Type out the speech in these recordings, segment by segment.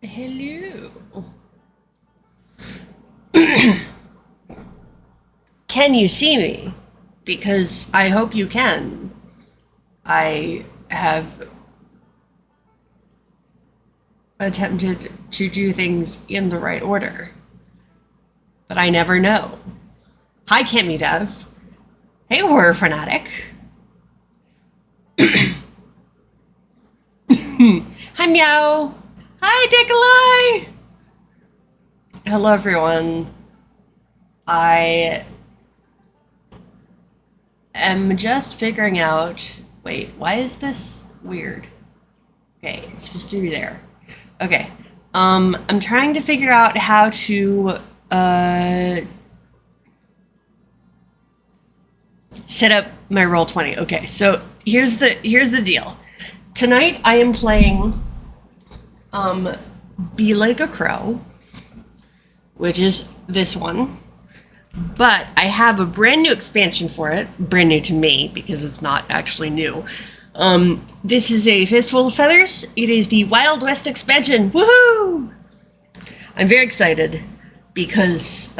Hello. Can you see me? Because I hope you can. I have attempted to do things in the right order, but I never know. Hi, Cammy Dev. Hey, horror fanatic. Hi, Meow. Hi, Nikolai. Hello, everyone. I am just figuring out. Wait, why is this weird? Okay, it's supposed to be there. Okay. I'm trying to figure out how to set up my Roll20. Okay, so here's the deal. Tonight I am playing Be Like a Crow, which is this one. But I have a brand new expansion for it. Brand new to me, because it's not actually new. This is A Fistful of Feathers. It is the Wild West expansion. Woohoo! I'm very excited because,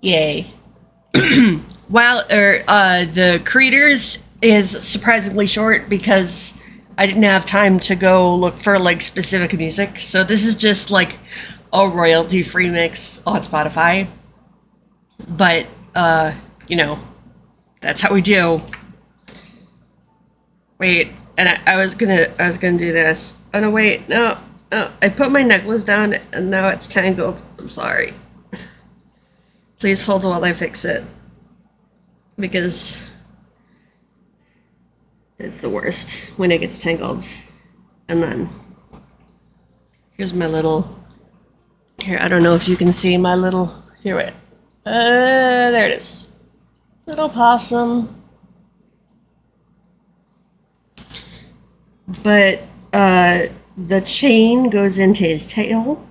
yay. The creators is surprisingly short because I didn't have time to go look for like specific music. So this is just like a royalty-free mix on Spotify. But that's how we do. Wait, and I was gonna do this. Oh no, wait, no, I put my necklace down and now it's tangled. I'm sorry. Please hold while I fix it. Because it's the worst when it gets tangled. And then here's my little, here, I don't know if you can see my little, here, wait. There it is. Little possum. But the chain goes into his tail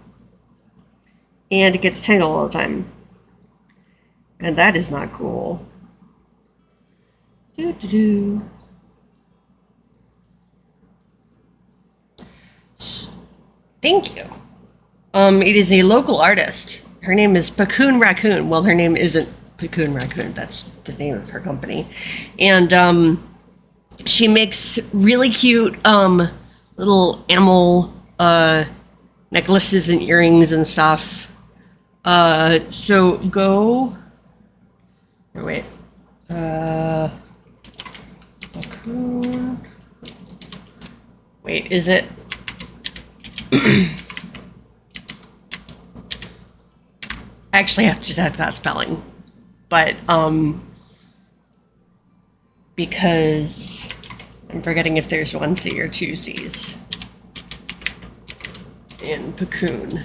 and it gets tangled all the time. And that is not cool. Doo-doo-doo. Thank you. It is a local artist. Her name is Pacoon Raccoon. Well, her name isn't Pacoon Raccoon. That's the name of her company. And she makes really cute little animal necklaces and earrings and stuff. So go... Oh, wait. Pacoon... Wait, is it... I actually have to check that spelling, but because I'm forgetting if there's one C or two C's in Pacoon.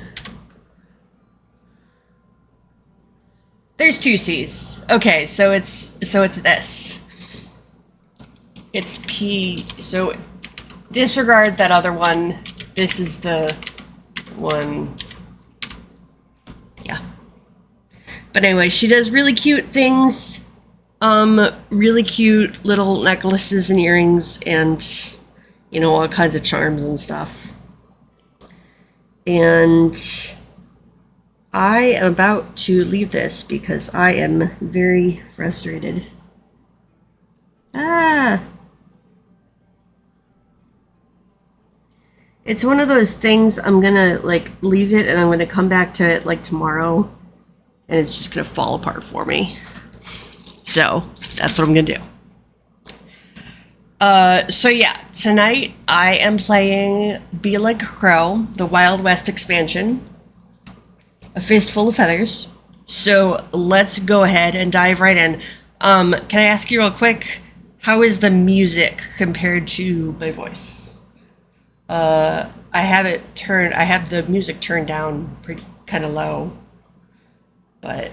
There's two C's. Okay, so it's this. It's P. So disregard that other one. This is the one. Yeah. But anyway, she does really cute things, really cute little necklaces and earrings and, all kinds of charms and stuff. And I am about to leave this because I am very frustrated. It's one of those things I'm gonna, leave it and I'm gonna come back to it, tomorrow. And it's just gonna fall apart for me. So that's what I'm gonna do. So yeah, tonight I am playing Be Like a Crow, the Wild West expansion, A Fistful of Feathers. So let's go ahead and dive right in. Can I ask you real quick, how is the music compared to my voice? I have the music turned down pretty kind of low. But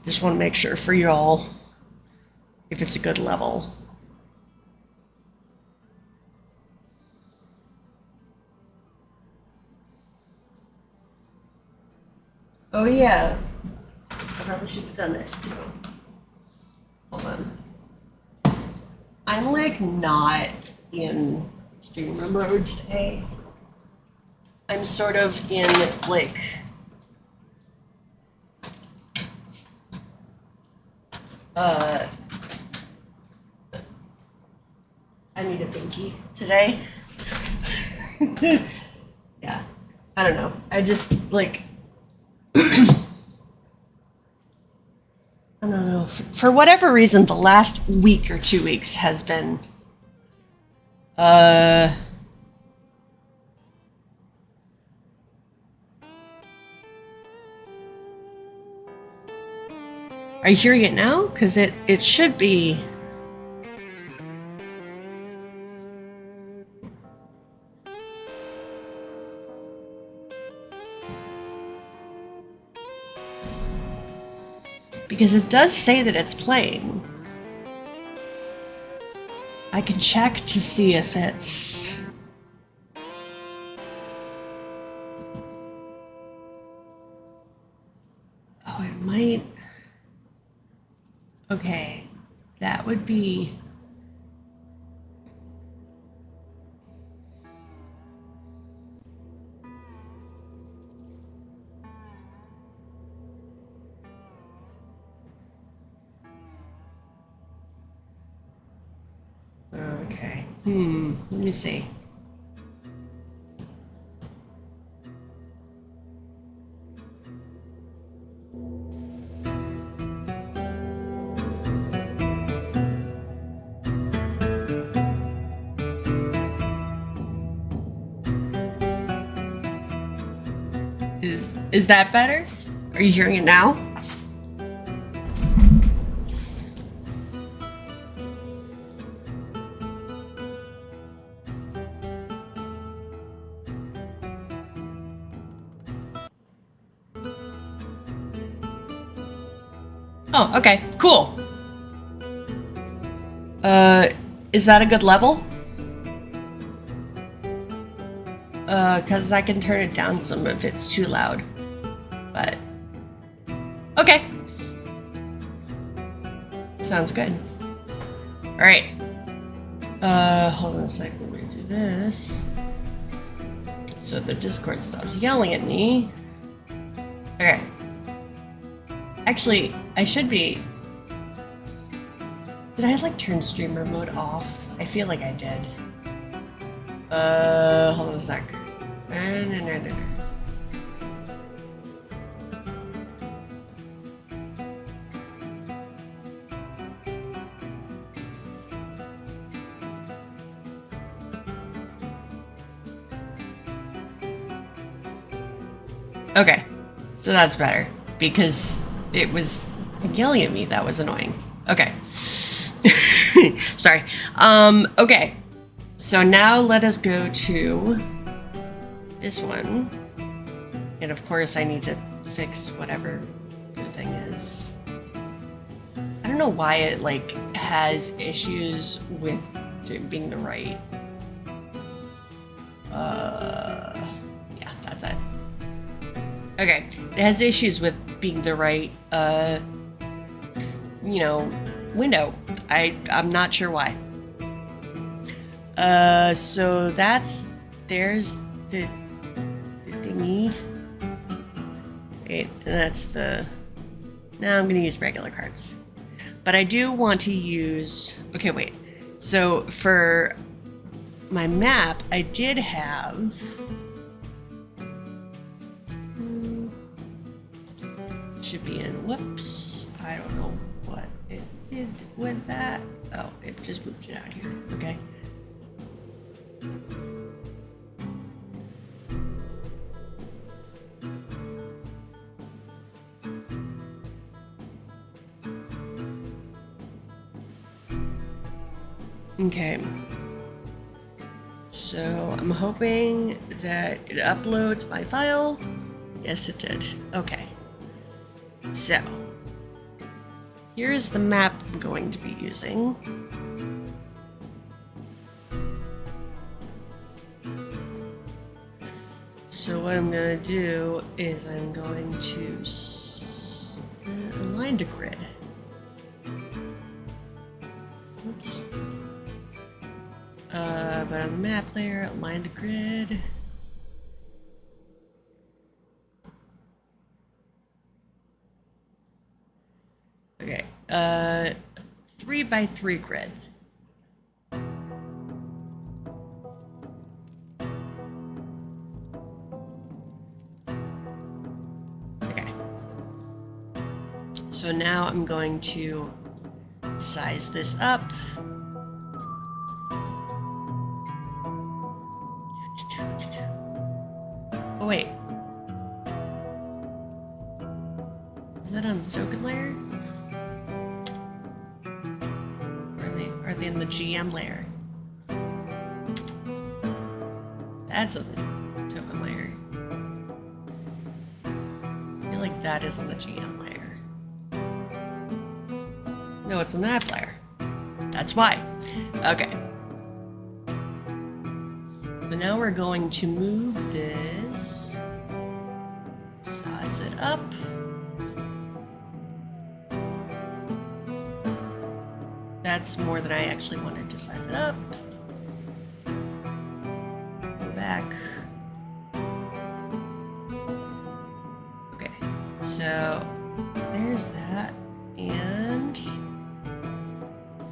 just want to make sure for y'all if it's a good level. Oh yeah, I probably should have done this too. Hold on. I'm not in streamer mode today. I'm sort of in like I need a binky today. Yeah. I don't know. I just like I don't know. For whatever reason, the last week or 2 weeks has been are you hearing it now? Because it should be. Because it does say that it's playing. I can check to see if it's... Oh, it might... Okay, that would be... Okay. Let me see. Is that better? Are you hearing it now? Oh, okay, cool. Is that a good level? Because I can turn it down some if it's too loud. But, okay. Sounds good. Alright. Hold on a sec, let me do this. So the Discord stops yelling at me. Okay. Actually, I should be... Did I like turn streamer mode off? I feel like I did. Hold on a sec. No. Okay, so that's better because it was yelling at me. That was annoying. Okay. Sorry. Okay. So now let us go to this one. And of course I need to fix whatever the thing is. I don't know why it like has issues with being the right. Yeah, that's it. Okay. It has issues with being the right window. I'm not sure why. So there's the thingy. Wait, and that's the... Now I'm gonna use regular cards. But I do want to use... Okay, wait. So for my map, I did have... Should be in... Whoops. I don't know what it did with that. Oh, it just moved it out here. Okay. Okay. So I'm hoping that it uploads my file. Yes, it did. Okay. So here's the map I'm going to be using. So what I'm going to do is I'm going to align to grid. Oops. But on the map layer, align to grid. Okay, 3x3 grid. Okay. So now I'm going to size this up. Oh wait. Is that on the token layer? Or are they in the GM layer? That's on the token layer. I feel like that is on the GM layer. No, it's on the app layer. That's why. Okay. So now we're going to move this, size it up. That's more than I actually wanted to size it up. Go back. Okay, so there's that, and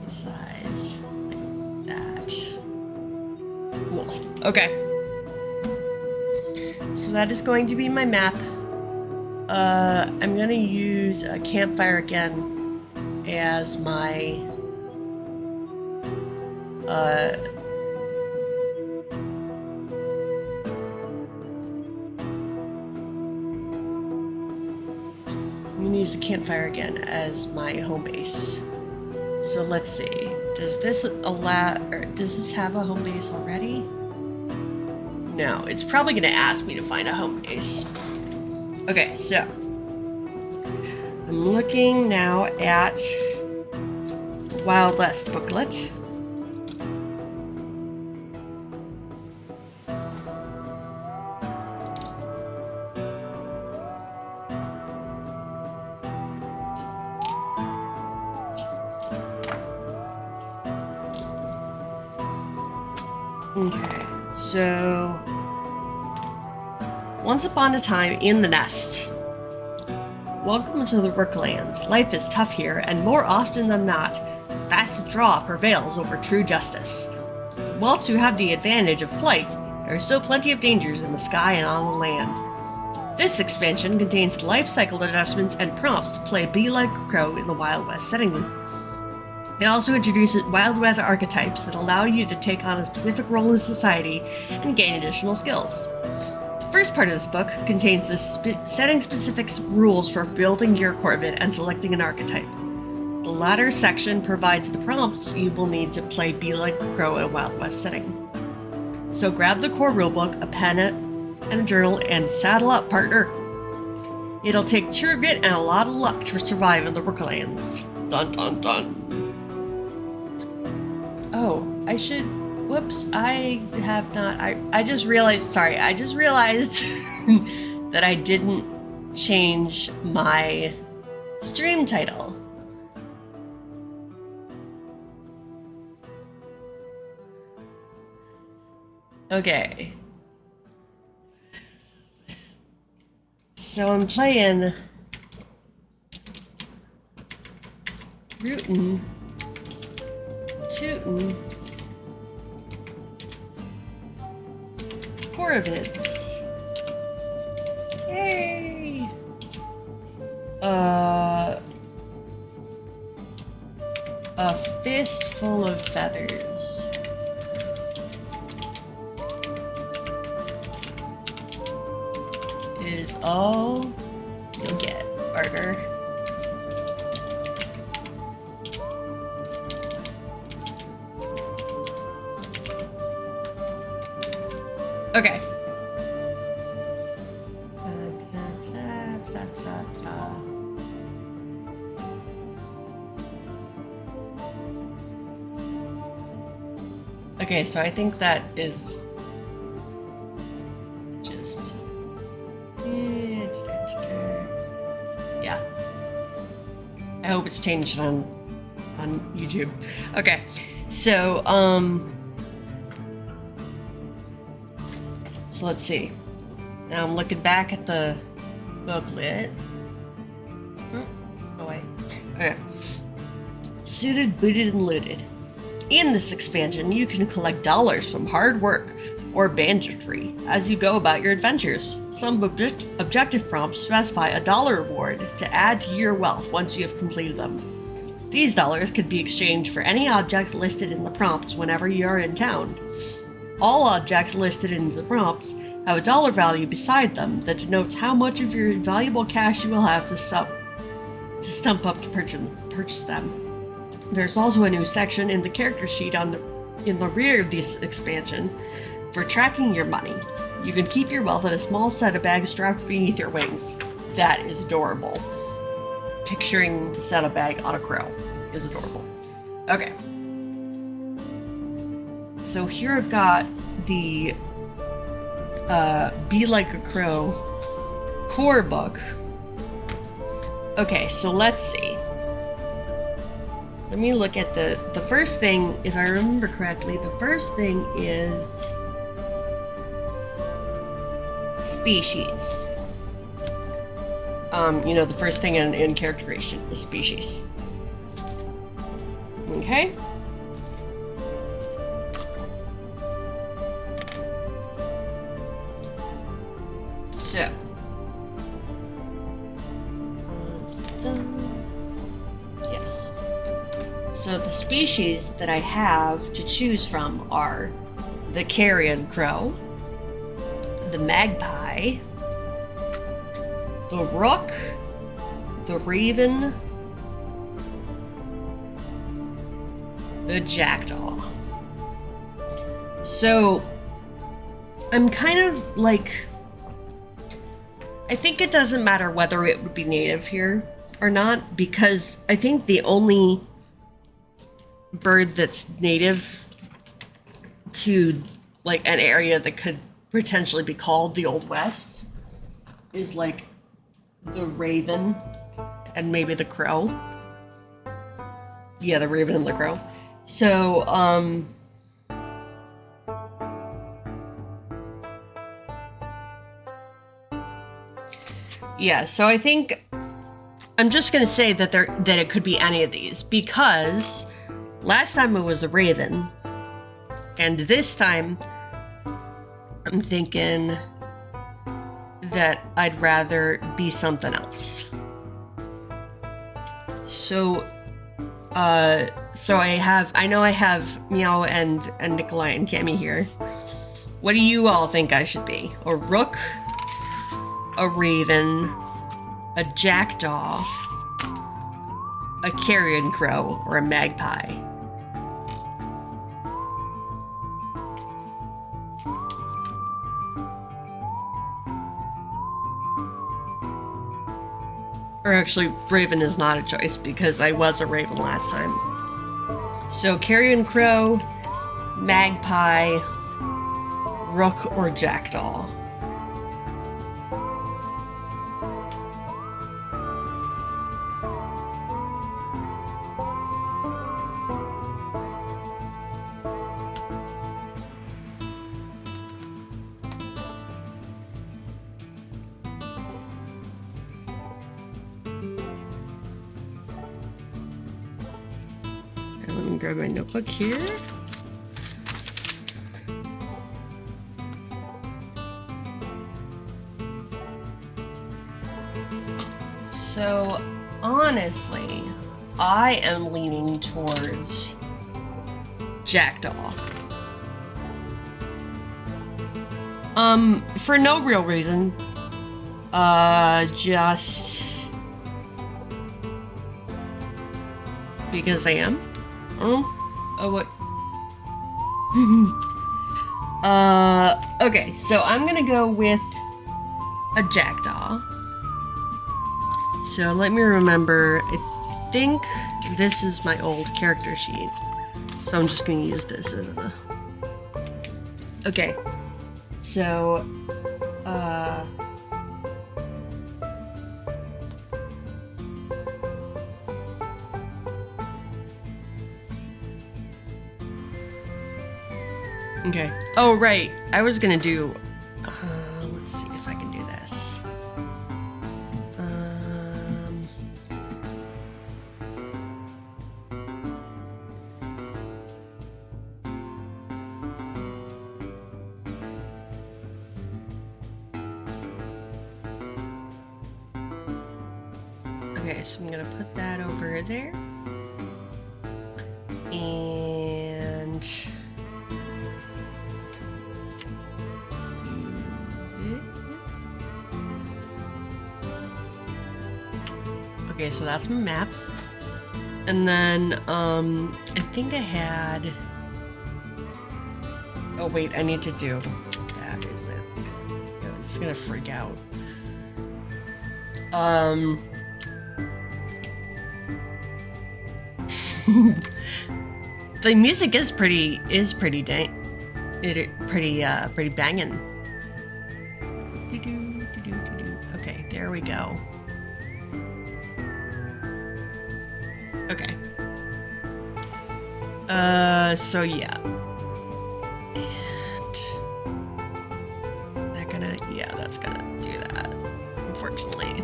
size like that. Cool. Okay. So that is going to be my map. I'm gonna use a campfire again as my I'm gonna use a campfire again as my home base. So let's see. Does this allow, or does this have a home base already? No, it's probably gonna ask me to find a home base. Okay, so I'm looking now at the Wild West booklet. Okay, so once upon a time in the nest. Welcome to the Brooklands. Life is tough here, and more often than not, the fast draw prevails over true justice. Whilst you have the advantage of flight, there are still plenty of dangers in the sky and on the land. This expansion contains life cycle adjustments and prompts to play Be Like a Crow in the Wild West setting. It also introduces Wild West archetypes that allow you to take on a specific role in society and gain additional skills. The first part of this book contains the setting-specific rules for building your Corvid and selecting an archetype. The latter section provides the prompts you will need to play Be Like a Crow in a Wild West setting. So grab the core rulebook, a pen, and a journal, and saddle up, partner. It'll take true grit and a lot of luck to survive in the Brooklands. Dun dun dun. Oh, I should... Whoops, I have not... I just realized... Sorry, I just realized that I didn't change my stream title. Okay. So I'm playing... Rootin'... Tootin'... Corvids. Yay! A Fistful of Feathers. Is all you'll get, partner. Okay. Okay, so I think that is just... Yeah. I hope it's changed on YouTube. Okay, so, So let's see. Now I'm looking back at the booklet. Oh wait. Okay. Suited, booted, and looted. In this expansion, you can collect dollars from hard work or banditry as you go about your adventures. Some objective prompts specify a dollar reward to add to your wealth once you have completed them. These dollars could be exchanged for any object listed in the prompts whenever you are in town. All objects listed in the prompts have a dollar value beside them that denotes how much of your valuable cash you will have to stump up to purchase them. There's also a new section in the character sheet in the rear of this expansion for tracking your money. You can keep your wealth in a small set of bags strapped beneath your wings. That is adorable. Picturing the saddlebag on a crow is adorable. Okay. So here I've got the Be Like a Crow core book. Okay, so let's see. Let me look at the first thing, if I remember correctly, the first thing is species. The first thing in character creation is species. Okay. So. Yes. So the species that I have to choose from are the carrion crow, the magpie, the rook, the raven, the jackdaw. So I'm kind of like, I think it doesn't matter whether it would be native here or not, because I think the only bird that's native to like an area that could potentially be called the Old West is like the raven and maybe the crow. Yeah, the raven and the crow. So, yeah, so I think I'm just gonna say that it could be any of these, because last time it was a raven, and this time I'm thinking that I'd rather be something else. So I know I have Meow and Nikolai and Cammy here. What do you all think I should be? A rook, a raven, a jackdaw, a carrion crow, or a magpie? Or actually, raven is not a choice because I was a raven last time. So carrion crow, magpie, rook, or jackdaw. Let me grab my notebook here. So, honestly, I am leaning towards jackdaw. For no real reason. Just because I am. Oh, what? Okay, so I'm gonna go with a jackdaw. So let me remember, I think this is my old character sheet. So I'm just gonna use this as a... Okay, so, okay. Oh, right. I was gonna do Let's see if I can do this. Okay, so I'm gonna put that over there. And okay, so that's my map. And then I think I had, oh wait, I need to do that, is it? Yeah, it's gonna freak out. The music is pretty dang, pretty banging. Okay, there we go. Okay. So yeah. And that's gonna do that, unfortunately.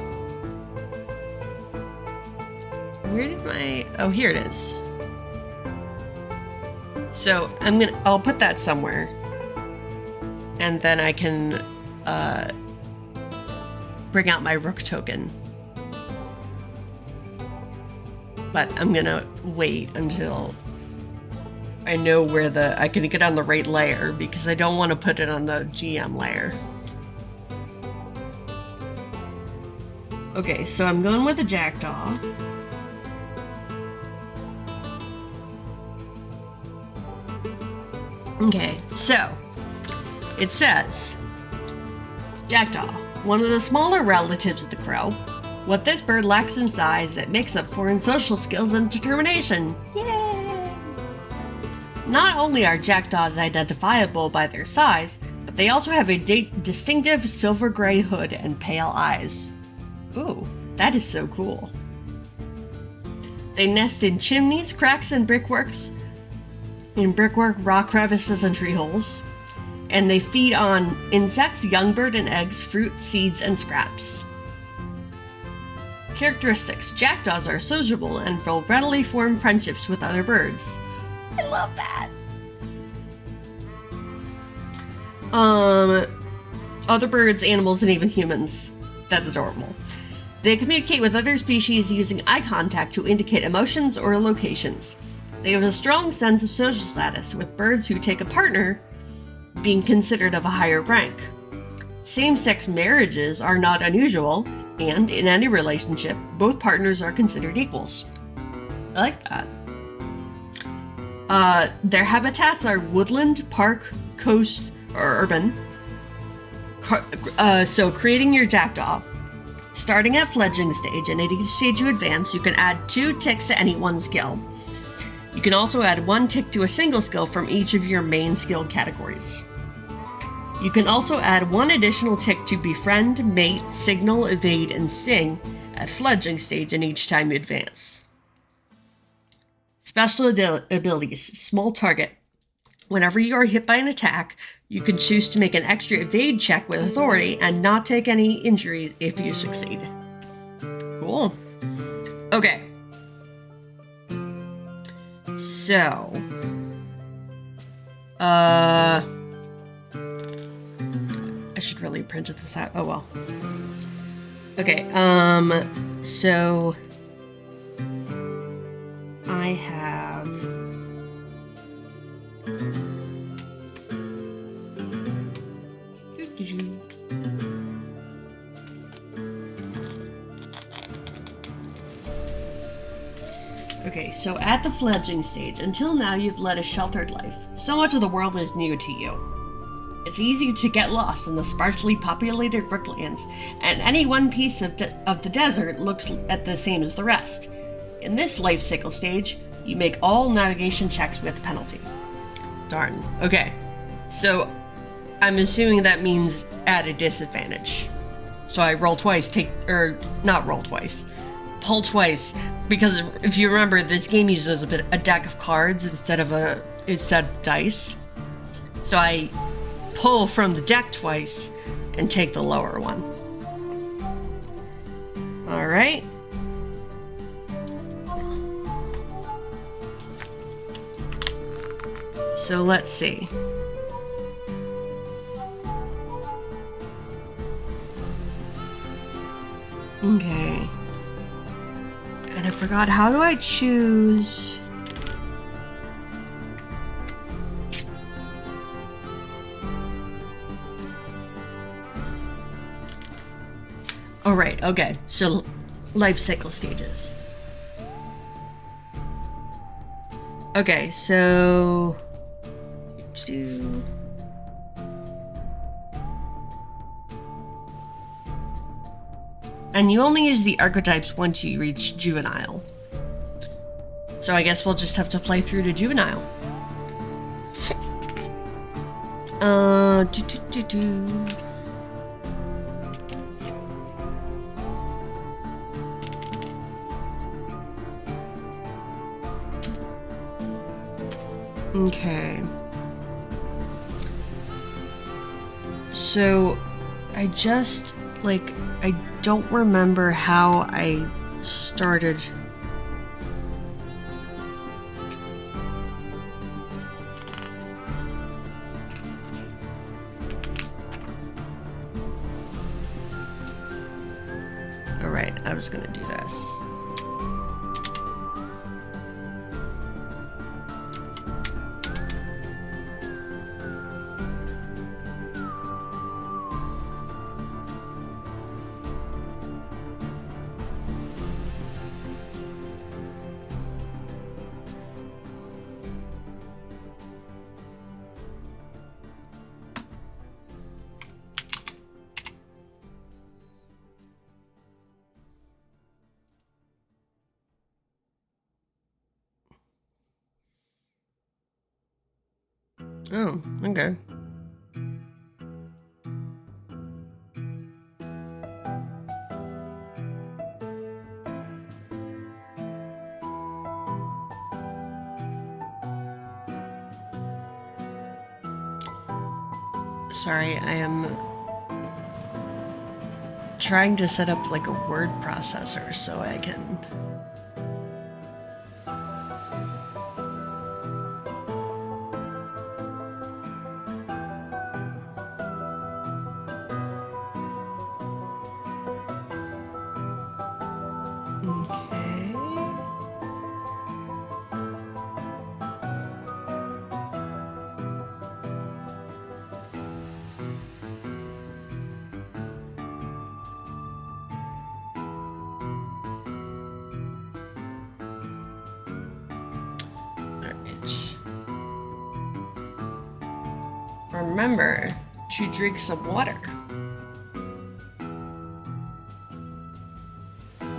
Where did my, oh, here it is. So I'll put that somewhere. And then I can bring out my rook token. But I'm gonna wait until I know where I can get on the right layer, because I don't want to put it on the GM layer. Okay, so I'm going with a jackdaw. Okay, so it says, jackdaw, one of the smaller relatives of the crow. What this bird lacks in size, it makes up for in social skills and determination. Yay! Not only are jackdaws identifiable by their size, but they also have a distinctive silver gray hood and pale eyes. Ooh, that is so cool. They nest in chimneys, cracks, and brickworks. In brickwork, rock crevices, and tree holes. And they feed on insects, young bird and eggs, fruit, seeds, and scraps. Characteristics. Jackdaws are sociable and will readily form friendships with other birds. I love that! Other birds, animals, and even humans. That's adorable. They communicate with other species using eye contact to indicate emotions or locations. They have a strong sense of social status, with birds who take a partner being considered of a higher rank. Same-sex marriages are not unusual, and in any relationship, both partners are considered equals. I like that. Their habitats are woodland, park, coast, or urban. So creating your jackdaw. Starting at fledgling stage, and at each stage you advance, you can add 2 ticks to any one skill. You can also add 1 tick to a single skill from each of your main skill categories. You can also add 1 additional tick to befriend, mate, signal, evade, and sing at fledgling stage and each time you advance. Special abilities. Small target. Whenever you are hit by an attack, you can choose to make an extra evade check with authority and not take any injuries if you succeed. Cool. Okay. So, I should really print this out. Oh well. Okay, so I have Okay, so at the fledgling stage, until now you've led a sheltered life. So much of the world is new to you. It's easy to get lost in the sparsely populated bricklands, and any one piece of the desert looks at the same as the rest. In this life cycle stage, you make all navigation checks with penalty. Darn. Okay, so I'm assuming that means at a disadvantage. So I roll twice, pull twice, because if you remember, this game uses a deck of cards instead of dice. So I pull from the deck twice and take the lower one. All right. So let's see. Okay. And I forgot, how do I choose? Oh, right. Okay. So life cycle stages. Okay, so and you only use the archetypes once you reach juvenile. So I guess we'll just have to play through to juvenile. Okay. So I just, like, I don't remember how I started. All right, I was gonna do this. Oh, okay. Sorry, I am trying to set up like a word processor so I can. Okay. Remember to drink some water,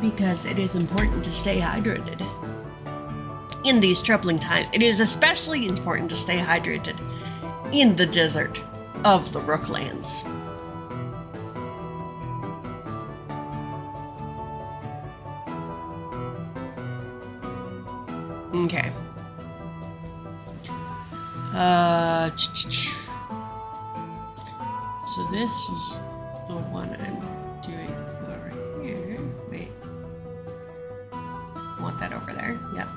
because it is important to stay hydrated in these troubling times. It is especially important to stay hydrated in the desert of the Rooklands. Okay. So this is the one I'm doing over here. Wait. I want that over there. Yep.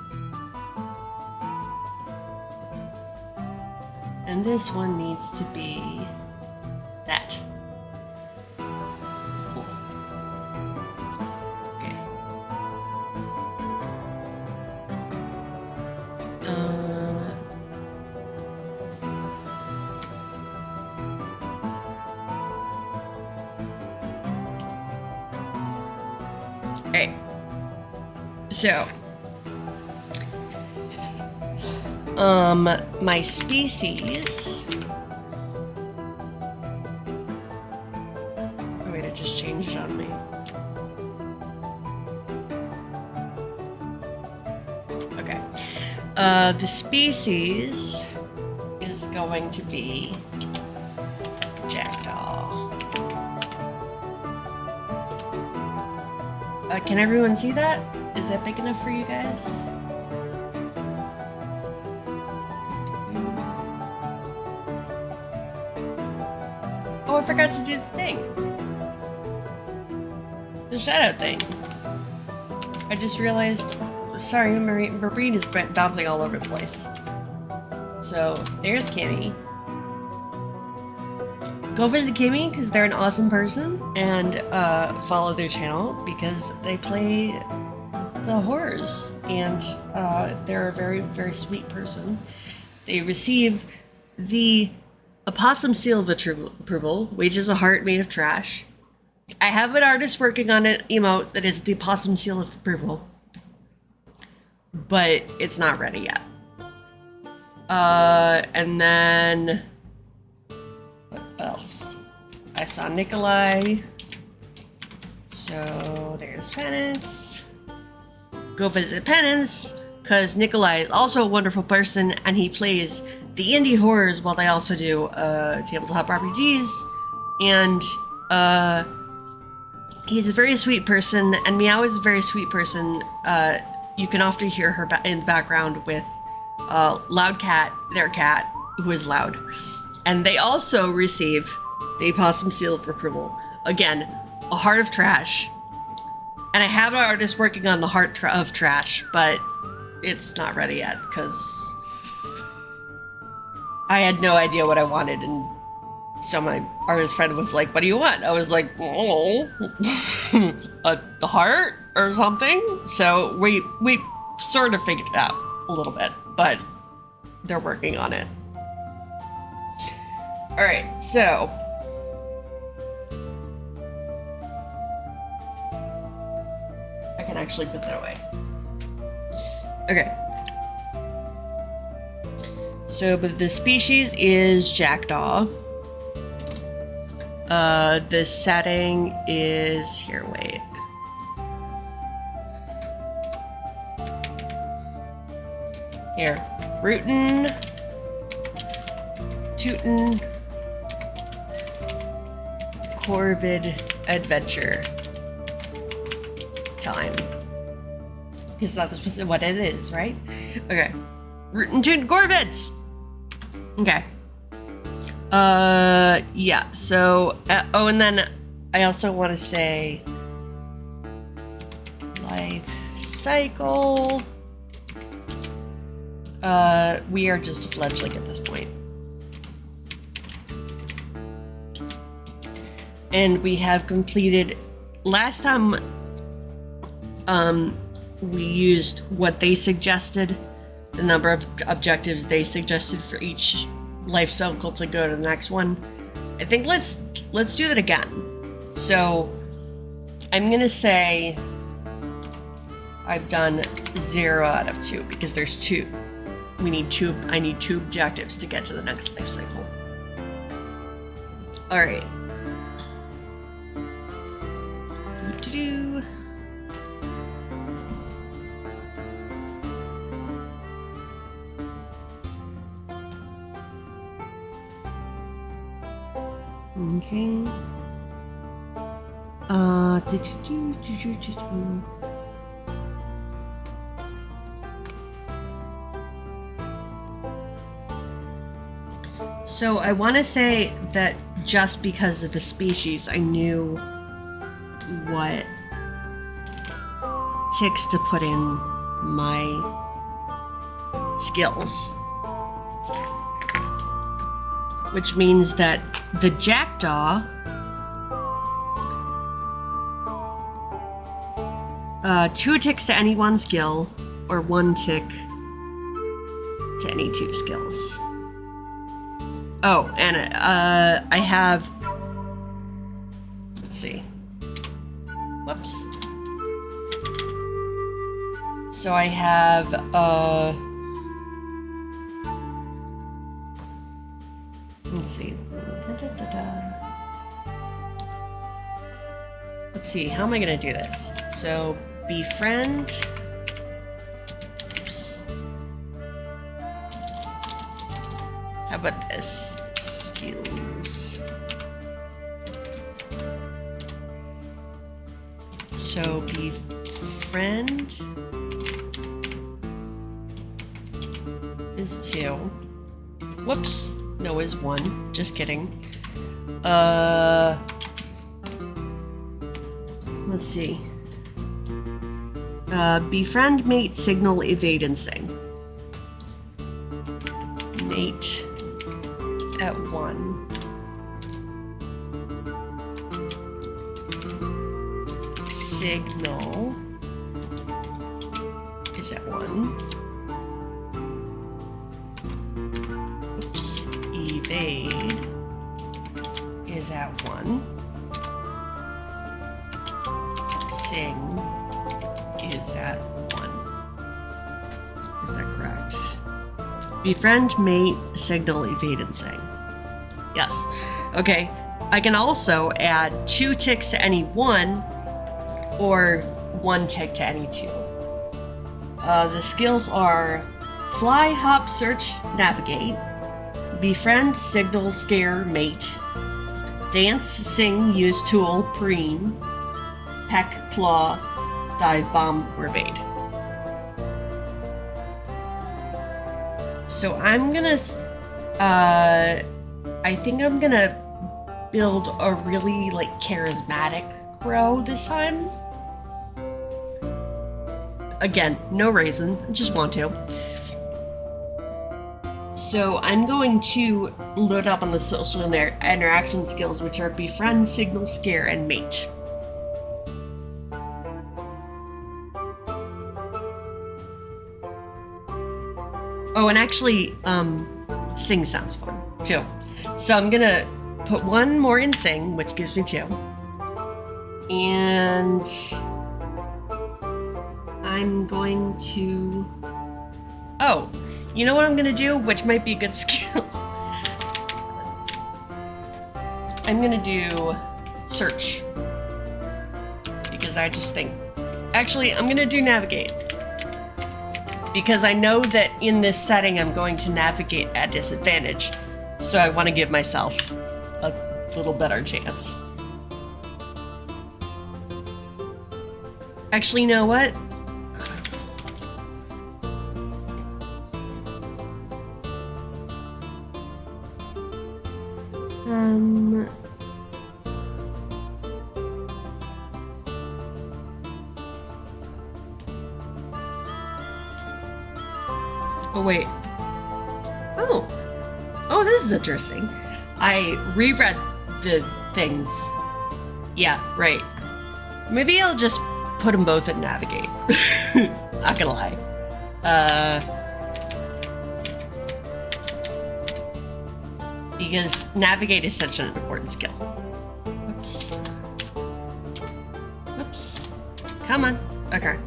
And this one needs to be that. Cool. Okay. Alright. So, my species. Oh wait, it just changed on me. Okay. The species is going to be jackdaw. Can everyone see that? Is that big enough for you guys? Oh, I forgot to do the thing. The shout out thing. I just realized. Sorry, my brain is bouncing all over the place. So, there's Kimmy. Go visit Kimmy because they're an awesome person, and follow their channel because they play the horrors, and they're a very, very sweet person. They receive the Opossum Seal of Approval, which is a heart made of trash. I have an artist working on an emote that is the Opossum Seal of Approval, but it's not ready yet. And then what else? I saw Nikolai. So there's Penance. Go visit Penance, because Nikolai is also a wonderful person, and he plays the indie horrors while they also do tabletop RPGs. And he's a very sweet person, and Meow is a very sweet person. You can often hear her in the background with Loud Cat, their cat, who is loud. And they also receive the Opossum Seal of Approval. Again, a heart of trash. And I have an artist working on the heart of trash, but it's not ready yet, because I had no idea what I wanted, and so my artist friend was like, what do you want? I was like, oh, the heart or something? So we sort of figured it out a little bit, but they're working on it. All right, so I can actually put that away. Okay. So, but the species is jackdaw. The setting is here. Wait. Here, rootin', tootin', corvid adventure time. Because that's what it is, right? Okay. Rootin' tootin' corvids. Okay. Yeah. So, oh, and then I also want to say life cycle. We are just a fledgling at this point. And we have completed, last time, we used what they suggested, the number of objectives they suggested for each life cycle to go to the next one. I think let's do that again. So I'm gonna say I've done 0 out of 2 because there's 2. I need 2 objectives to get to the next life cycle. All right. Okay. So I want to say that just because of the species, I knew what ticks to put in my skills. Which means that the jackdaw two ticks to any 1 skill, or 1 tick to any 2 skills. Oh, and I have, let's see. Whoops. So I have let's see. Let's see, how am I gonna do this? So, befriend. Oops. How about this? Skills. So, befriend is 2. Whoops. No, is 1. Just kidding. Let's see. Befriend, mate, signal, evade, and sing. Mate at 1. Signal is at 1. Oops. Evade is at 1. Sing is at 1. Is that correct? Befriend, mate, signal, evade, and sing. Yes. Okay. I can also add 2 ticks to any 1 or 1 tick to any 2. The skills are fly, hop, search, navigate, befriend, signal, scare, mate, dance, sing, use tool, preen, peck, claw, dive, bomb, or evade. So I'm gonna, I think I'm gonna build a really like charismatic crow this time. Again, no reason, I just want to. So I'm going to load up on the social interaction skills, which are befriend, signal, scare, and mate. Oh, and actually, sing sounds fun, too. So I'm gonna put 1 more in sing, which gives me 2. And I'm going to... Oh, you know what I'm gonna do, which might be a good skill? I'm gonna do search. Because I just think... Actually, I'm gonna do navigate. Because I know that in this setting I'm going to navigate at disadvantage. So I want to give myself a little better chance. Actually, you know what? Oh, wait. Oh, this is interesting. I reread the things. Yeah, right. Maybe I'll just put them both at navigate. Not gonna lie. Because navigate is such an important skill. Whoops. Whoops. Come on. Okay.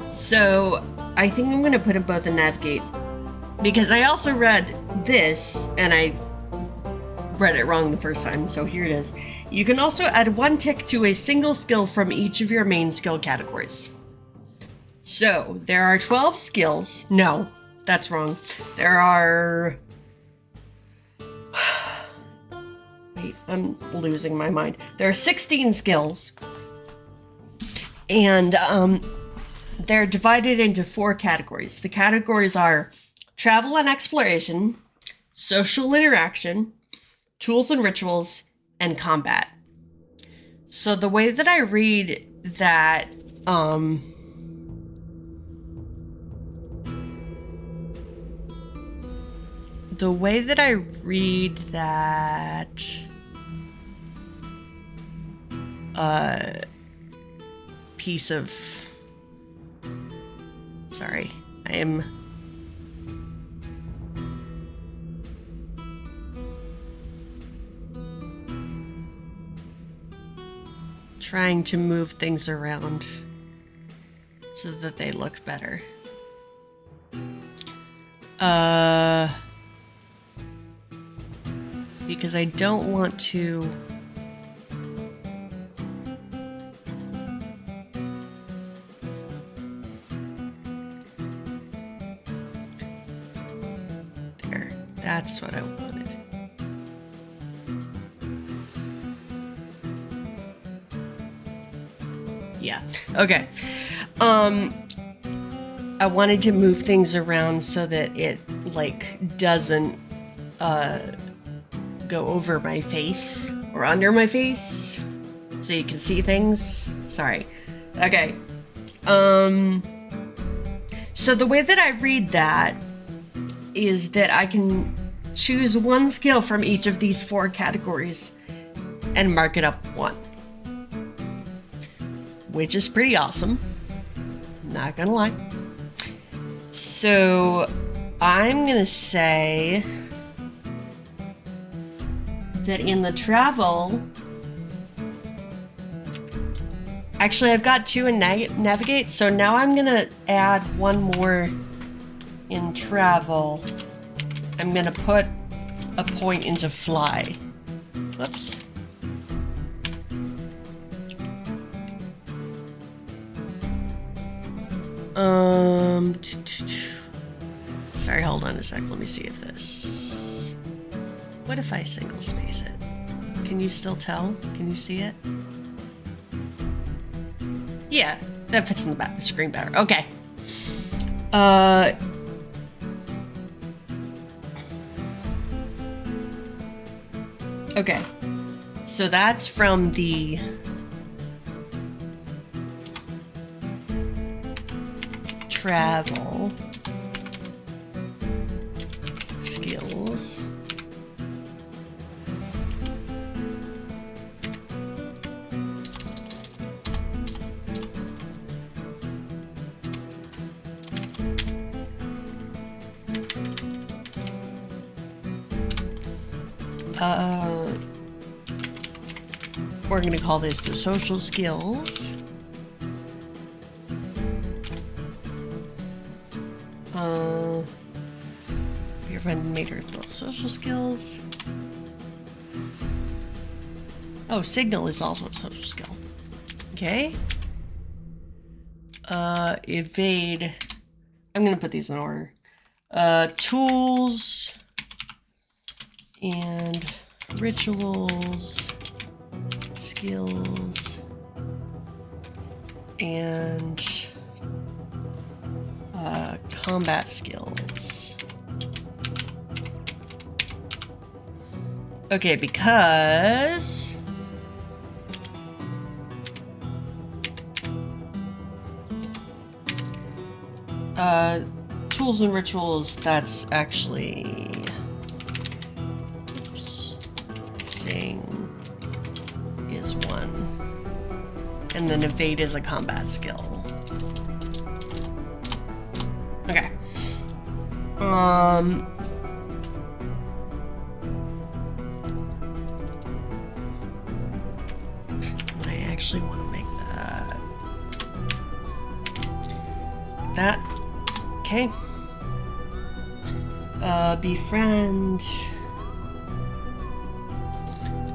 So, I think I'm gonna put them both in navigate. Because I also read this, and I read it wrong the first time, so here it is. You can also add 1 tick to a single skill from each of your main skill categories. So, there are 12 skills. No, that's wrong. There are... Wait, I'm losing my mind. There are 16 skills. And, they're divided into 4 categories. The categories are travel and exploration, social interaction, tools and rituals, and combat. So the way that I read that, piece of... Sorry, I am... trying to move things around so that they look better. Because I don't want to... There, that's what I wanted. Yeah, okay. I wanted to move things around so that it, like, doesn't, go over my face or under my face so you can see things. Sorry. Okay. So the way that I read that is that I can choose one skill from each of these 4 categories and mark it up 1. Which is pretty awesome. Not gonna lie. So I'm gonna say that in the travel, actually I've got 2 in navigate, so now I'm gonna add 1 more in travel. I'm gonna put a point into fly. Whoops. Sorry, hold on a sec. Let me see if this... What if I single space it? Can you still tell? Can you see it? Yeah, that fits in the back of the screen better. Okay. Okay. So that's from the travel skills. We're going to call this the social skills. Your friend made her build social skills. Oh, signal is also a social skill. Okay. Evade. I'm going to put these in order. Tools and rituals, skills, and combat skills. Okay, because tools and rituals, that's actually sing is 1, and then evade is a combat skill. Okay. I actually want to make that. Okay. Befriend.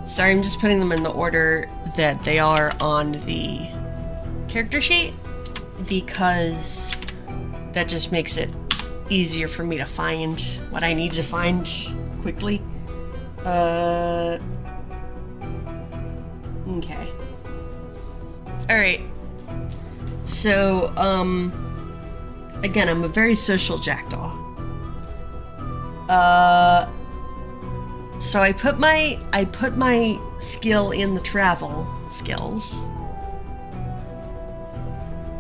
Sorry, I'm just putting them in the order that they are on the character sheet because that just makes it easier for me to find what I need to find quickly. Okay. Alright. So, again, I'm a very social jackdaw. So I put my skill in the travel skills.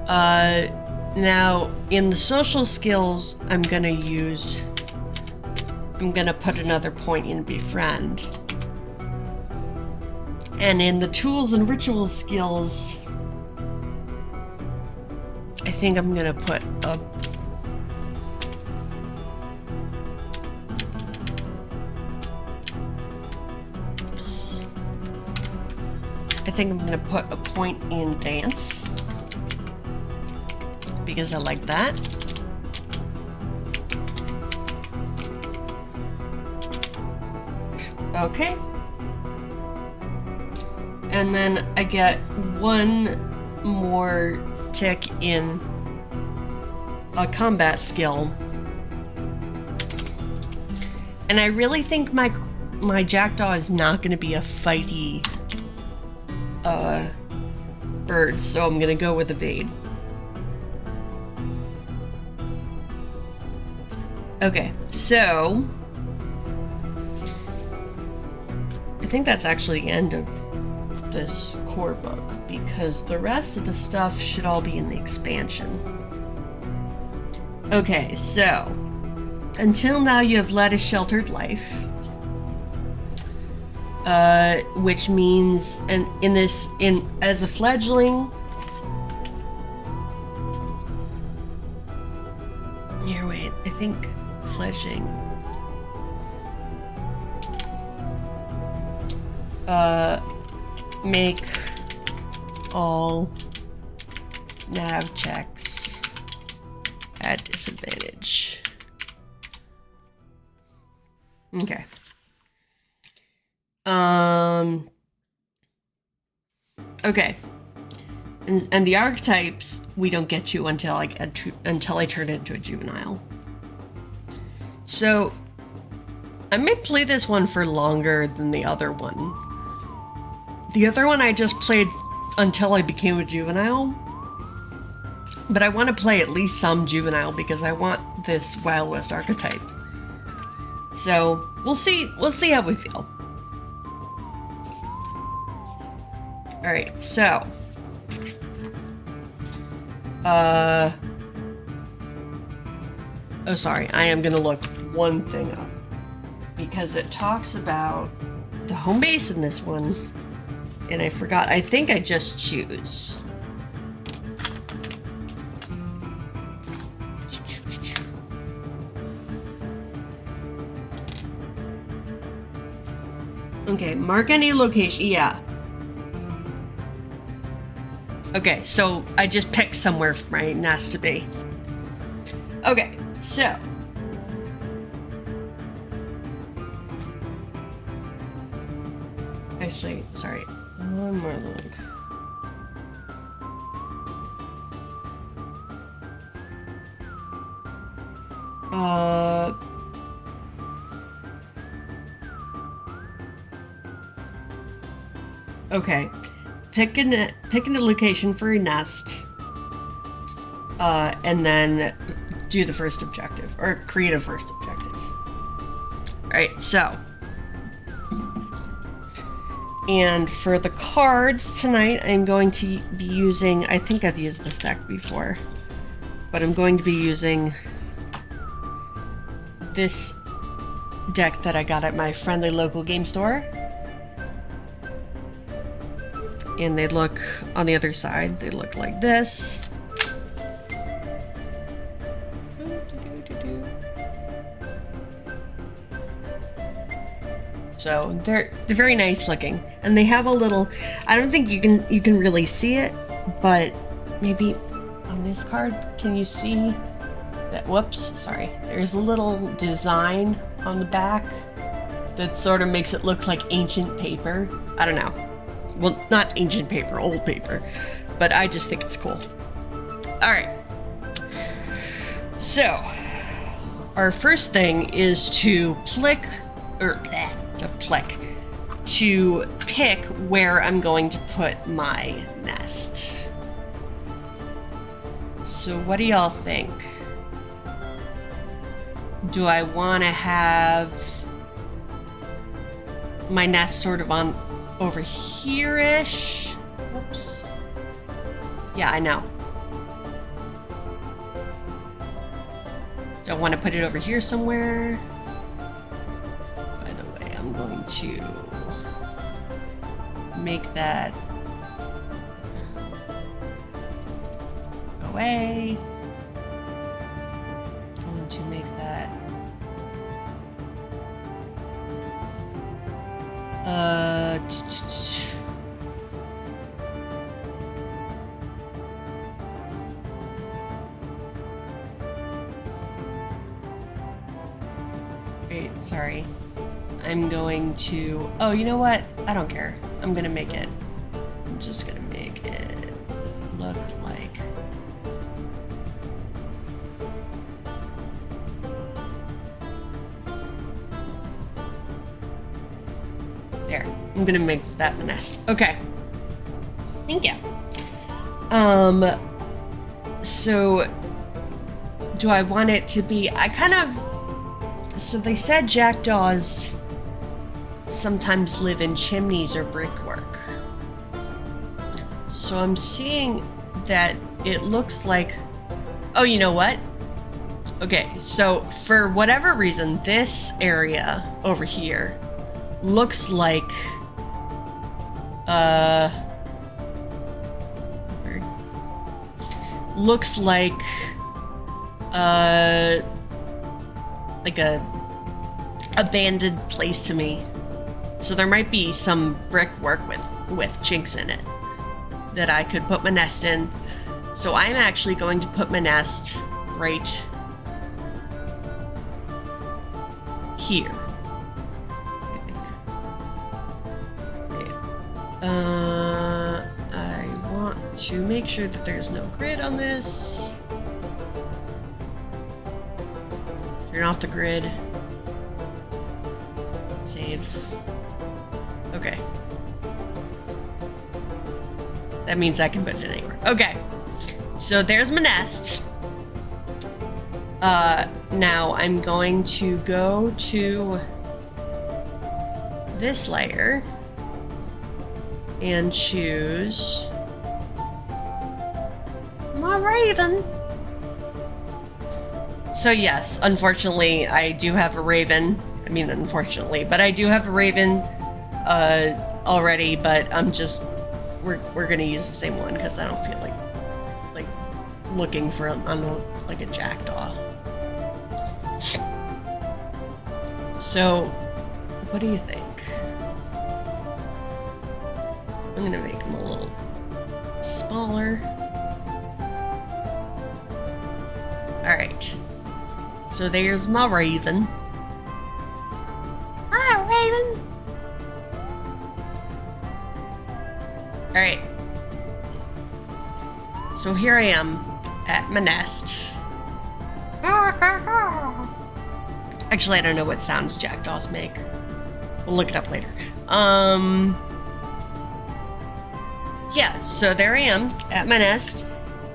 Now in the social skills, I'm gonna put another point in befriend. And in the tools and rituals skills, I think I'm gonna put a point in dance because I like that. Okay. And then I get 1 more tick in a combat skill. And I really think my jackdaw is not going to be a fighty bird, so I'm going to go with evade. Okay, so I think that's actually the end of this core book, because the rest of the stuff should all be in the expansion. Okay, so until now you have led a sheltered life, which means, and as a fledgling, here, wait, I think fledgling, make all nav checks at disadvantage. Okay. Okay. And the archetypes we don't get to until I turn into a juvenile. So I may play this one for longer than the other one. The other one I just played until I became a juvenile, but I want to play at least some juvenile because I want this Wild West archetype. So we'll see how we feel. All right, so oh, sorry, I am gonna look one thing up because it talks about the home base in this one, and I forgot. I think I just choose. Okay, mark any location. Yeah. Okay, so I just picked somewhere for my nest to be. Okay, so actually, sorry, one more look. Okay, picking a location for a nest, and then do the first objective, or create a first objective. All right, so, and for the cards tonight, I'm going to be using, I think I've used this deck before, but I'm going to be using this deck that I got at my friendly local game store. And they look, on the other side, they look like this. So they're very nice looking, and they have a little, I don't think you can really see it, but maybe on this card, can you see that? Whoops, sorry. There's a little design on the back that sort of makes it look like ancient paper. I don't know. Well, not ancient paper, old paper, but I just think it's cool. All right. So, our first thing is to pick where I'm going to put my nest. So, what do y'all think? Do I want to have my nest sort of on over here-ish? Whoops. Yeah, I know. Do I want to put it over here somewhere? By the way, I'm going to make that go away. I'm going to make that wait, sorry. I'm going to, oh, you know what? I don't care. I'm gonna make it. I'm just gonna make it look like there. I'm gonna make that the nest. Okay. Thank you. So do I want it to be, so they said jackdaws sometimes live in chimneys or brickwork. So I'm seeing that it looks like... Oh, you know what? Okay, so for whatever reason, this area over here looks like... weird. Looks like a abandoned place to me. So there might be some brickwork with chinks in it that I could put my nest in. So I'm actually going to put my nest right here. I think. I want to make sure that there's no grid on this. Turn off the grid. Save. Okay. That means I can put it anywhere. Okay. So there's my nest. Now I'm going to go to this layer and choose my raven. So yes, unfortunately, I do have a raven. I mean, unfortunately, but I do have a raven already, but I'm just, we're gonna use the same one because I don't feel like looking for like a jackdaw. So, what do you think? I'm gonna make him a little smaller. Alright. So there's my raven. Hi, raven! Alright. So here I am at my nest. Actually, I don't know what sounds jackdaws make. We'll look it up later. Yeah, so there I am at my nest,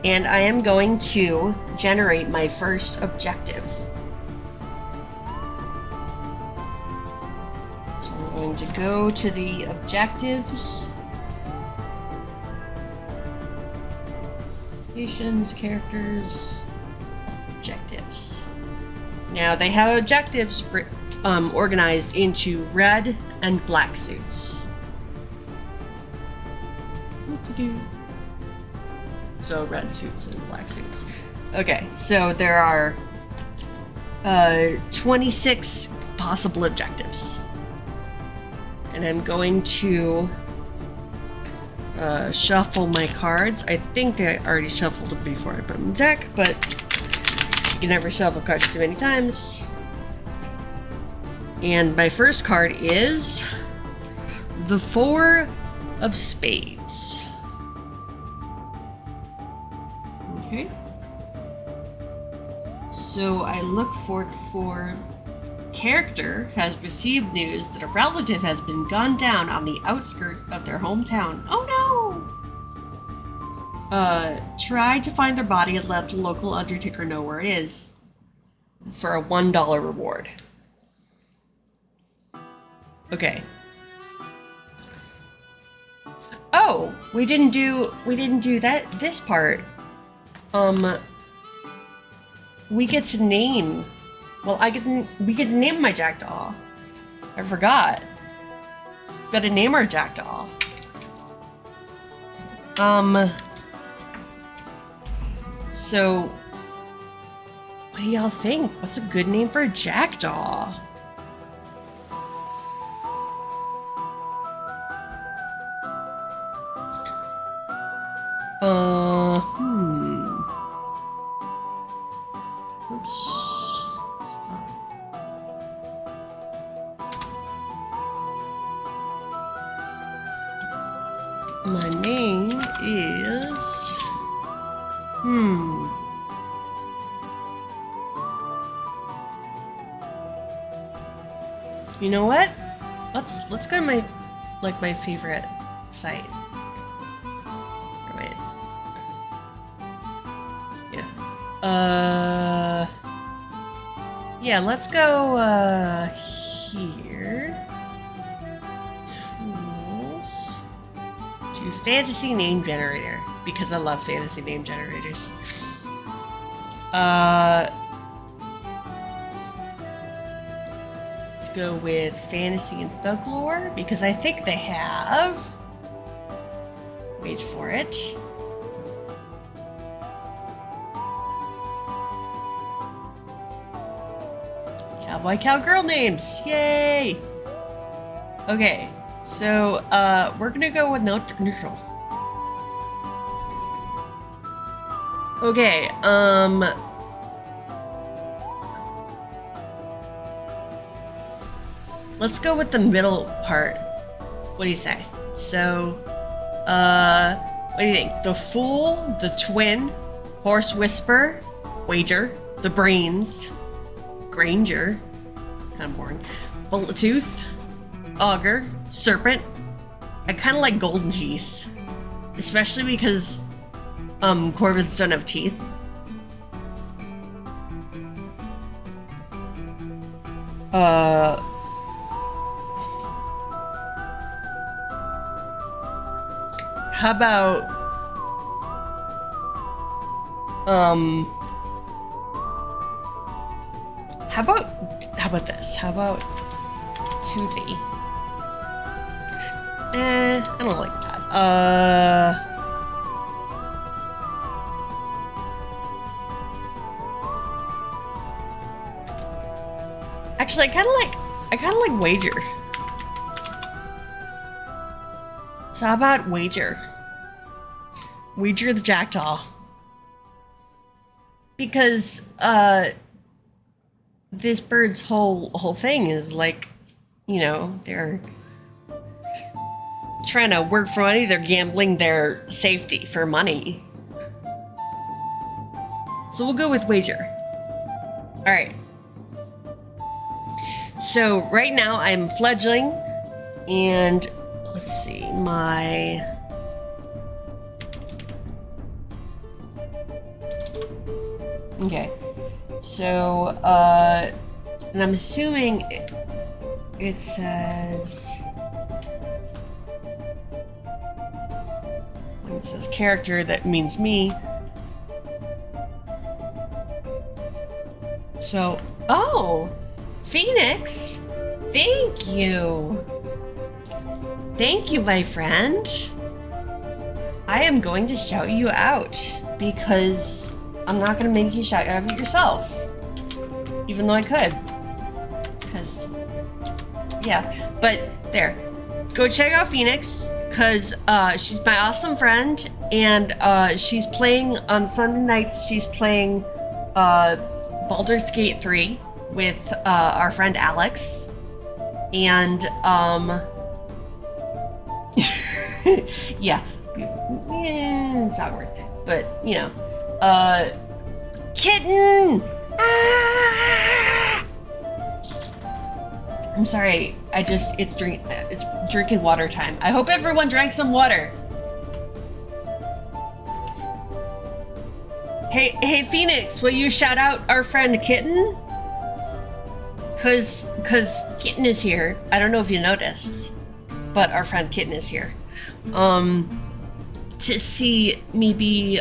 and I am going to generate my first objective. So I'm going to go to the objectives. Nations, characters, objectives. Now they have objectives organized into red and black suits. So red suits and black suits. Okay, so there are 26 possible objectives. And I'm going to shuffle my cards. I think I already shuffled them before I put them in the deck, but you never shuffle cards too many times. And my first card is the Four of Spades. Okay. So I look for character has received news that a relative has been gunned down on the outskirts of their hometown. Oh no! Try to find their body and let the local undertaker know where it is for a $1 reward. Okay. Oh, we didn't do this part. We get to name. Well, we get to name my jackdaw. I forgot. Got to name our jackdaw. So, what do y'all think? What's a good name for a jackdaw? Oops. My name is... You know what? Let's go to my favorite site. Wait. Yeah. Yeah, let's go here. to fantasy name generator because I love fantasy name generators. Let's go with fantasy and folklore because I think they have. Wait for it. Cowboy cowgirl names, yay! Okay, so we're gonna go with neutral. Okay, let's go with the middle part. What do you say? So, what do you think? The Fool, the Twin, Horse Whisper, Wager, the Brains, Granger, kind of boring, Bullet Tooth, Augur, Serpent. I kind of like Golden Teeth, especially because Corvids don't have teeth. How about how about this? How about Toothy? I don't like that. Actually, I kind of like Wager. So how about Wager? Wager the jackdaw. Because this bird's whole thing is like, you know, they're trying to work for money, they're gambling their safety for money. So we'll go with Wager. Alright. So right now I'm fledgling, and let's see, okay. So, and I'm assuming it says, when it says character, that means me. So, oh, Phoenix, thank you. Thank you, my friend. I am going to shout you out because I'm not going to make you shout out yourself. Even though I could. Because, yeah. But, there. Go check out Phoenix, because she's my awesome friend, and she's playing, on Sunday nights, she's playing Baldur's Gate 3 with our friend Alex. And, yeah. It's awkward. But, you know. Kitten! Ah! I'm sorry. It's drinking water time. I hope everyone drank some water. Hey, Phoenix, will you shout out our friend Kitten? Cause Kitten is here. I don't know if you noticed, but our friend Kitten is here. To see me be.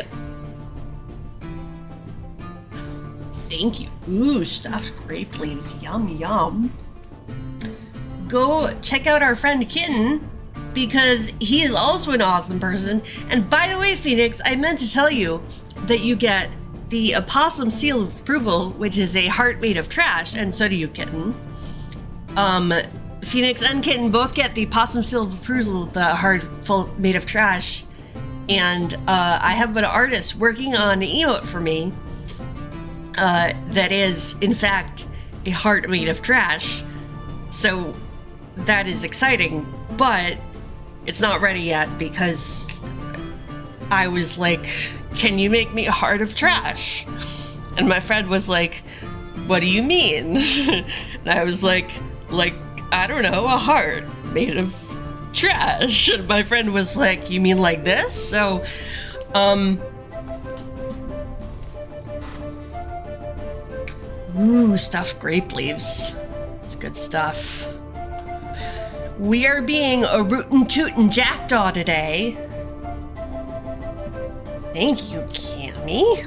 Thank you. Ooh, stuffed grape leaves. Yum, yum. Go check out our friend Kitten, because he is also an awesome person. And by the way, Phoenix, I meant to tell you that you get the Opossum Seal of Approval, which is a heart made of trash, and so do you, Kitten. Phoenix and Kitten both get the Possum Seal of Approval, the heart made of trash. And I have an artist working on an emote for me that is, in fact, a heart made of trash. So that is exciting, but it's not ready yet because I was like, can you make me a heart of trash? And my friend was like, what do you mean? And I was like, I don't know, a heart made of trash. And my friend was like, you mean like this? So, ooh, stuffed grape leaves. It's good stuff. We are being a rootin' tootin' jackdaw today. Thank you, Cammy.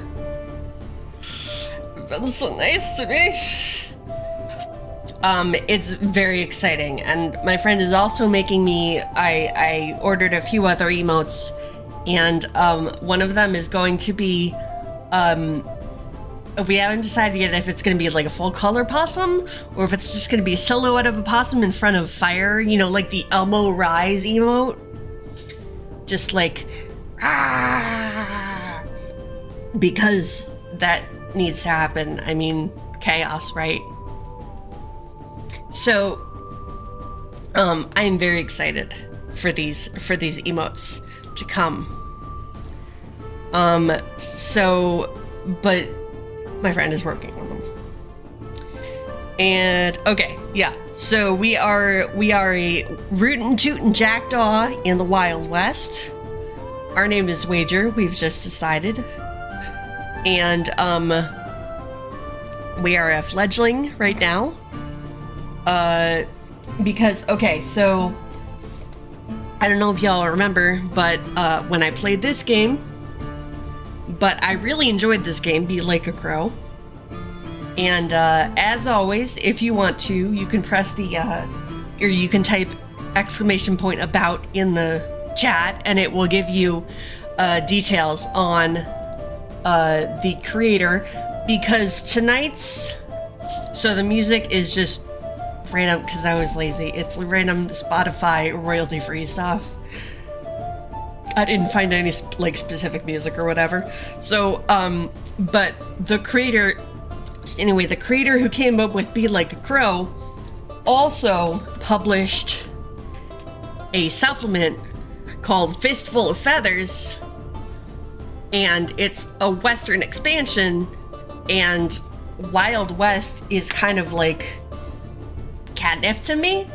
You've been so nice to me. It's very exciting, and my friend is also making me. I ordered a few other emotes, and one of them is going to be. We haven't decided yet if it's going to be like a full color possum or if it's just going to be a silhouette of a possum in front of fire, you know, like the Elmo Rise emote. Just like, ah, because that needs to happen. I mean, chaos, right? So, I'm very excited for these emotes to come. But my friend is working on them. And okay, yeah. So we are a rootin' tootin' jackdaw in the Wild West. Our name is Wager. We've just decided, and we are a fledgling right now. Because okay, so I don't know if y'all remember, but when I played this game. But I really enjoyed this game, Be Like a Crow. And as always, if you want to, you can press the, or you can type !about in the chat, and it will give you details on the creator. Because tonight's, so the music is just random, because I was lazy. It's random Spotify royalty-free stuff. I didn't find any like specific music or whatever. So, but the creator who came up with Be Like a Crow also published a supplement called Fistful of Feathers, and it's a Western expansion, and Wild West is kind of like catnip to me.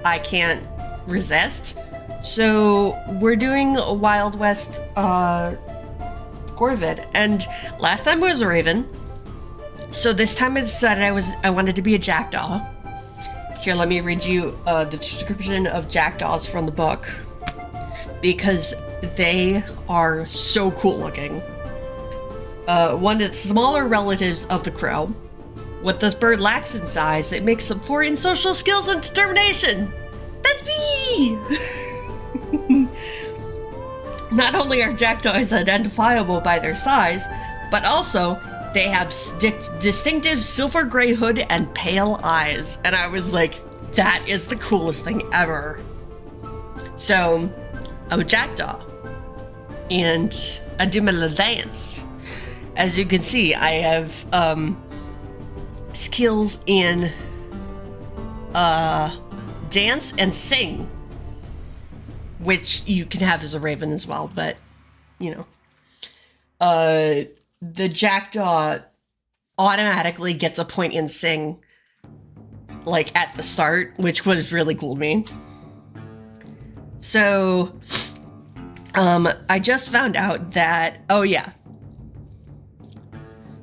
I can't resist. So we're doing a Wild West Corvid, and last time I was a raven. So this time I decided I wanted to be a jackdaw. Here, let me read you the description of jackdaws from the book, because they are so cool looking. One of the smaller relatives of the crow. What this bird lacks in size, it makes up for in social skills and determination. That's me! Not only are jackdaws identifiable by their size, but also they have distinctive silver gray hood and pale eyes. And I was like, that is the coolest thing ever. So, I'm a jackdaw. And I do my little dance. As you can see, I have skills in dance and sing, which you can have as a raven as well, but, you know. The jackdaw automatically gets a point in sing, like, at the start, which was really cool to me. So, I just found out that, oh yeah.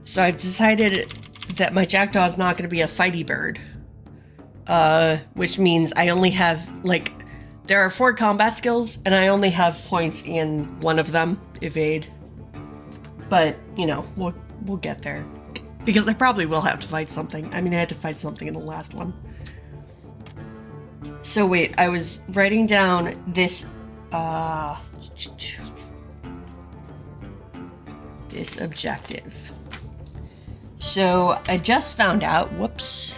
So I've decided that my jackdaw is not going to be a fighty bird. Which means I only have, like, there are 4 combat skills, and I only have points in one of them, evade. But, you know, we'll get there. Because I probably will have to fight something. I mean, I had to fight something in the last one. So wait, I was writing down this, this objective. So I just found out, whoops.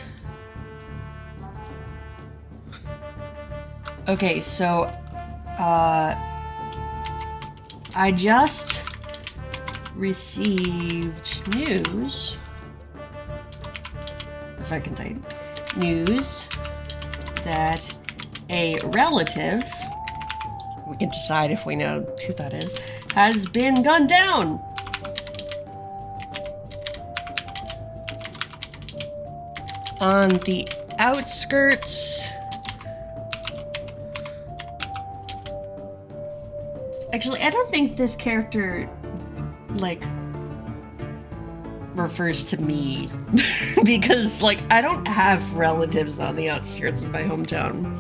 Okay, so, I just received news, if I can type, news that a relative, we can decide if we know who that is, has been gunned down. On the outskirts. Actually, I don't think this character, like, refers to me. Because, like, I don't have relatives on the outskirts of my hometown.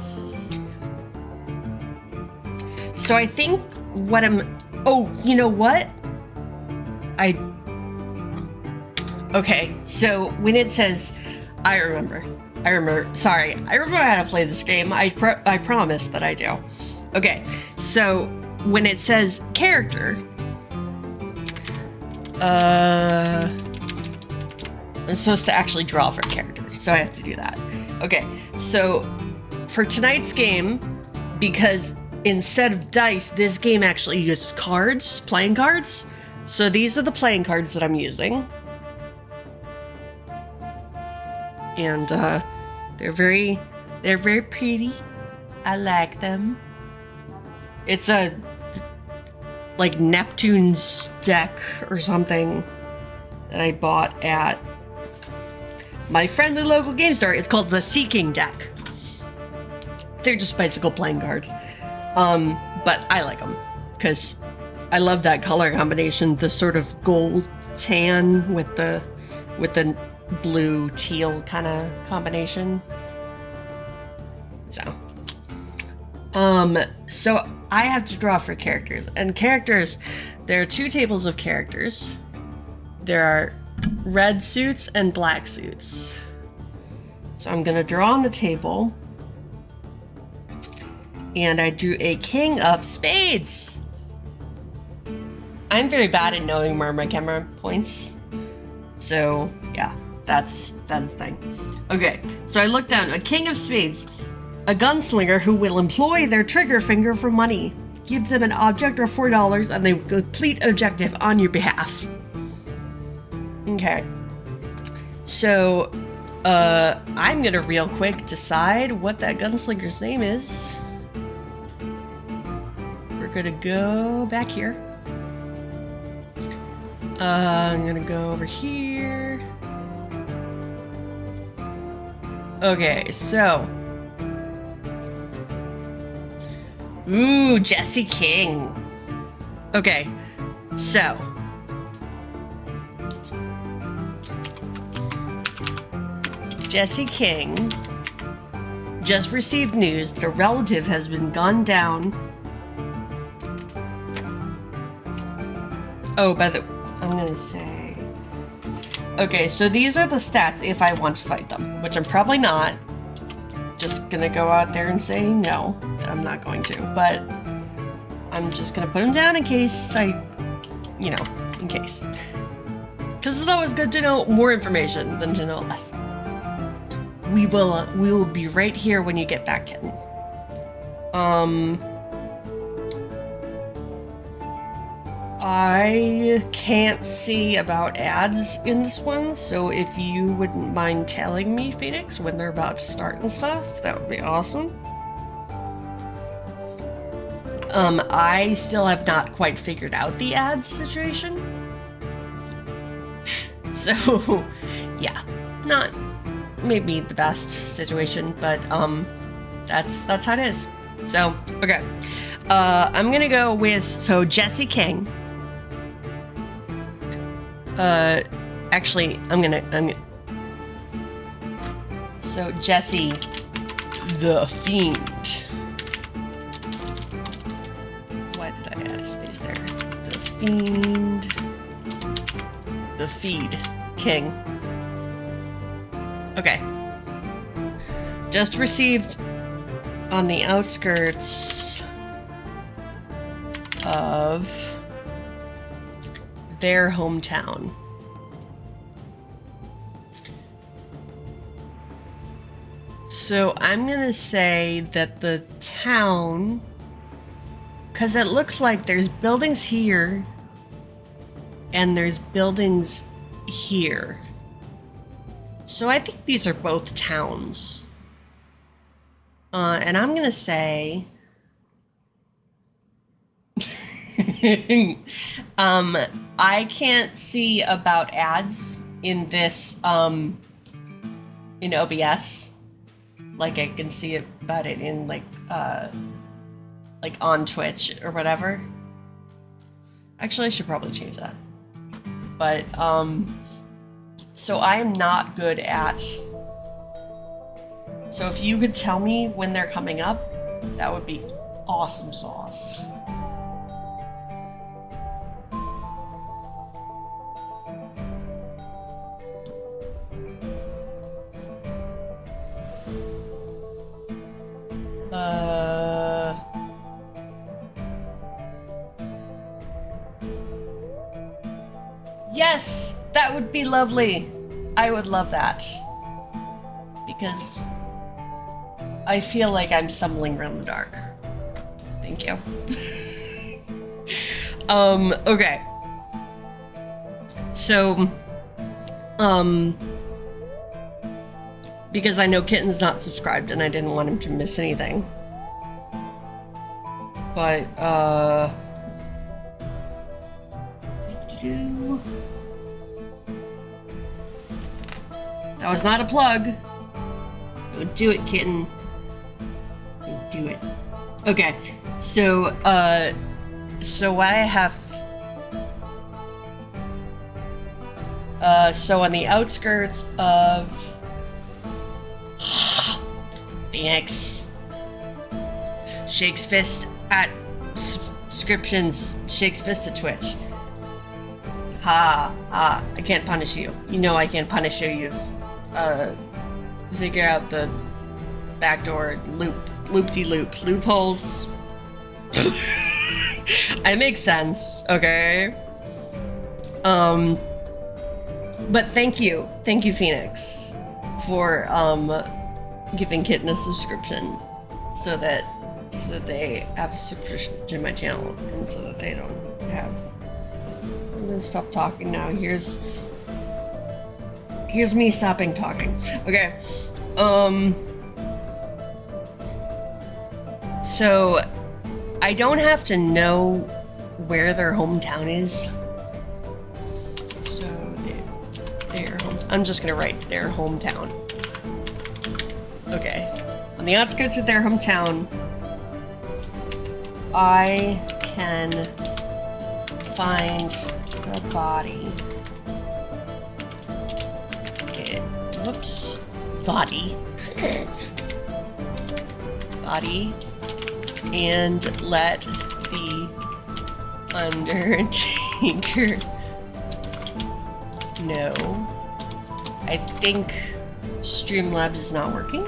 So I think what I'm... Oh, you know what? Okay, so when it says, I remember, sorry, I remember how to play this game. I promise that I do. Okay, so when it says character, I'm supposed to actually draw for a character, so I have to do that. Okay, so for tonight's game, because instead of dice, this game actually uses cards, playing cards. So these are the playing cards that I'm using. And they're very pretty. I like them. It's a like Neptune's deck or something that I bought at my friendly local game store. It's called the Seeking deck. They're just bicycle playing cards. But I like them because I love that color combination, the sort of gold tan with the blue teal kind of combination. So I have to draw for characters, and characters, there are 2 tables of characters. There are red suits and black suits. So I'm gonna draw on the table, and I drew a king of spades. I'm very bad at knowing where my camera points, so yeah, that's the thing. Okay, so I look down, a king of spades, a gunslinger who will employ their trigger finger for money. Give them an object or $4 and they will complete an objective on your behalf. Okay, so I'm gonna real quick decide what that gunslinger's name is. We're gonna go back here. I'm gonna go over here. Okay, so. Ooh, Jesse King. Okay, so. Jesse King just received news that a relative has been gunned down. Oh, I'm gonna say... Okay, so these are the stats if I want to fight them, which I'm probably not. Just gonna go out there and say no, that I'm not going to, but I'm just gonna put them down in case in case. Because it's always good to know more information than to know less. We will be right here when you get back, kitten. I can't see about ads in this one, so if you wouldn't mind telling me, Phoenix, when they're about to start and stuff, that would be awesome. I still have not quite figured out the ads situation. So, yeah, not maybe the best situation, but that's how it is. So, okay. I'm gonna go with Jesse King. Actually, I'm gonna so Jesse the Fiend. Why did I add a space there? The Fiend. The Feed King. Okay. Just received on the outskirts of their hometown. So I'm gonna say that the town, because it looks like there's buildings here and there's buildings here. So I think these are both towns. And I'm gonna say I can't see about ads in this in OBS. Like I can see about it in like on Twitch or whatever. Actually, I should probably change that. But so I am not good at. So if you could tell me when they're coming up, that would be awesome sauce. Yes, that would be lovely. I would love that. Because I feel like I'm stumbling around the dark. Thank you. Okay. So, because I know Kitten's not subscribed and I didn't want him to miss anything. But, that was not a plug. Don't do it, Kitten. Don't do it. Okay, so what I have, so on the outskirts of Phoenix, shakes fist at subscriptions, shakes fist at Twitch. I can't punish you. You know I can't punish you. You've, figure out the backdoor loopholes. It makes sense, okay? But thank you, Phoenix, for, giving Kitten a subscription so that they have a subscription to my channel and so that they don't have. I'm gonna stop talking now. Here's me stopping talking. Okay. So I don't have to know where their hometown is. So their home. I'm just gonna write their hometown. Okay. On the outskirts of their hometown, I can find the body. Okay. Whoops. Body. Body. And let the Undertaker know. I think Streamlabs is not working.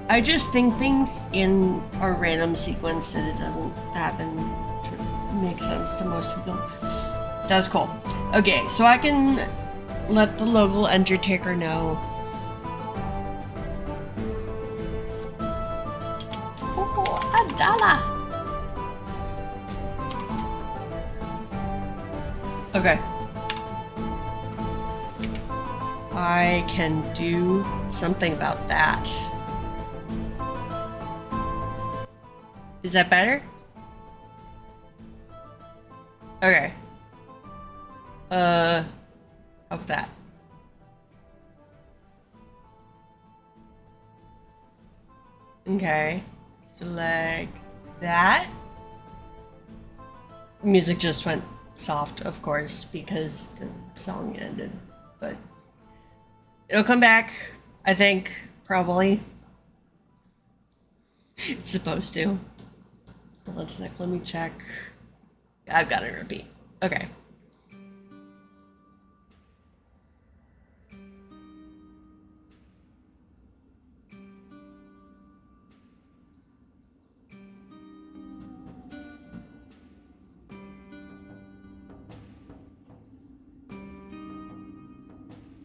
I just think things in a random sequence and it doesn't happen to make sense to most people. That's cool. Okay, so I can let the local Undertaker know. Oh, $1. Okay. I can do something about that. Is that better? Okay. How about that? Okay. So like that. Music just went soft, of course, because the song ended, but it'll come back, I think, probably. It's supposed to. Hold on a sec, let me check. I've got it repeat. Okay.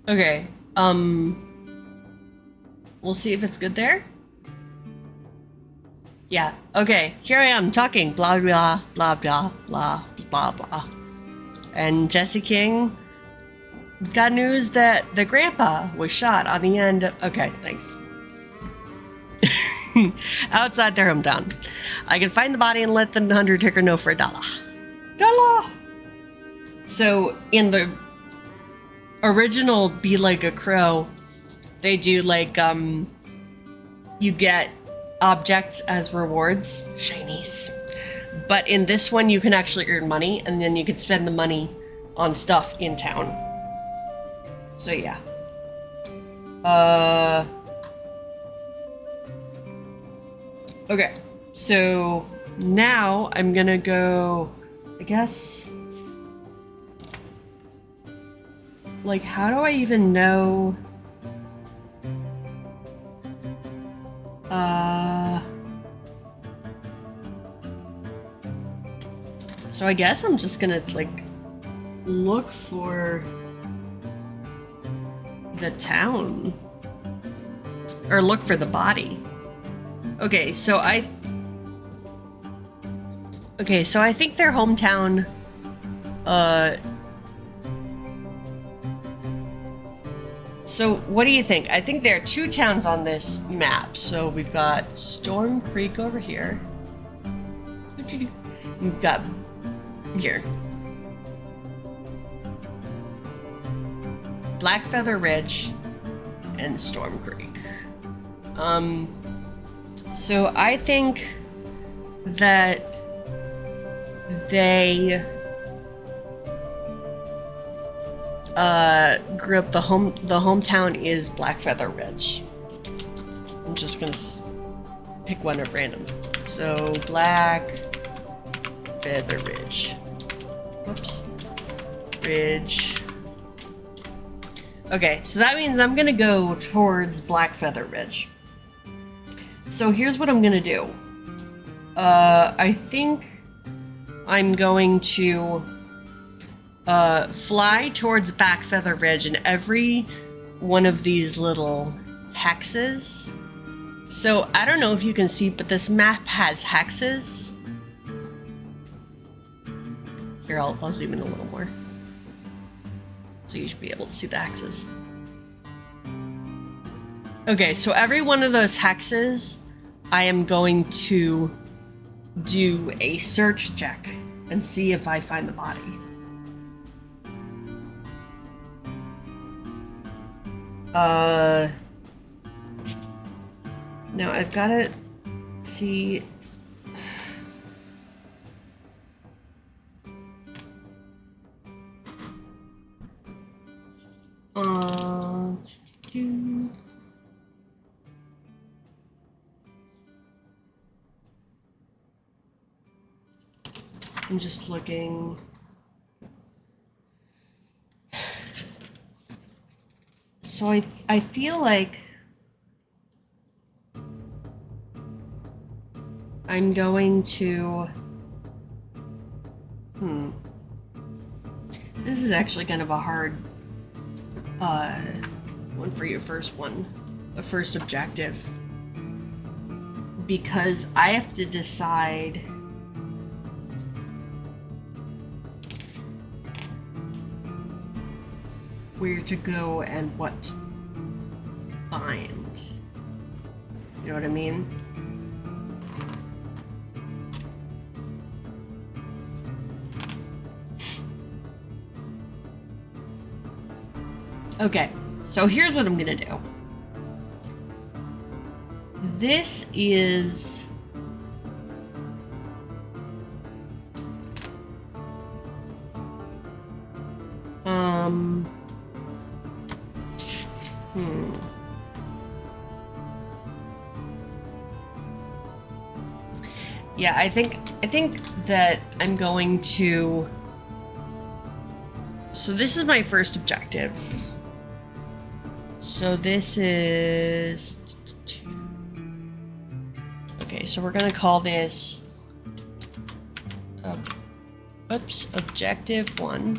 Okay, we'll see if it's good there. Yeah, okay, here I am talking, blah, blah, blah, blah, blah, blah, blah. And Jesse King got news that the grandpa was shot on the end of, okay, thanks. Outside their hometown. I can find the body and let the Undertaker know for $1. $1! So, in the original Be Like a Crow, they do like, you get objects as rewards, shinies. But in this one, you can actually earn money, and then you can spend the money on stuff in town. So yeah. Okay, so now I'm gonna go, I guess, like, how do I even know? So I guess I'm just gonna, like, look for the town. Or look for the body. Okay, so I think their hometown, so what do you think? I think there are 2 towns on this map. So we've got Storm Creek over here. We've got here Blackfeather Ridge and Storm Creek. So I think that they grew up, the hometown is Blackfeather Ridge. I'm just gonna pick one at random. So Blackfeather Ridge. Whoops. Ridge. Okay, so that means I'm gonna go towards Blackfeather Ridge. So here's what I'm gonna do. I think I'm going to fly towards Blackfeather Ridge and every one of these little hexes. So I don't know if you can see, but this map has hexes. Here, I'll zoom in a little more. So you should be able to see the hexes. Okay, so every one of those hexes, I am going to do a search check and see if I find the body. Now I've got to see. I'm just looking. So I feel like I'm going to. This is actually kind of a hard one for your first one, a first objective, because I have to decide where to go and what to find. You know what I mean? Okay, so here's what I'm gonna do. This is yeah, I think that I'm going to. So this is my first objective. So this is. Okay, so we're gonna call this. Objective 1.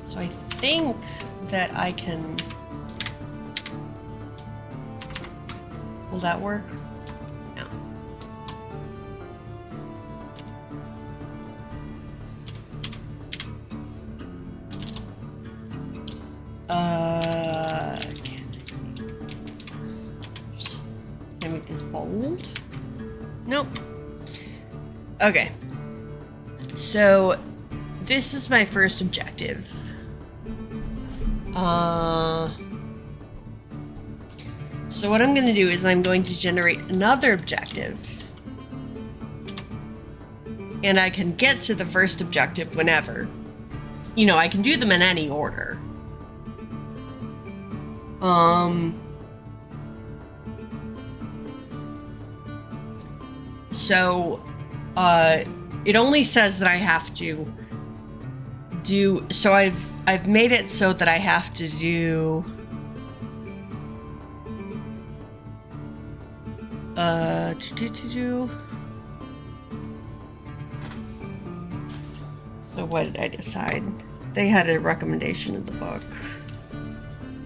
So I think that I can. Will that work? No. Can I make this bold? Nope. Okay. So this is my first objective. So what I'm going to do is I'm going to generate another objective. And I can get to the first objective whenever. You know, I can do them in any order. So, it only says that I have to do, so I've made it so that I have to do, So what did I decide? They had a recommendation in the book.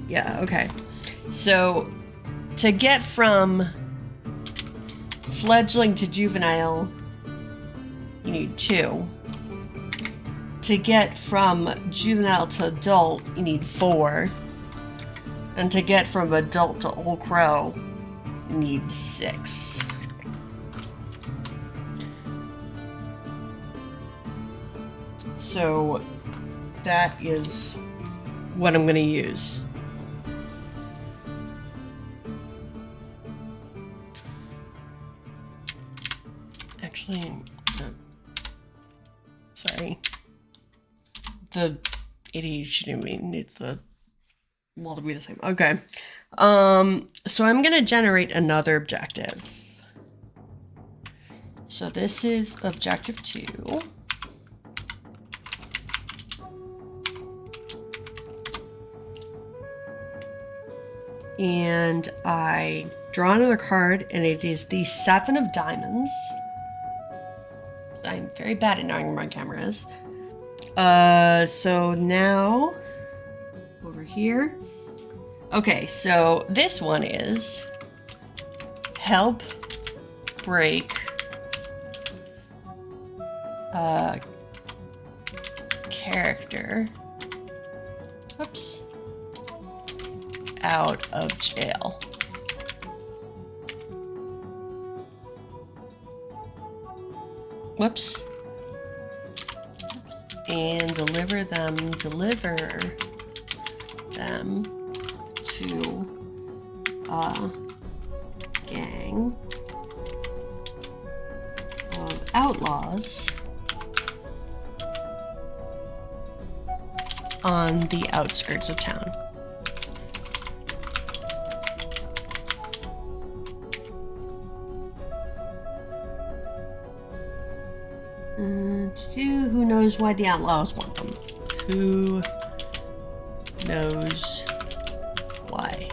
Yeah, okay. So to get from fledgling to juvenile, you need 2. To get from juvenile to adult, you need 4. And to get from adult to old crow, you need 6. So that is what I'm going to use. Actually, no. Sorry. The ADHD in me needs the well to be the same. Okay. So I'm gonna generate another objective. So this is objective 2. And I draw another card, and it is the 7 of diamonds. I'm very bad at knowing where my camera is. So now over here. Okay, so this one is help break character. Whoops. Out of jail. Whoops. And deliver them to a gang of outlaws on the outskirts of town. Who knows why the outlaws want them? Who knows why?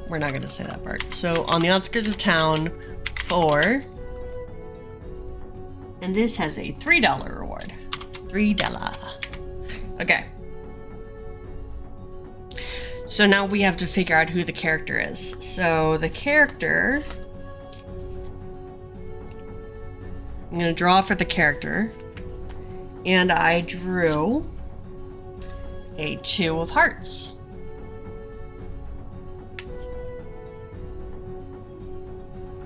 We're not going to say that part. So on the outskirts of town, 4. And this has a $3 reward. $3. Okay. So now we have to figure out who the character is. So the character... I'm going to draw for the character. And I drew a 2 of hearts.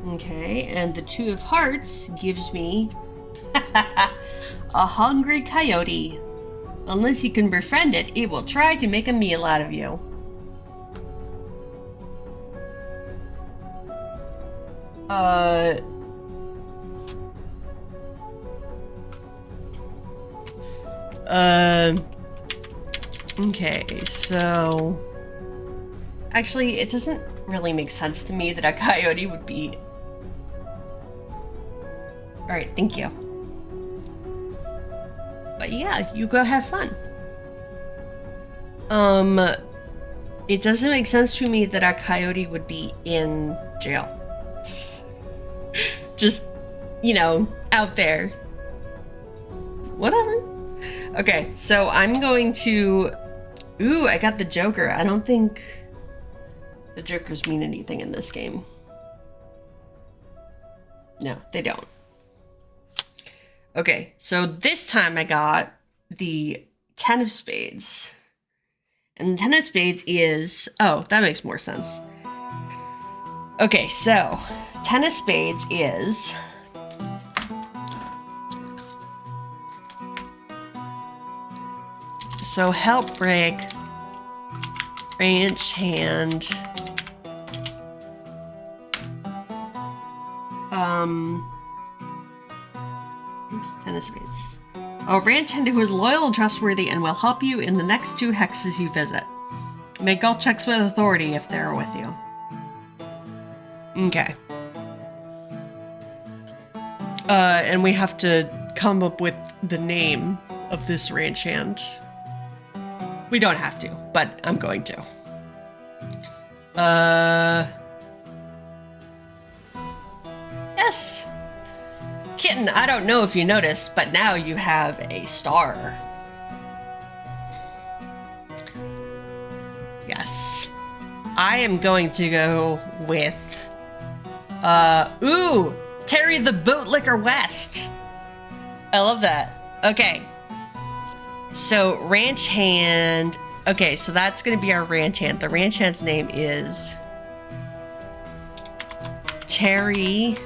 Okay, and the 2 of hearts gives me a hungry coyote. Unless you can befriend it, it will try to make a meal out of you. Okay, so... Actually, it doesn't really make sense to me that a coyote would be... Alright, thank you. But yeah, you go have fun. It doesn't make sense to me that a coyote would be in jail. Just, you know, out there. Whatever. Okay, so I'm going to... Ooh, I got the Joker. I don't think the Jokers mean anything in this game. No, they don't. Okay, so this time I got the 10 of spades. And the 10 of spades is... Oh, that makes more sense. Okay, so 10 of spades is... So help break, ranch hand, oops, 10 of spades. A ranch hand who is loyal and trustworthy and will help you in the next 2 hexes you visit. Make all checks with authority if they're with you. Okay. And we have to come up with the name of this ranch hand. We don't have to, but I'm going to. Yes. Kitten, I don't know if you noticed, but now you have a star. Yes. I am going to go with, Terry the Bootlicker West. I love that. Okay. So, ranch hand. Okay, so that's going to be our ranch hand. The ranch hand's name is Terry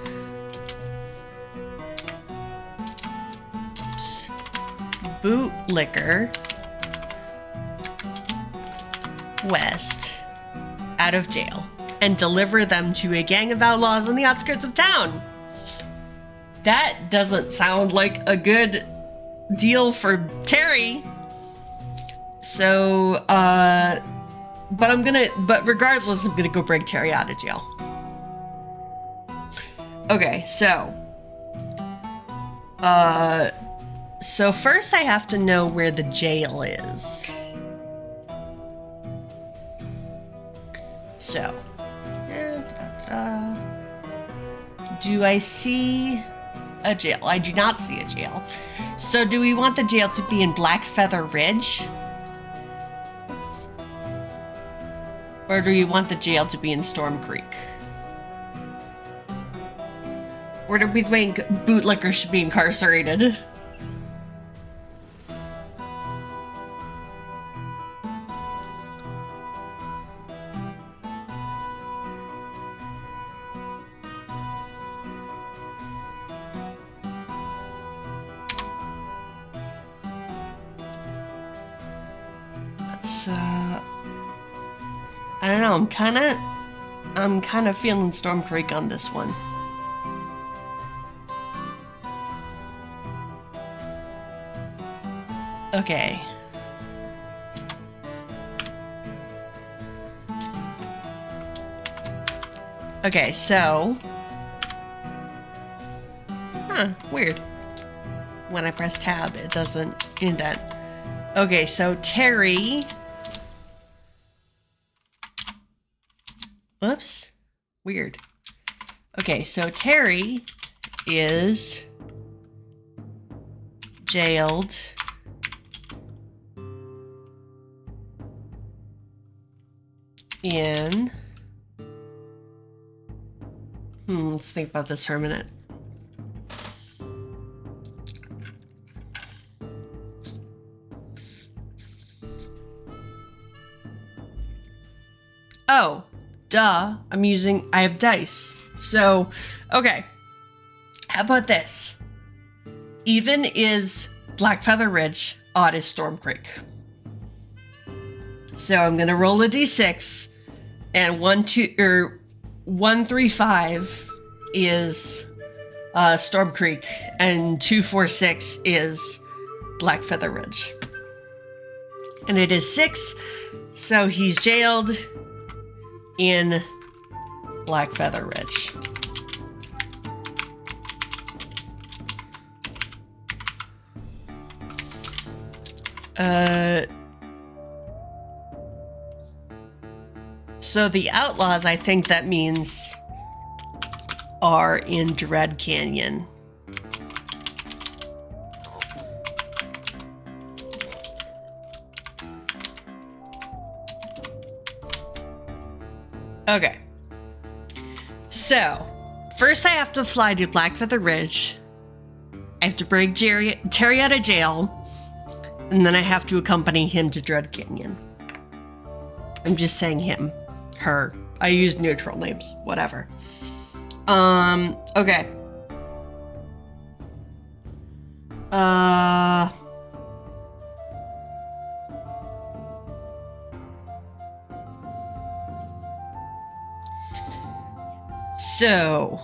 Bootlicker West out of jail and deliver them to a gang of outlaws on the outskirts of town. That doesn't sound like a good deal for Terry. So, but regardless, I'm gonna go break Terry out of jail. Okay, so first I have to know where the jail is. So, do I see a jail? I do not see a jail. So do we want the jail to be in Blackfeather Ridge? Or do we want the jail to be in Storm Creek? Where do we think bootlickers should be incarcerated? I don't know, I'm kind of feeling Storm Creek on this one. Okay. Okay, so... weird. When I press tab, it doesn't indent. Okay, so Terry... Oops. Weird. Okay, so Terry is jailed in... let's think about this for a minute. Oh, duh. I have dice. So, okay. How about this? Even is Blackfeather Ridge, odd is Storm Creek. So I'm gonna roll a d6, and 1, 3, 5 is Storm Creek, and 2, 4, 6 is Blackfeather Ridge. And it is 6, so he's jailed in Blackfeather Ridge. So the outlaws, I think that means, are in Dread Canyon. Okay. So, first I have to fly to Blackfeather Ridge. I have to break Terry out of jail. And then I have to accompany him to Dread Canyon. I'm just saying him. Her. I used neutral names. Whatever. Okay. So,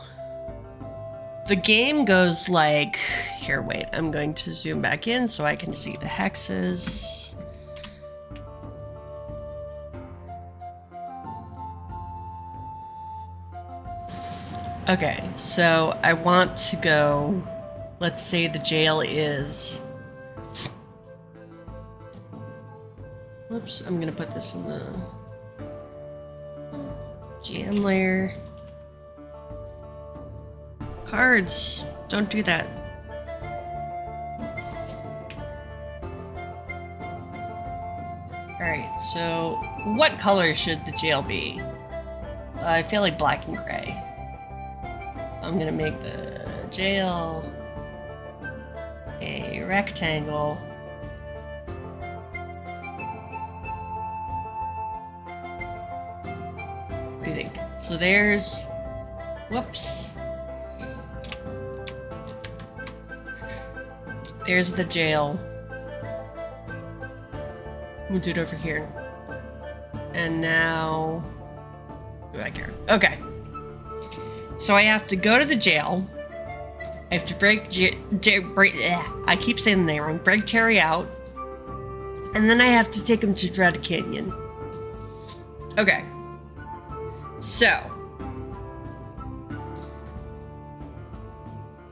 the game goes like... Here, wait. I'm going to zoom back in so I can see the hexes. Okay, so I want to go... Let's say the jail is... Oops, I'm gonna put this in the GM layer. Cards, don't do that. Alright, so what color should the jail be? I feel like black and gray. So I'm gonna make the jail a rectangle. What do you think? So there's, whoops. There's the jail. We'll do it over here. And now, go back here. Okay. So I have to go to the jail. I have to break, I keep saying the name wrong. Break Terry out. And then I have to take him to Dread Canyon. Okay. So.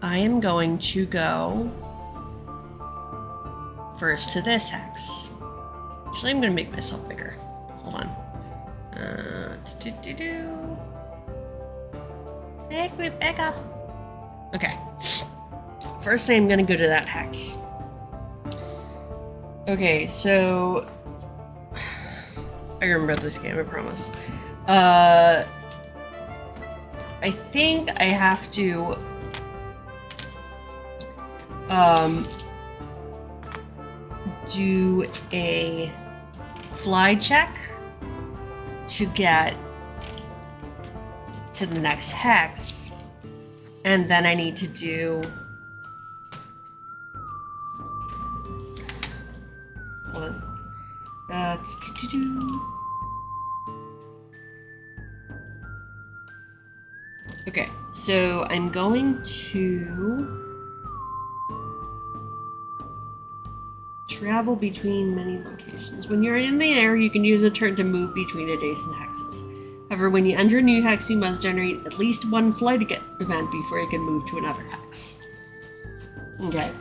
I am going to go first to this hex. Actually, I'm gonna make myself bigger. Hold on. Make me bigger. Okay. First, I'm gonna go to that hex. Okay, so I remember this game, I promise. I think I have to do a fly check to get to the next hex, and then I need to do okay, so I'm going to travel between many locations. When you're in the air, you can use a turn to move between adjacent hexes. However, when you enter a new hex, you must generate at least one flight event before you can move to another hex. Okay.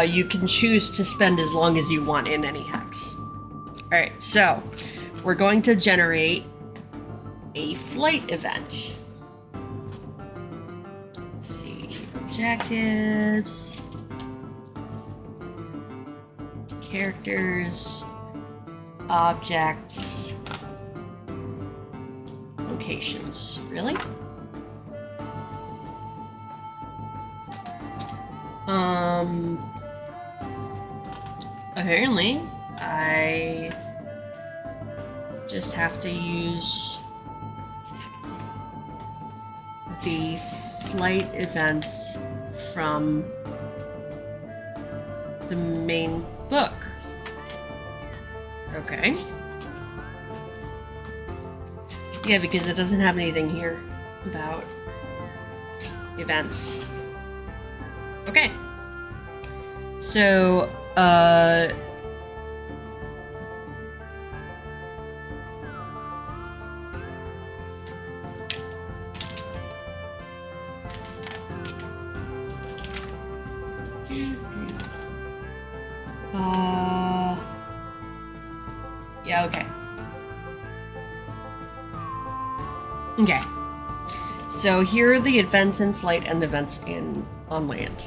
You can choose to spend as long as you want in any hex. Alright, so we're going to generate a flight event. Let's see. Objectives. Characters. Objects. Locations. Really? Apparently, I just have to use the flight events from the main book. Okay. Yeah, because it doesn't have anything here about events. Okay. So, yeah, okay. Okay. So here are the events in flight and the events on land.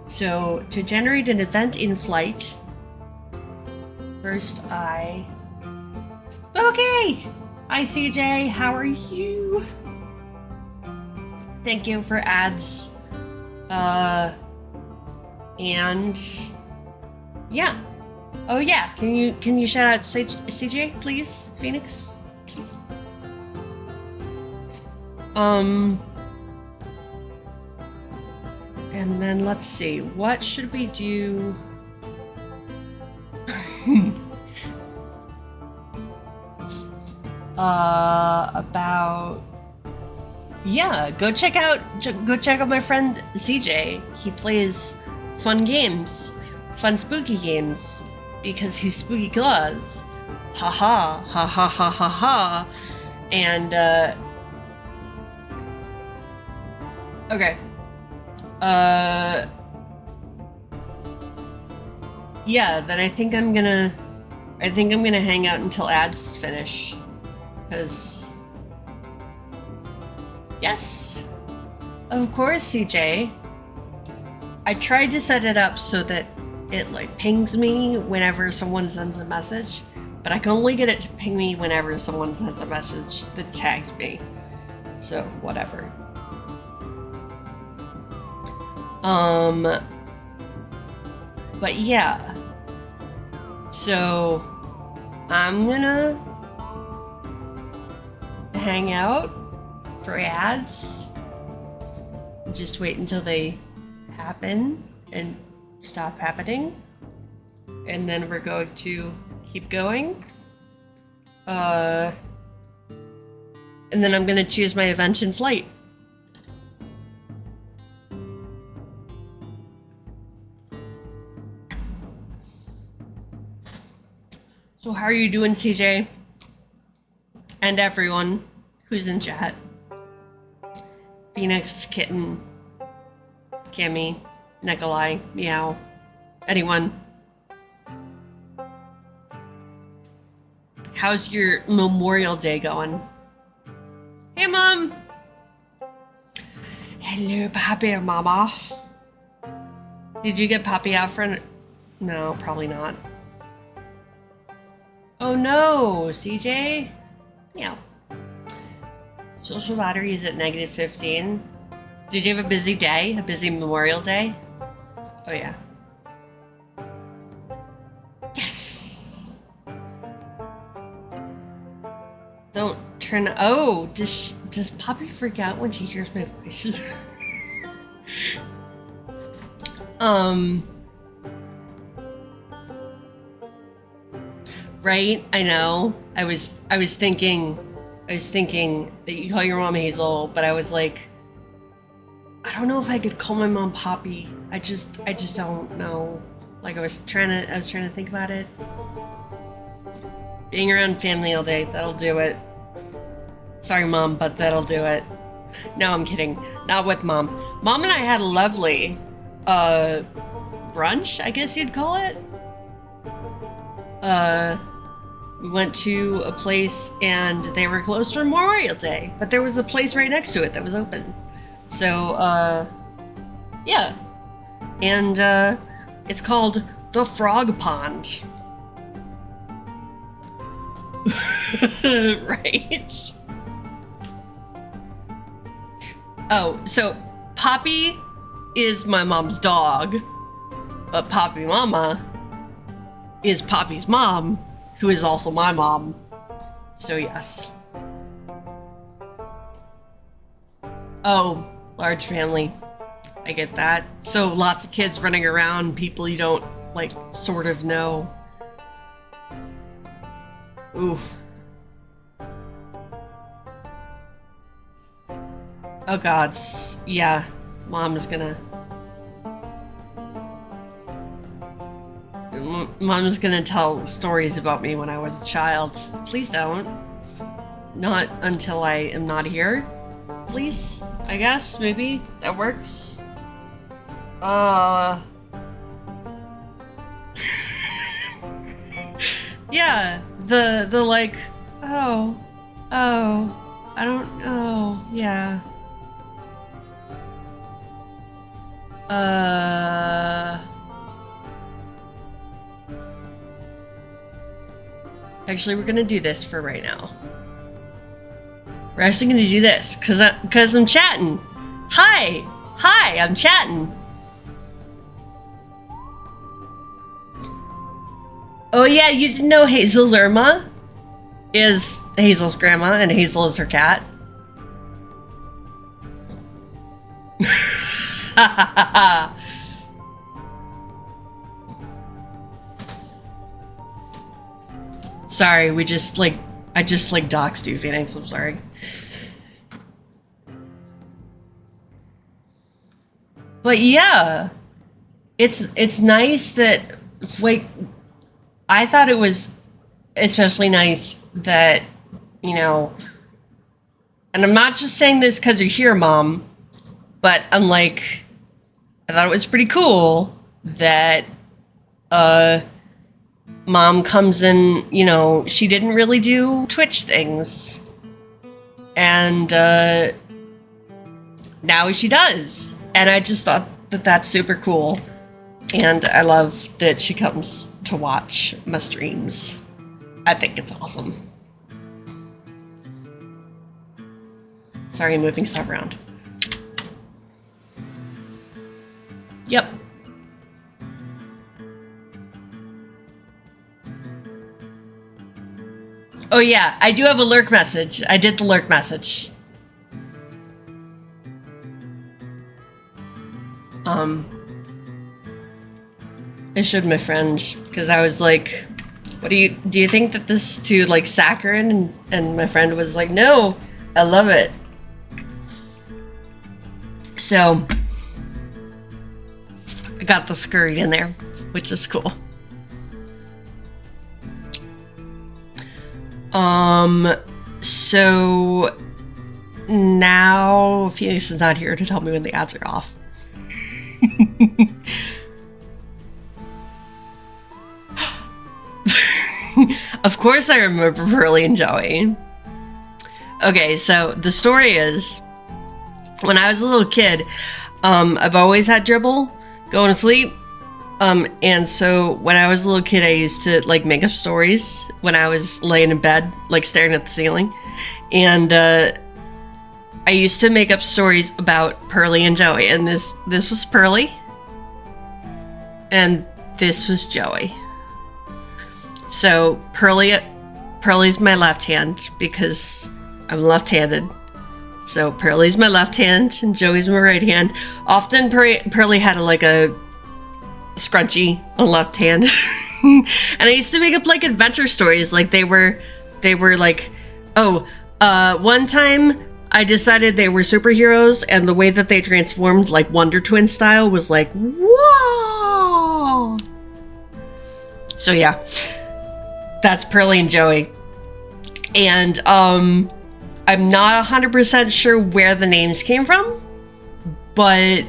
So to generate an event in flight, first okay. Hi CJ, how are you? Thank you for ads. And yeah. Oh yeah, can you shout out CJ, please, Phoenix? Please. And then let's see, what should we do? Go check out my friend CJ. He plays fun games, fun spooky games, because he's Spooky Claus. Ha ha ha ha ha ha ha. And okay. yeah, then I think I'm gonna hang out until ads finish. Because yes, of course, CJ. I tried to set it up so that it like pings me whenever someone sends a message, but I can only get it to ping me whenever someone sends a message that tags me. So whatever. But yeah. So I'm gonna hang out for ads. Just wait until they happen and stop happening. And then we're going to keep going. And then I'm gonna choose my event in flight. So how are you doing, CJ? And everyone who's in chat. Phoenix, Kitten, Cammy, Nikolai, Meow, anyone. How's your Memorial Day going? Hey, Mom! Hello, Papi and Mama. Did you get Papi out for No, probably not. Oh no, CJ? Meow. Social battery is at -15. Did you have a busy day? A busy Memorial Day? Oh yeah. Yes! Don't turn... Oh, does Poppy freak out when she hears my voice? Right? I know. I was thinking that you call your mom Hazel, but I was like, I don't know if I could call my mom Poppy. I just don't know. Like I was trying to think about it. Being around family all day, that'll do it. Sorry, Mom, but that'll do it. No, I'm kidding. Not with Mom. Mom and I had a lovely brunch, I guess you'd call it. We went to a place and they were closed for Memorial Day, but there was a place right next to it that was open. So, yeah. And, it's called the Frog Pond. Right? Oh, so Poppy is my mom's dog, but Poppy Mama is Poppy's mom, who is also my mom. So yes. Oh, large family. I get that. So lots of kids running around, people you don't, like, sort of know. Ooh. Oh gods. Yeah. Mom's gonna tell stories about me when I was a child. Please don't. Not until I am not here. Please, I guess, maybe that works. Yeah, the like, oh, I don't know, yeah. Actually, we're gonna do this for right now. We're actually gonna do this, cause I'm chatting. Hi, I'm chatting. Oh yeah, you didn't know Hazel's Irma is Hazel's grandma and Hazel is her cat? Sorry, I just doxed you, Phoenix, I'm sorry. But yeah, it's nice that, like, I thought it was especially nice that, you know, and I'm not just saying this because you're here, Mom, but I'm like, I thought it was pretty cool that Mom comes in, she didn't really do Twitch things. And now she does. And I just thought that that's super cool. And I love that she comes to watch my streams. I think it's awesome. Sorry, I'm moving stuff around. Yep. Oh yeah, I do have a lurk message. I did the lurk message. I showed my friend because I was like, "What do you think that this is to like saccharin?" And my friend was like, "No, I love it." So I got the scurried in there, which is cool. So now Phoenix is not here to tell me when the ads are off. Of course I remember Pearly and Joey. Okay, so the story is, when I was a little kid, I've always had dribble going to sleep. And so when I was a little kid, I used to like make up stories when I was laying in bed, like staring at the ceiling. And I used to make up stories about Pearly and Joey. And this was Pearly. And this was Joey. So Pearly's my left hand because I'm left-handed. So Pearly's my left hand and Joey's my right hand. Often Pearly had a scrunchy on left hand. And I used to make up like adventure stories. Like they were like, one time I decided they were superheroes and the way that they transformed like Wonder Twin style was like, whoa. So yeah, that's Pearly and Joey. And I'm not 100% sure where the names came from, but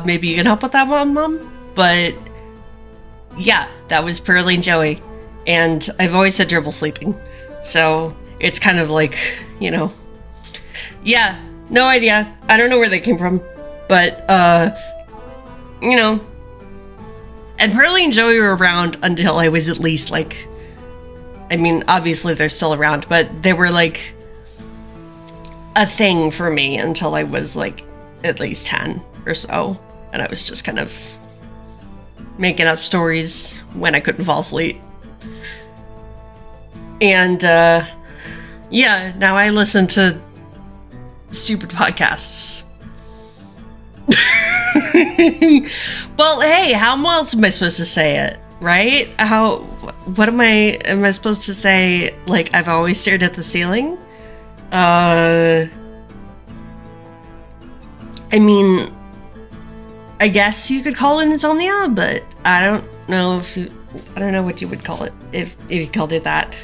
maybe you can help with that one, Mom. But yeah, that was Pearly and Joey. And I've always said dribble sleeping. So it's kind of like, yeah, no idea. I don't know where they came from. But, and Pearly and Joey were around until I was at least like, obviously they're still around, but they were like a thing for me until I was like at least 10 or so. And I was just kind of making up stories when I couldn't fall asleep. And yeah, now I listen to stupid podcasts. Well, hey, how else am I supposed to say it, right? What am I supposed to say? Like, I've always stared at the ceiling? I guess you could call it insomnia, but I don't know what you would call it if you called it that.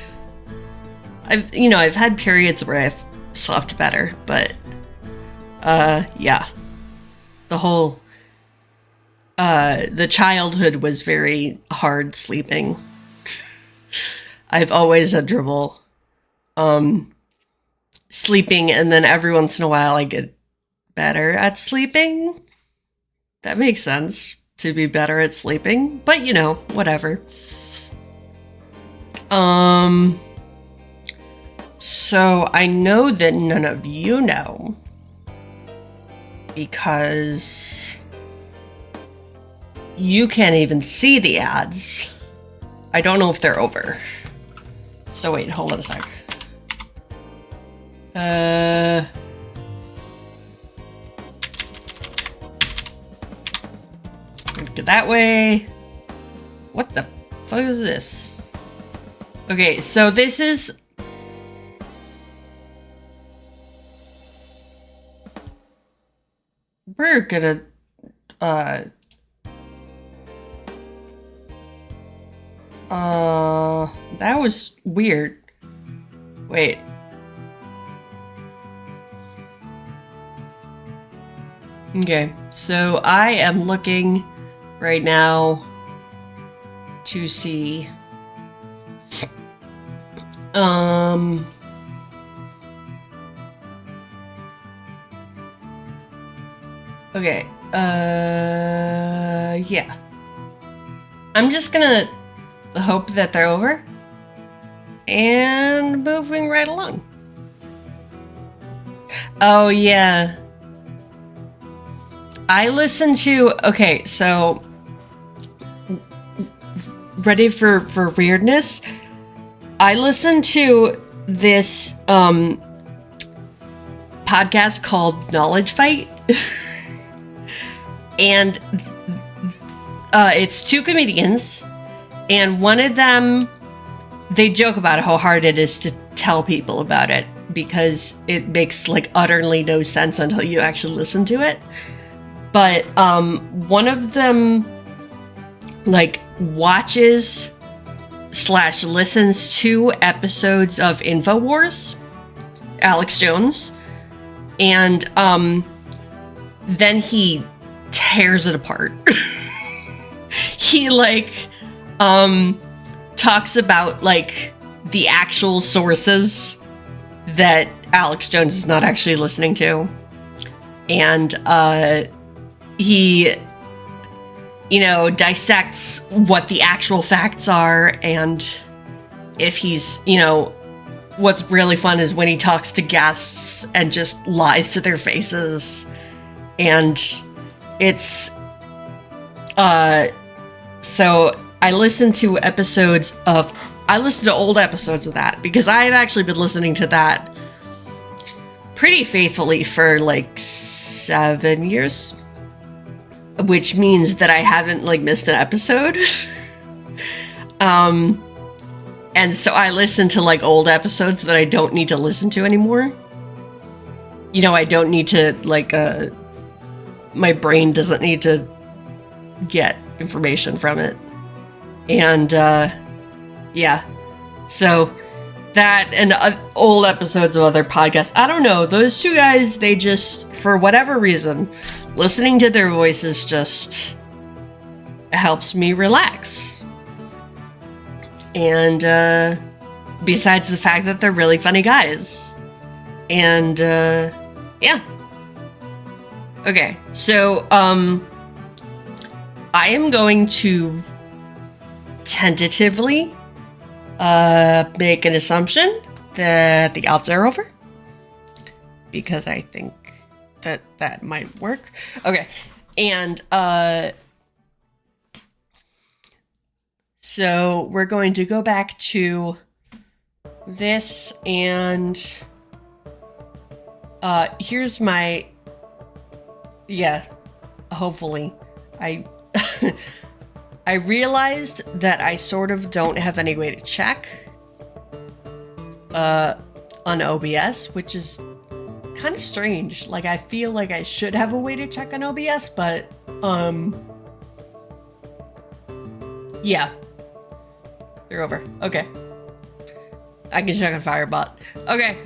I've had periods where I've slept better, but yeah. The whole the childhood was very hard sleeping. I've always had trouble sleeping, and then every once in a while I get better at sleeping. That makes sense, to be better at sleeping, but whatever. So I know that none of you know, because you can't even see the ads. I don't know if they're over. So wait, hold on a sec. Go that way. What the fuck is this? Okay, so this is... We're gonna... that was weird. Wait. Okay, so I am looking right now to see. Okay. Yeah. I'm just gonna hope that they're over. And moving right along. Oh, yeah. I listen to... Okay, so... Ready for weirdness? I listen to this podcast called Knowledge Fight. And it's two comedians. And one of them... They joke about how hard it is to tell people about it because it makes like utterly no sense until you actually listen to it. But one of them like watches / listens to episodes of InfoWars, Alex Jones, and then he tears it apart. He like talks about like the actual sources that Alex Jones is not actually listening to, and he, you know, dissects what the actual facts are. And if he's, you know, what's really fun is when he talks to guests and just lies to their faces. And it's so I listen to old episodes of that because I've actually been listening to that pretty faithfully for like 7 years, which means that I haven't like missed an episode. And so I listen to like old episodes that I don't need to listen to anymore. You know, I don't need to like my brain doesn't need to get information from it. And yeah, so that and old episodes of other podcasts. I don't know, those two guys, they just, for whatever reason, listening to their voices just helps me relax. And besides the fact that they're really funny guys. And yeah. Okay, so I am going to tentatively make an assumption that the odds are over, because I think that might work. Okay, and so we're going to go back to this, and here's my, yeah, hopefully I I realized that I sort of don't have any way to check on OBS, which is kind of strange. Like, I feel like I should have a way to check on OBS, but yeah, they're over. Okay, I can check on Firebot. Okay,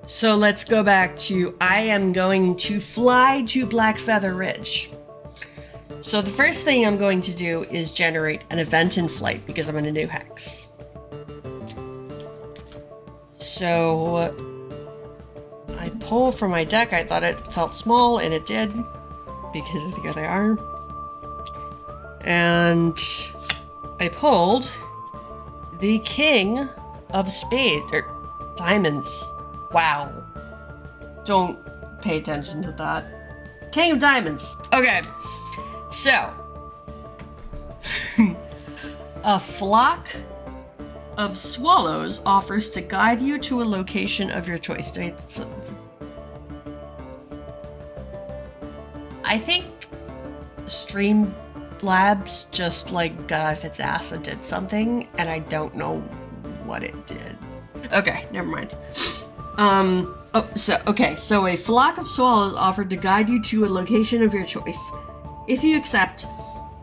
so let's go back to, I am going to fly to Blackfeather Ridge. So the first thing I'm going to do is generate an event in flight because I'm in a new hex. So I pull from my deck. I thought it felt small, and it did, because here they are. And I pulled the King of Spades, or Diamonds. Wow. Don't pay attention to that. King of Diamonds. Okay. So, a flock of swallows offers to guide you to a location of your choice. I think Streamlabs just like got off its ass and did something, and I don't know what it did. Okay, never mind. So a flock of swallows offered to guide you to a location of your choice. If you accept,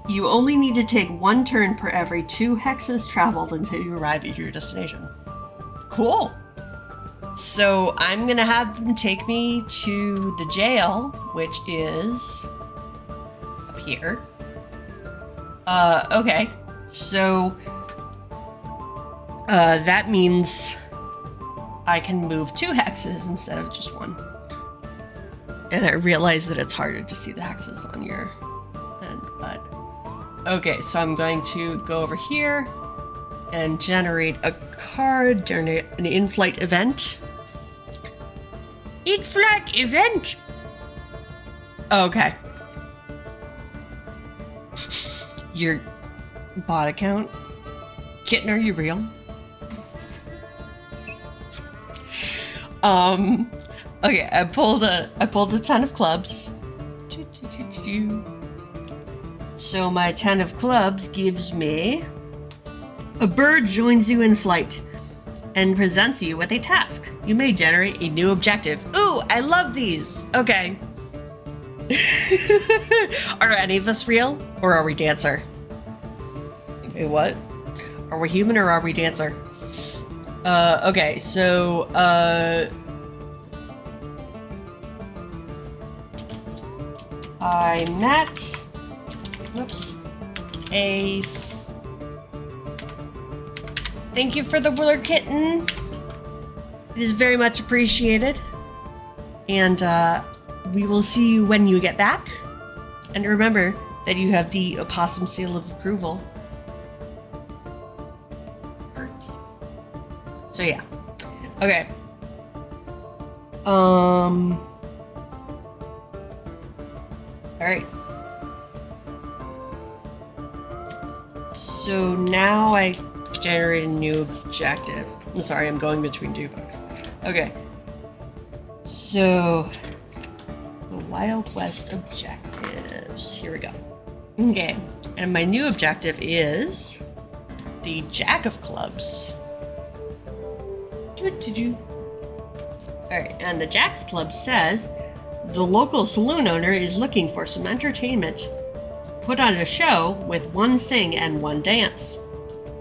you only need to take 1 turn per every 2 hexes traveled until you arrive at your destination. Cool. So I'm gonna have them take me to the jail, which is up here. Okay. So, that means I can move 2 hexes instead of just 1. And I realize that it's harder to see the hexes on your end, but... Okay, so I'm going to go over here and generate a card during an in-flight event. In-flight event! Okay. Your bot account? Kitten, are you real? Okay, I pulled a 10 of clubs. So my 10 of clubs gives me a bird joins you in flight and presents you with a task. You may generate a new objective. Ooh, I love these. Okay. Are any of us real or are we dancer? Wait, what? Are we human or are we dancer? Okay, so, I met, whoops, thank you for the Willer Kitten. It is very much appreciated. And, we will see you when you get back. And remember that you have the opossum seal of approval. So yeah. Okay. Alright. So now I generate a new objective. I'm sorry, I'm going between 2 books. Okay. So the Wild West objectives. Here we go. Okay. And my new objective is the Jack of Clubs. Alright, and the Jack of Clubs says, the local saloon owner is looking for some entertainment. Put on a show with 1 sing and 1 dance.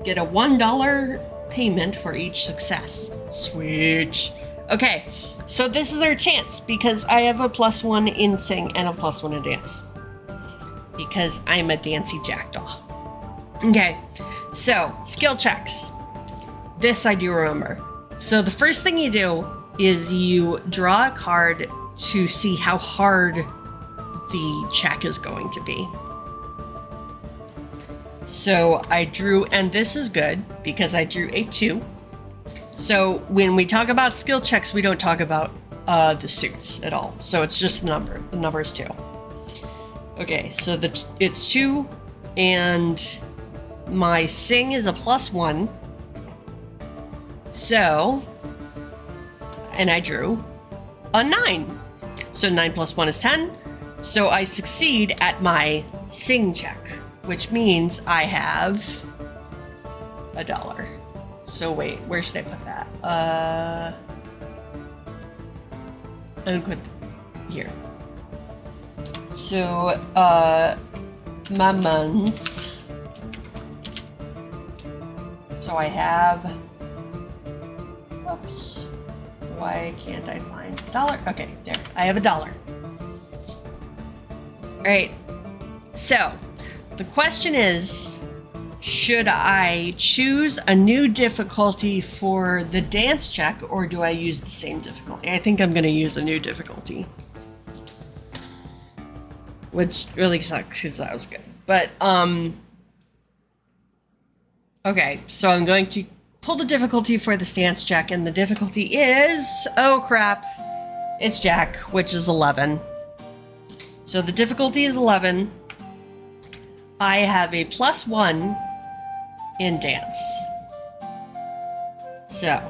Get a $1 payment for each success. Sweet. Okay, so this is our chance because I have a +1 in sing and a +1 in dance. Because I'm a dancy jackdaw. Okay, so skill checks. This I do remember. So the first thing you do is you draw a card to see how hard the check is going to be. So I drew, and this is good because I drew a 2. So when we talk about skill checks, we don't talk about the suits at all. So it's just the number. The number is 2. Okay, so it's 2, and my sing is a +1. So, and I drew a 9. So 9 + 1 is 10. So I succeed at my sing check, which means I have $1. So wait, where should I put that? I'm gonna put here. So, my months. So I have, oops, why can't I find $1? Okay, there, I have $1. All right, so the question is, should I choose a new difficulty for the dance check or do I use the same difficulty? I think I'm gonna use a new difficulty. Which really sucks because that was good. But, okay, so I'm going to pull the difficulty for the stance check, and the difficulty is, oh crap, it's Jack, which is 11. So the difficulty is 11. I have a +1 in dance. So,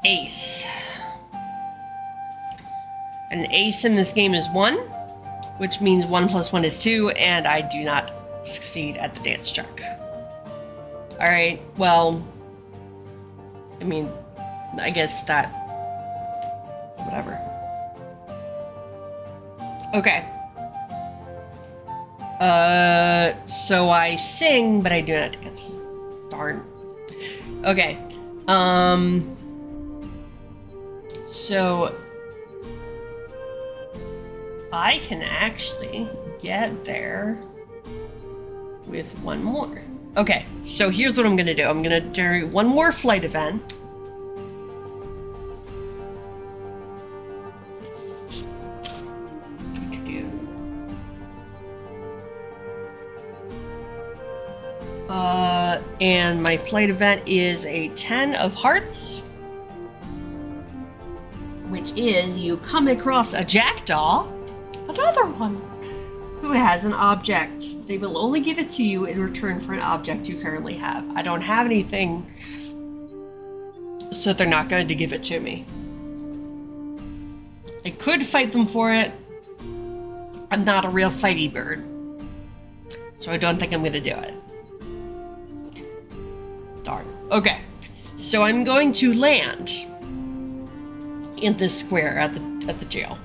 ace. An ace in this game is 1, which means 1 + 1 is 2, and I do not succeed at the dance check. Alright, well, I mean, I guess that, whatever. Okay. So I sing, but I do not dance. Darn. Okay. So I can actually get there with one more. Okay, so here's what I'm gonna do. I'm gonna generate one more flight event. And my flight event is a 10 of hearts, which is you come across a jackdaw, another one, who has an object. They will only give it to you in return for an object you currently have. I don't have anything, so they're not going to give it to me. I could fight them for it. I'm not a real fighty bird, so I don't think I'm going to do it. Darn. Okay, so I'm going to land in this square at the jail.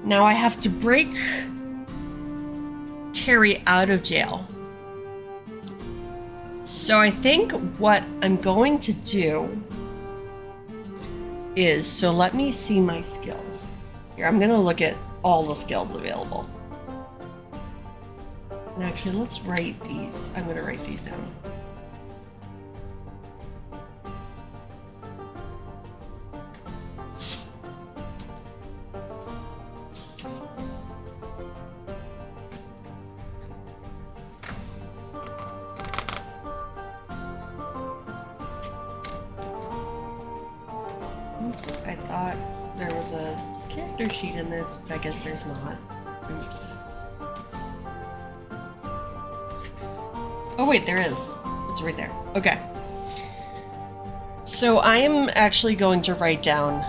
Now I have to break Terry out of jail. So I think what I'm going to do is, so let me see my skills. Here, I'm gonna look at all the skills available. And actually, let's write these. I'm gonna write these down. Oops, I thought there was a character sheet in this, but I guess there's not. Oops. Oh wait, there is. It's right there. Okay. So I am actually going to write down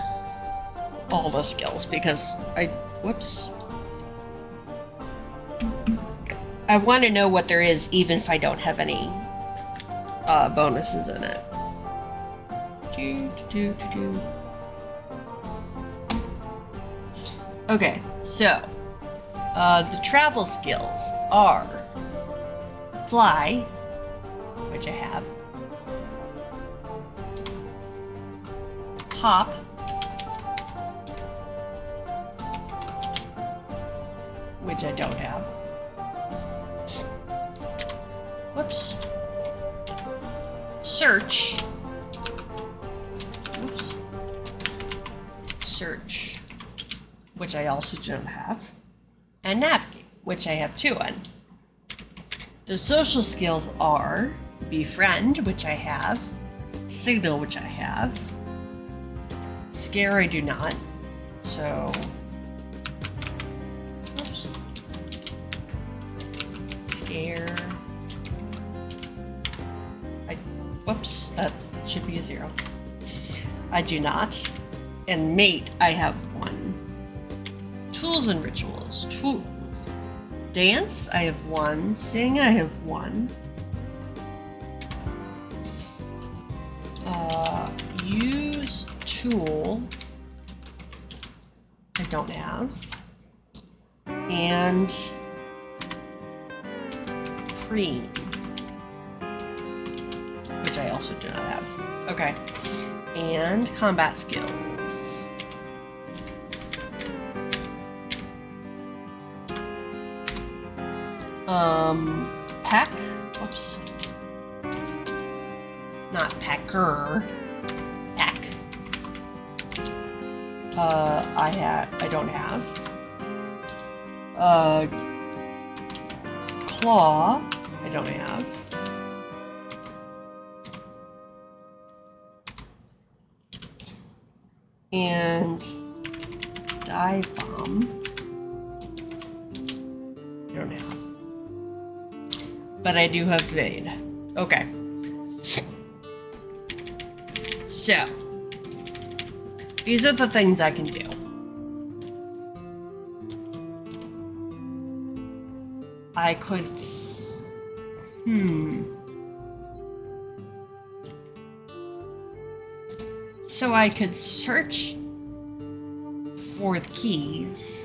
all the skills because whoops. I want to know what there is even if I don't have any bonuses in it. Okay, so the travel skills are fly, which I have, hop, which I don't have, whoops, search, whoops, search, which I also don't have, and navigate, which I have 2 on. The social skills are befriend, which I have, signal, which I have, scare I do not, so oops, scare, whoops, that should be a 0. I do not, and mate I have 1. Tools and rituals. Tools. Dance, I have 1. Sing, I have 1. Use tool, I don't have. And preen, which I also do not have. Okay. And combat skills. Peck, whoops, not pecker, peck, I don't have, claw, I don't have, and dive bomb, I don't have. But I do have Vade. Okay. So, these are the things I can do. I could... So I could search for the keys.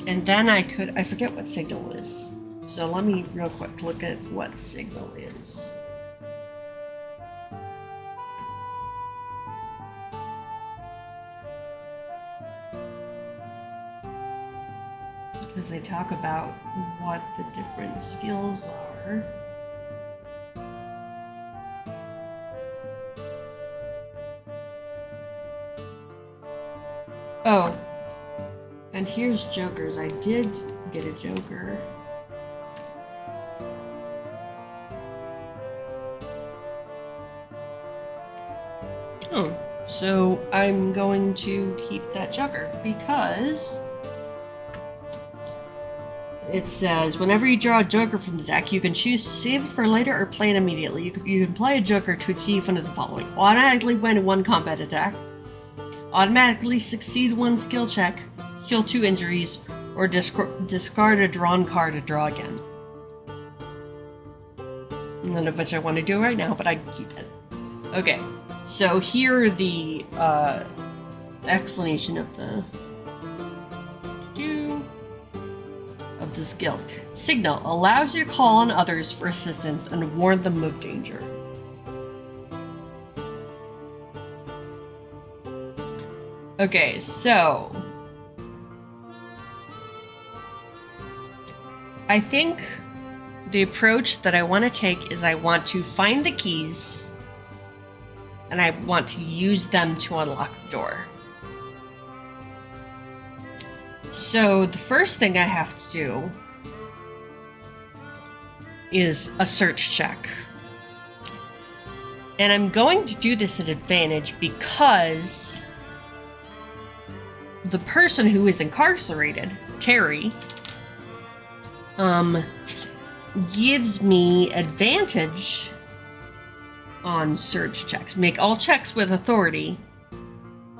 And then I forget what signal is. So let me real quick look at what signal is. because they talk about what the different skills are. Oh, and here's jokers. I did get a joker. Oh, so I'm going to keep that joker because it says whenever you draw a joker from the deck, you can choose to save it for later or play it immediately. You can play a joker to achieve one of the following: automatically win one combat attack, automatically succeed one skill check, heal 2 injuries, or discard a drawn card and draw again. None of which I want to do right now, but I can keep it. Okay, so here are the explanation of the skills. Signal allows you to call on others for assistance and warn them of danger. Okay, so I think the approach that I want to take is I want to find the keys and I want to use them to unlock the door. So the first thing I have to do is a search check. And I'm going to do this at advantage because the person who is incarcerated, Terry, gives me advantage on search checks. Make all checks with authority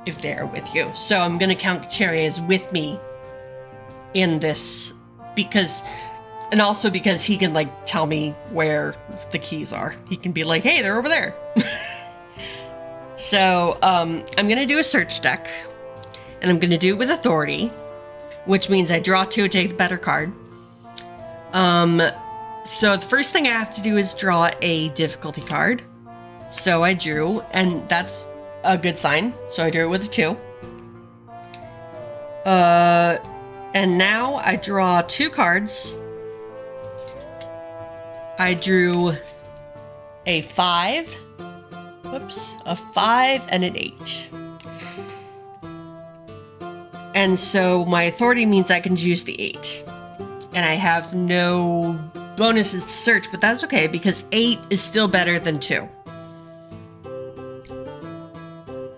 if they are with you. So I'm going to count Terry as with me in this because, and also because he can like tell me where the keys are. He can be like, hey, they're over there. So I'm going to do a search check and I'm going to do it with authority, which means I draw 2, take the better card. So the first thing I have to do is draw a difficulty card. So I drew, and that's a good sign. So I drew it with a 2. And now I draw 2 cards. I drew a 5. Whoops. A 5 and an 8. And so my authority means I can use the 8. And I have no bonuses to search, but that's okay because 8 is still better than 2.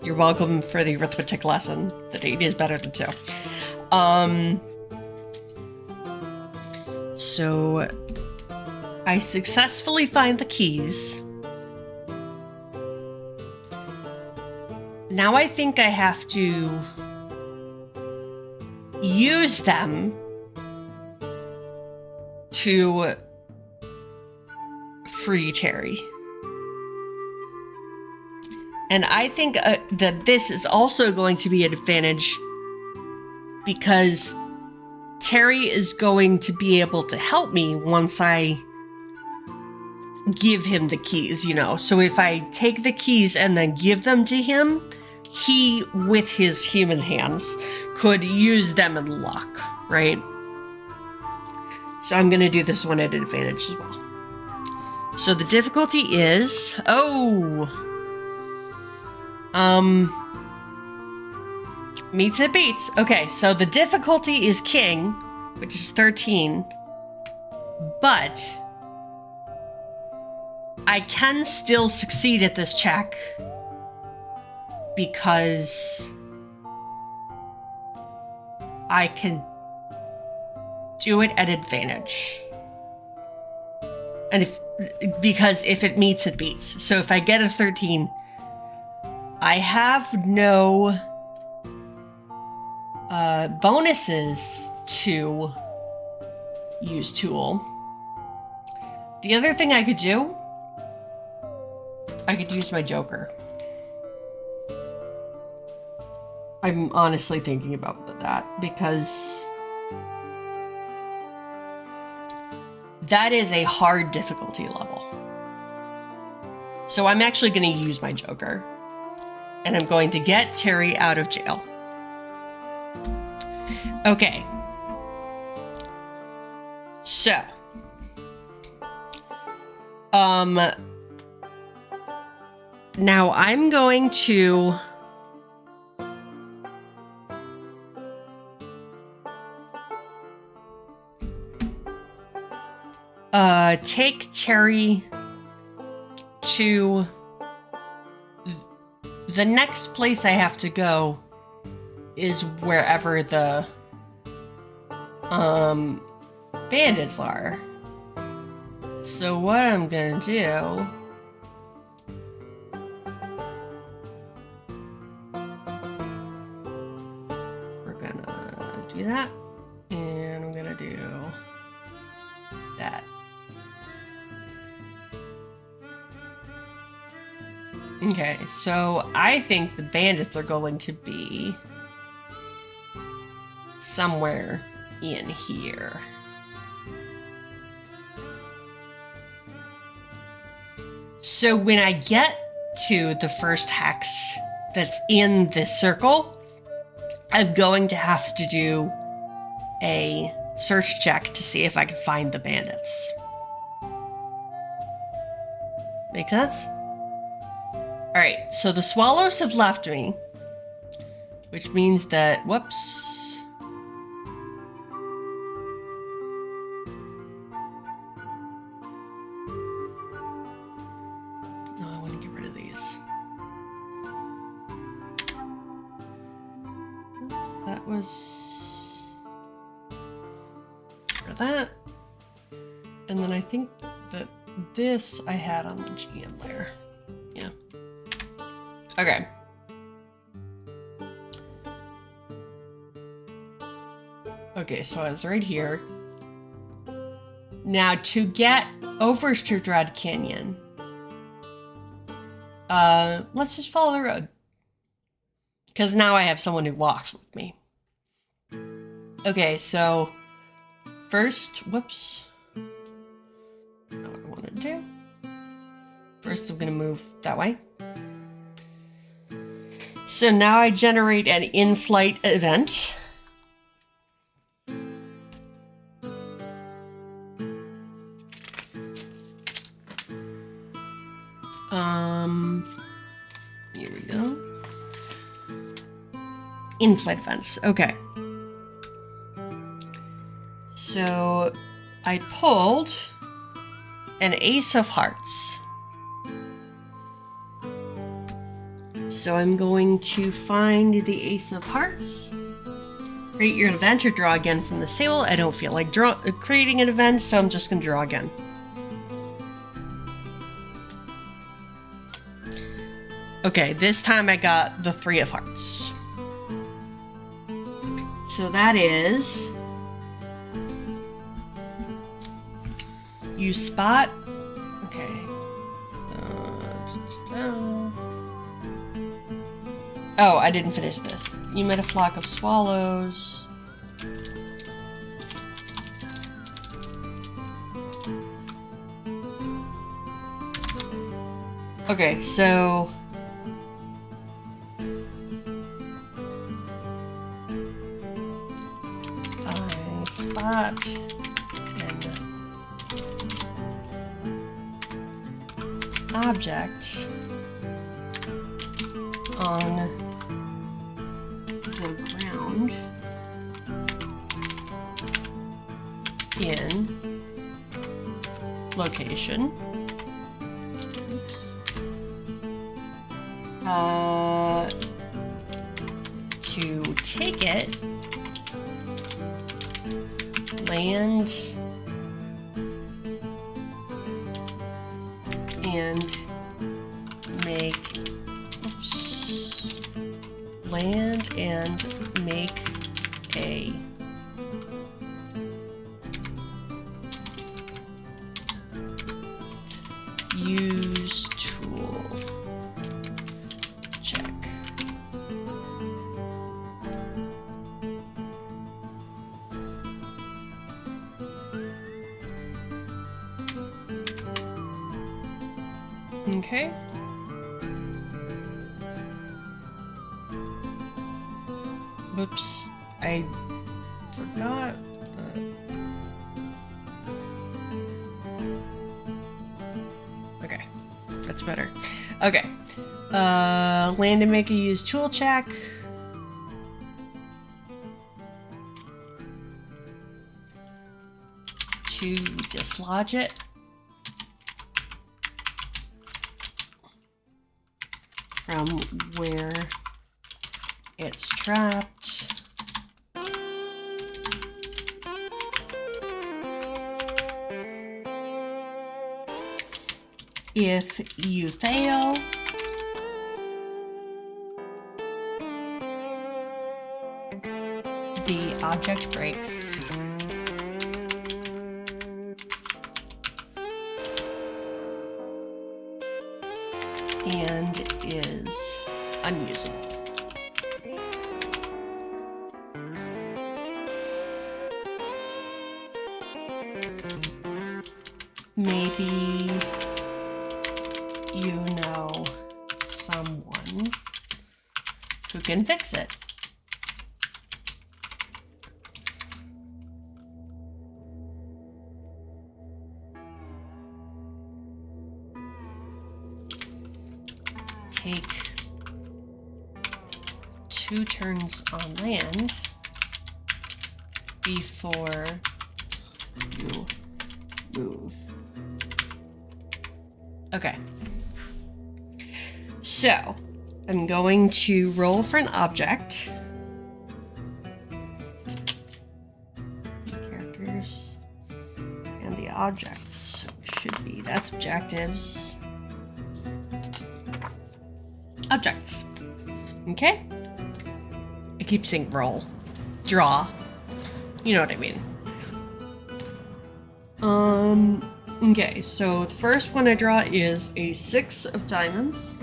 You're welcome for the arithmetic lesson that 8 is better than 2. So I successfully find the keys. Now I think I have to use them to free Terry. And I think that this is also going to be an advantage because Terry is going to be able to help me once I give him the keys, you know. So if I take the keys and then give them to him, he, with his human hands, could use them and lock, right? So I'm going to do this one at advantage as well. So the difficulty is... meets it beats. Okay, so the difficulty is King, which is 13. But I can still succeed at this check because I can do it at advantage. And because if it meets, it beats. So if I get a 13, I have no bonuses to use tool. The other thing I could do, I could use my joker. I'm honestly thinking about that because that is a hard difficulty level. So I'm actually going to use my joker. And I'm going to get Terry out of jail. Okay. So, now I'm going to take Terry to the next place I have to go is wherever the bandits are. So what I'm gonna do, we're gonna do that, and I'm gonna do that. Okay, so I think the bandits are going to be somewhere in here. So when I get to the first hex that's in this circle, I'm going to have to do a search check to see if I can find the bandits. Make sense? Alright, so the swallows have left me, which means that, whoops. No, I want to get rid of these. Oops, that was for that. And then I think that this I had on the GM layer. Yeah. Okay. Okay, so I was right here. Now, to get over to Dread Canyon, let's just follow the road. Because now I have someone who walks with me. Okay, so first, whoops. Not what I want to do. First, I'm going to move that way. So now I generate an in-flight event. Here we go. In-flight events. Okay. So I pulled an Ace of Hearts. So I'm going to find the Ace of Hearts. Create your event or draw again from the table. I don't feel like creating an event, so I'm just going to draw again. Okay, this time I got the Three of Hearts. So that is... You spot... Okay. Oh, I didn't finish this. You met a flock of swallows. Okay, so... I spot an object on the ground in location. To take it, land and make land and make a use tool check. Okay. Whoops, I forgot. That's better. Okay. Land and make a use tool check. To dislodge it. From where it's trapped. If you fail, the object breaks. And is unusable. Maybe you know someone who can fix it. Take 2 turns on land before you move. Okay. So, I'm going to roll for an object. Characters. And the objects should be, that's objectives. Objects. Okay? I keep saying roll. Draw. You know what I mean. Okay, so the first one I draw is a 6 of diamonds.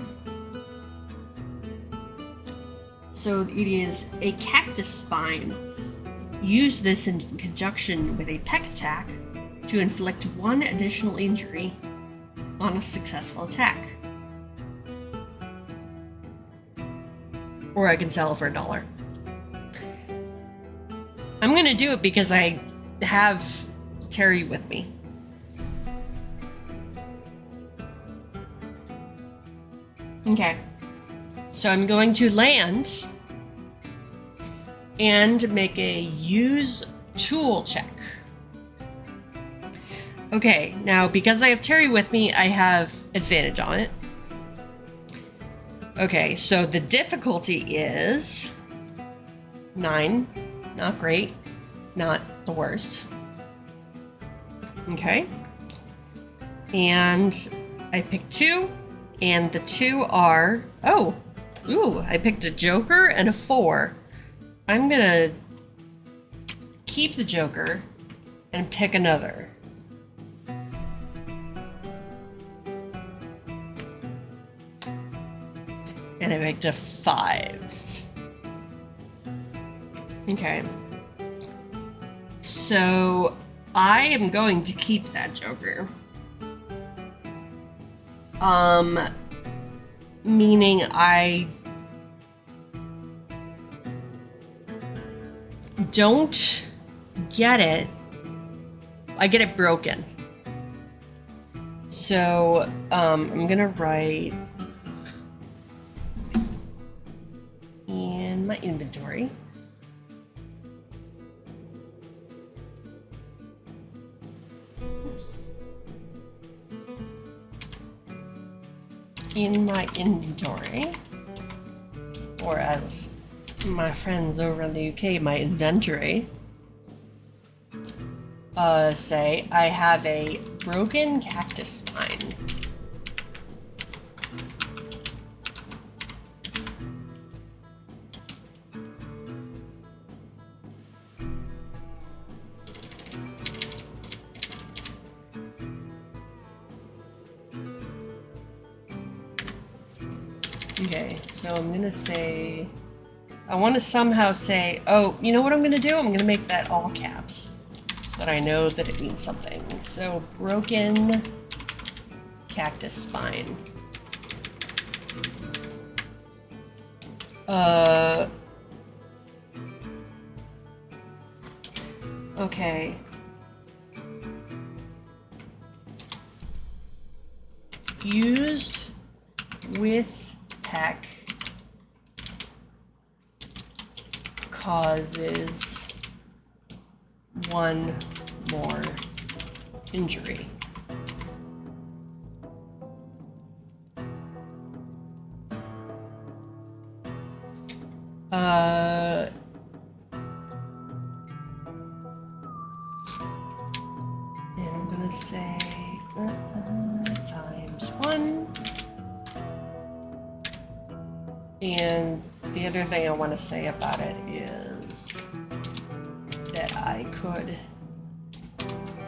So it is a cactus spine. Use this in conjunction with a peck attack to inflict 1 additional injury on a successful attack. Or I can sell it for $1. I'm gonna do it because I have Terry with me. Okay. So I'm going to land and make a use tool check. Okay, now because I have Terry with me, I have advantage on it. Okay, so the difficulty is 9. Not great. Not the worst. Okay. And I picked 2, and the 2 are... Oh! Ooh, I picked a Joker and a 4. I'm gonna keep the Joker and pick another. And I picked a 5. Okay. So I am going to keep that Joker. Meaning I don't get it. I get it broken. So, I'm gonna write in my inventory. In my inventory, or as my friends over in the UK, my inventory, say I have a broken cactus spine. Okay, so I'm gonna say, I want to somehow say, oh, you know what I'm gonna do? I'm gonna make that all caps, but I know that it means something. So, broken cactus spine. Okay. Used with heck causes one more injury. And I'm gonna say times 1. And the other thing I want to say about it is that I could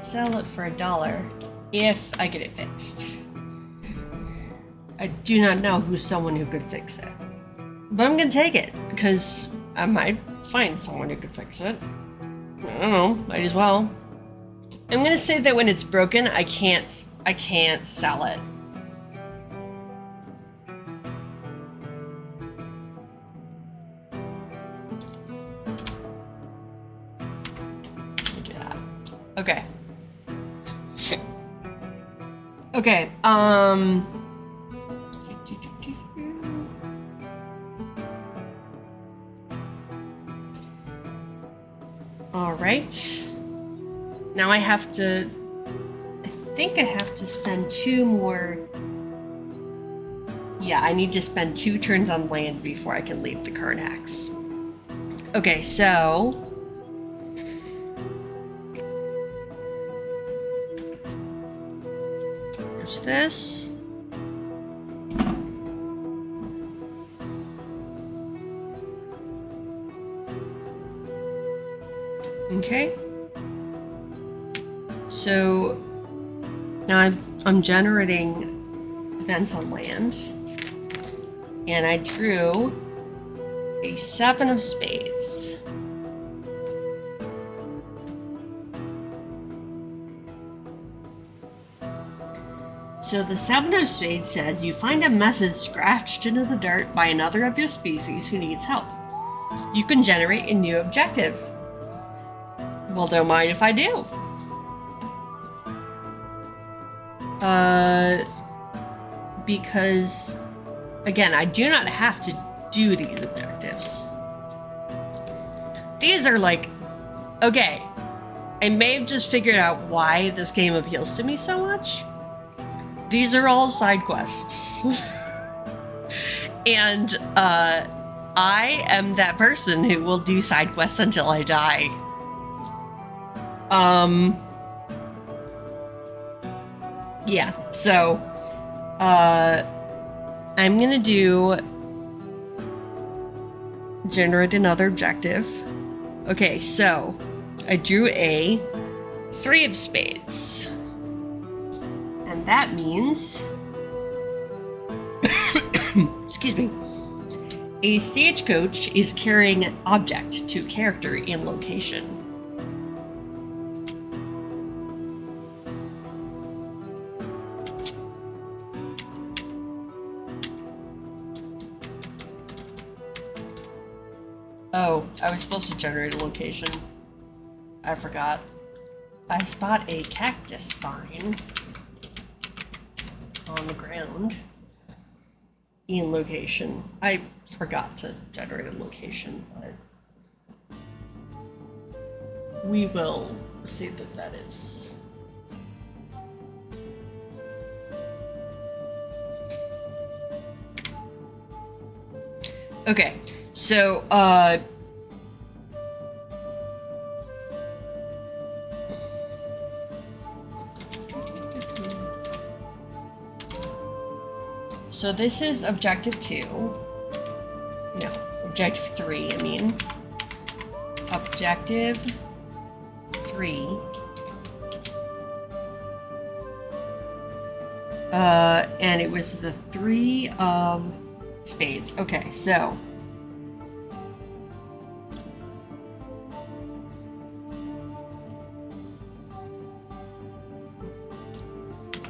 sell it for $1 if I get it fixed. I do not know who's someone who could fix it, but I'm gonna take it because I might find someone who could fix it. I don't know, might as well. I'm gonna say that when it's broken, I can't sell it. Do that. Okay. Okay. All right. Now I think I have to spend 2 more. Yeah, I need to spend 2 turns on land before I can leave the card hacks. Okay, so here's this. Okay. So now I'm generating events on land, and I drew a 7 of spades. So the 7 of spades says you find a message scratched into the dirt by another of your species who needs help. You can generate a new objective. Well, don't mind if I do. Because, again, I do not have to do these objectives. These are like, okay, I may have just figured out why this game appeals to me so much. These are all side quests. And, I am that person who will do side quests until I die. Yeah, so, I'm gonna generate another objective. Okay, so, I drew a 3 of spades. And that means, excuse me, a stagecoach is carrying an object to character and location. Oh, I was supposed to generate a location. I forgot. I spot a cactus spine on the ground in location. I forgot to generate a location, but we will see that that is. Okay, so, so this is objective 2. No, objective 3, I mean. Objective 3. And it was the 3 of spades. Okay, so.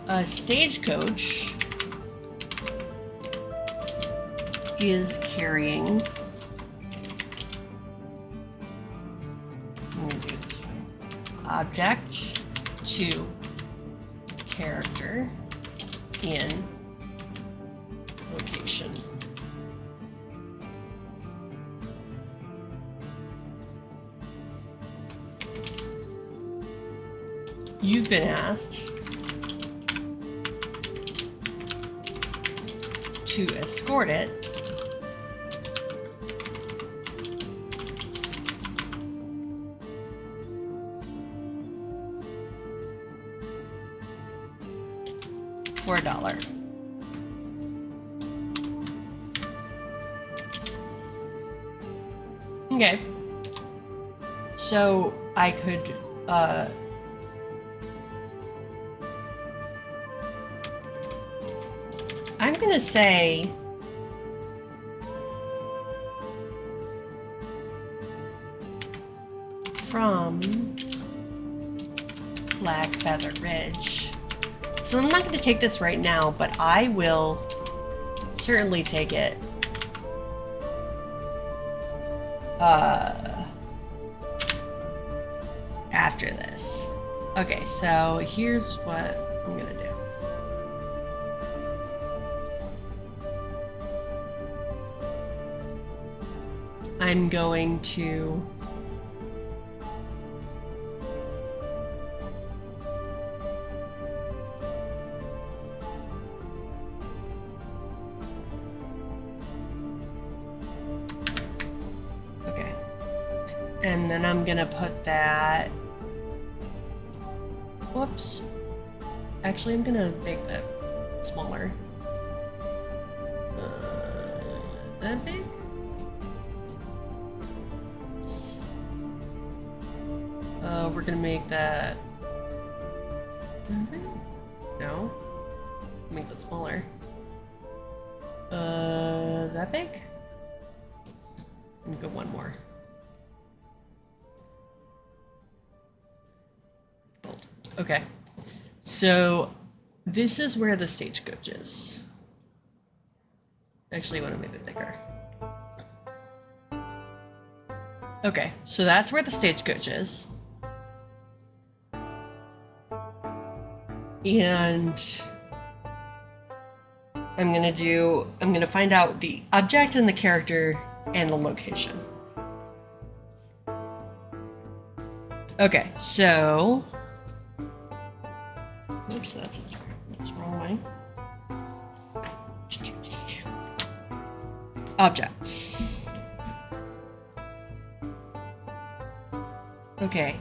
A stagecoach is carrying object to character in location. You've been asked to escort it for $1. Okay. So I could I'm gonna say from Black Feather Ridge. So I'm not gonna take this right now, but I will certainly take it after this. Okay, so here's what I'm gonna do. I'm going to okay, and then I'm gonna put that, whoops, actually I'm gonna make that smaller. That big? We're gonna make that. No. Make that smaller. That big? I'm gonna go one more. Bold. Okay. So this is where the stagecoach is. Actually, I want to make it bigger. Okay, so that's where the stagecoach is. And I'm gonna find out the object and the character and the location. Okay, so, oops, that's the wrong way. Objects. Okay.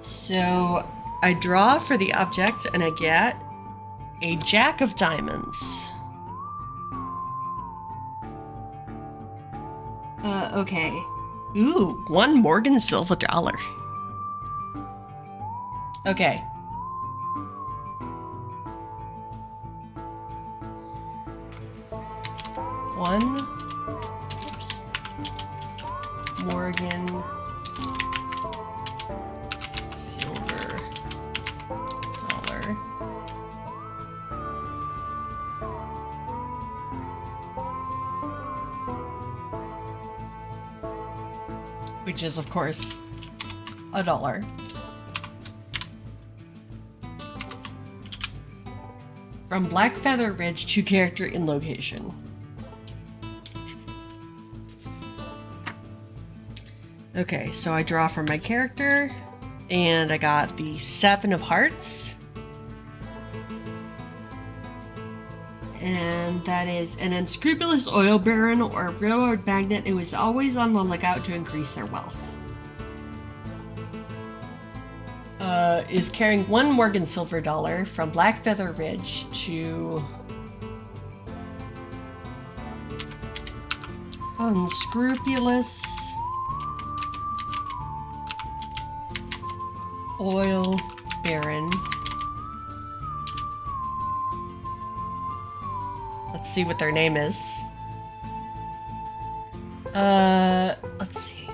So I draw for the objects and I get a jack of diamonds. Okay. Ooh, one Morgan silver dollar. Okay. One. Oops. Morgan silver dollar. Which is, of course, $1. From Black Feather Ridge to character and location. Okay, so I draw for my character, and I got the 7 of Hearts. And that is an unscrupulous oil baron or railroad magnate who is always on the lookout to increase their wealth. Is carrying 1 Morgan silver dollar from Black Feather Ridge to unscrupulous oil baron. Let's see what their name is. Let's see.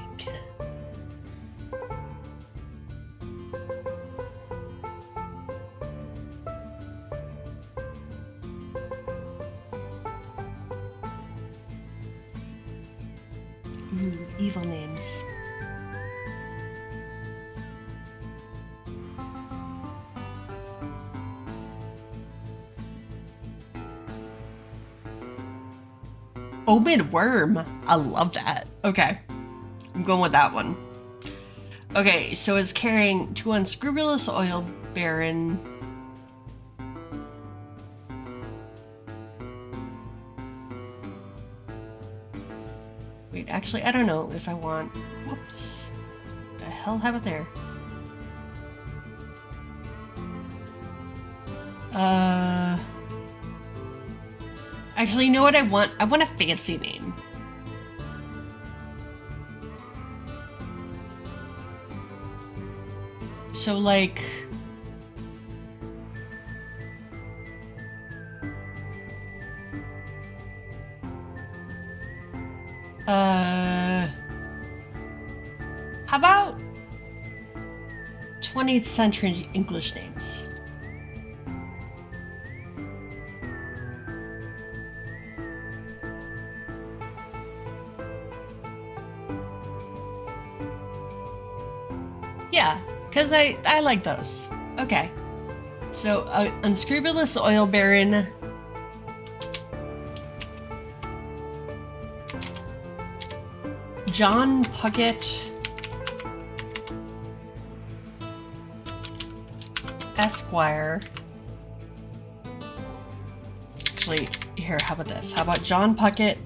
Ooh, evil names. Omid worm. I love that. Okay. I'm going with that one. Okay, so it's carrying 2 unscrupulous oil baron. Wait, actually, I don't know if I want... Whoops. What the hell happened there? Actually, you know what I want? I want a fancy name. So, like... How about 20th century English names? Yeah, because I like those. Okay. So, unscrupulous oil baron. John Puckett. Esquire. Actually, here, how about this? How about John Puckett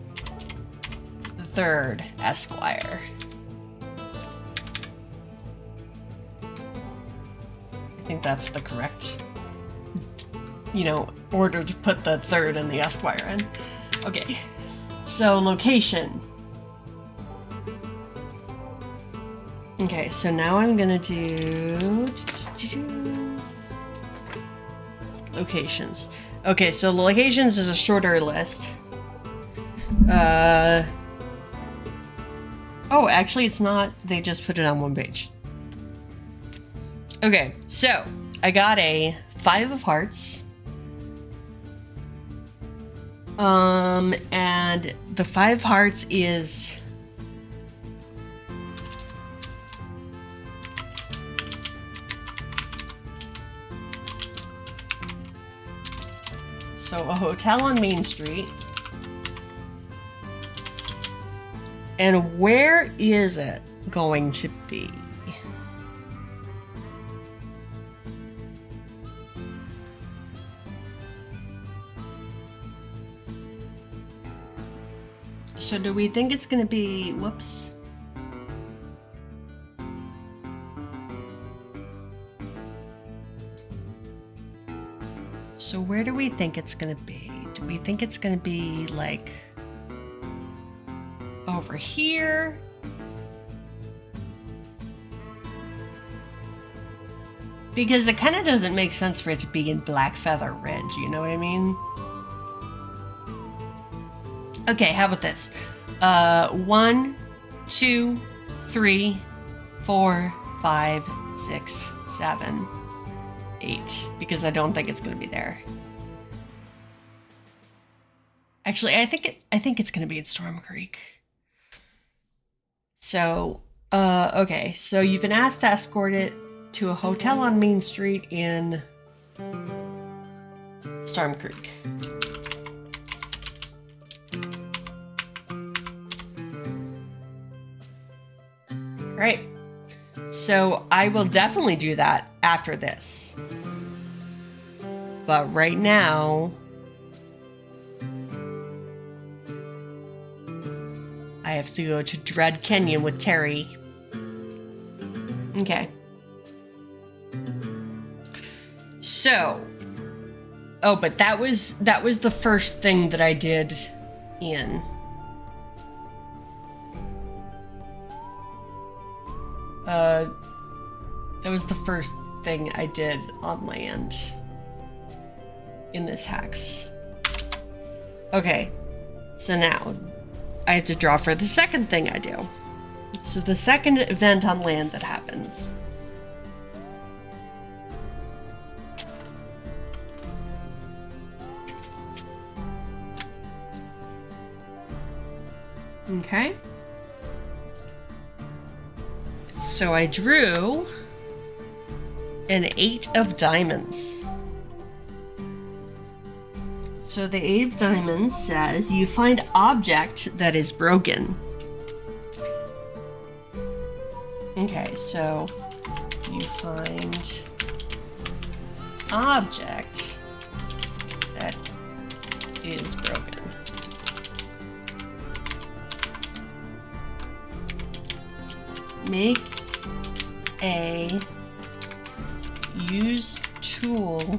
III, Esquire? I think that's the correct, order to put the third and the Esquire in. Okay, so location. Okay, so now I'm gonna do locations. Okay, so locations is a shorter list. Oh, actually it's not. They just put it on one page. Okay, so I got a 5 of hearts. And the 5 hearts is... So a hotel on Main Street. And where is it going to be? So do we think it's going to be... Whoops. So where do we think it's going to be? Do we think it's going to be, like, over here? Because it kind of doesn't make sense for it to be in Blackfeather Ridge, you know what I mean? Okay, how about this? 1, 2, 3, 4, 5, 6, 7, 8. Because I don't think it's going to be there. Actually, I think it's going to be at Storm Creek. So, okay. So you've been asked to escort it to a hotel on Main Street in Storm Creek. Right. So I will definitely do that after this. But right now, I have to go to Dread Canyon with Terry. Okay. So, oh, but that was the first thing that I did in. That was the first thing I did on land in this hex. Okay, so now I have to draw for the second thing I do. So the second event on land that happens. Okay. So I drew an 8 of diamonds. So the 8 of diamonds says you find object that is broken. Okay, so you find object that is broken. Make a use tool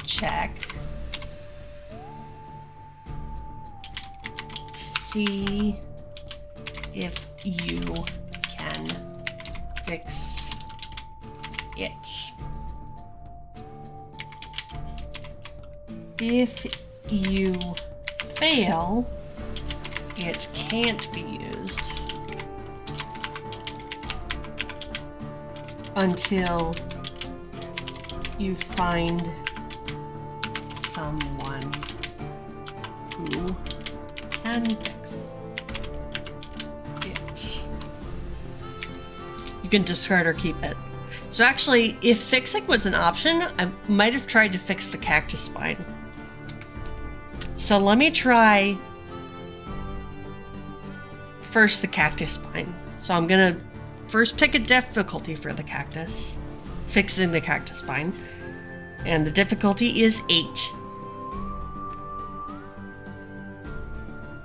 check to see if you can fix it. If you fail, it can't be used until you find someone who can fix it. You can discard or keep it. So actually, if fixing was an option, I might have tried to fix the cactus spine. So let me try first the cactus spine. So I'm gonna first pick a difficulty for the cactus, fixing the cactus spine. And the difficulty is 8.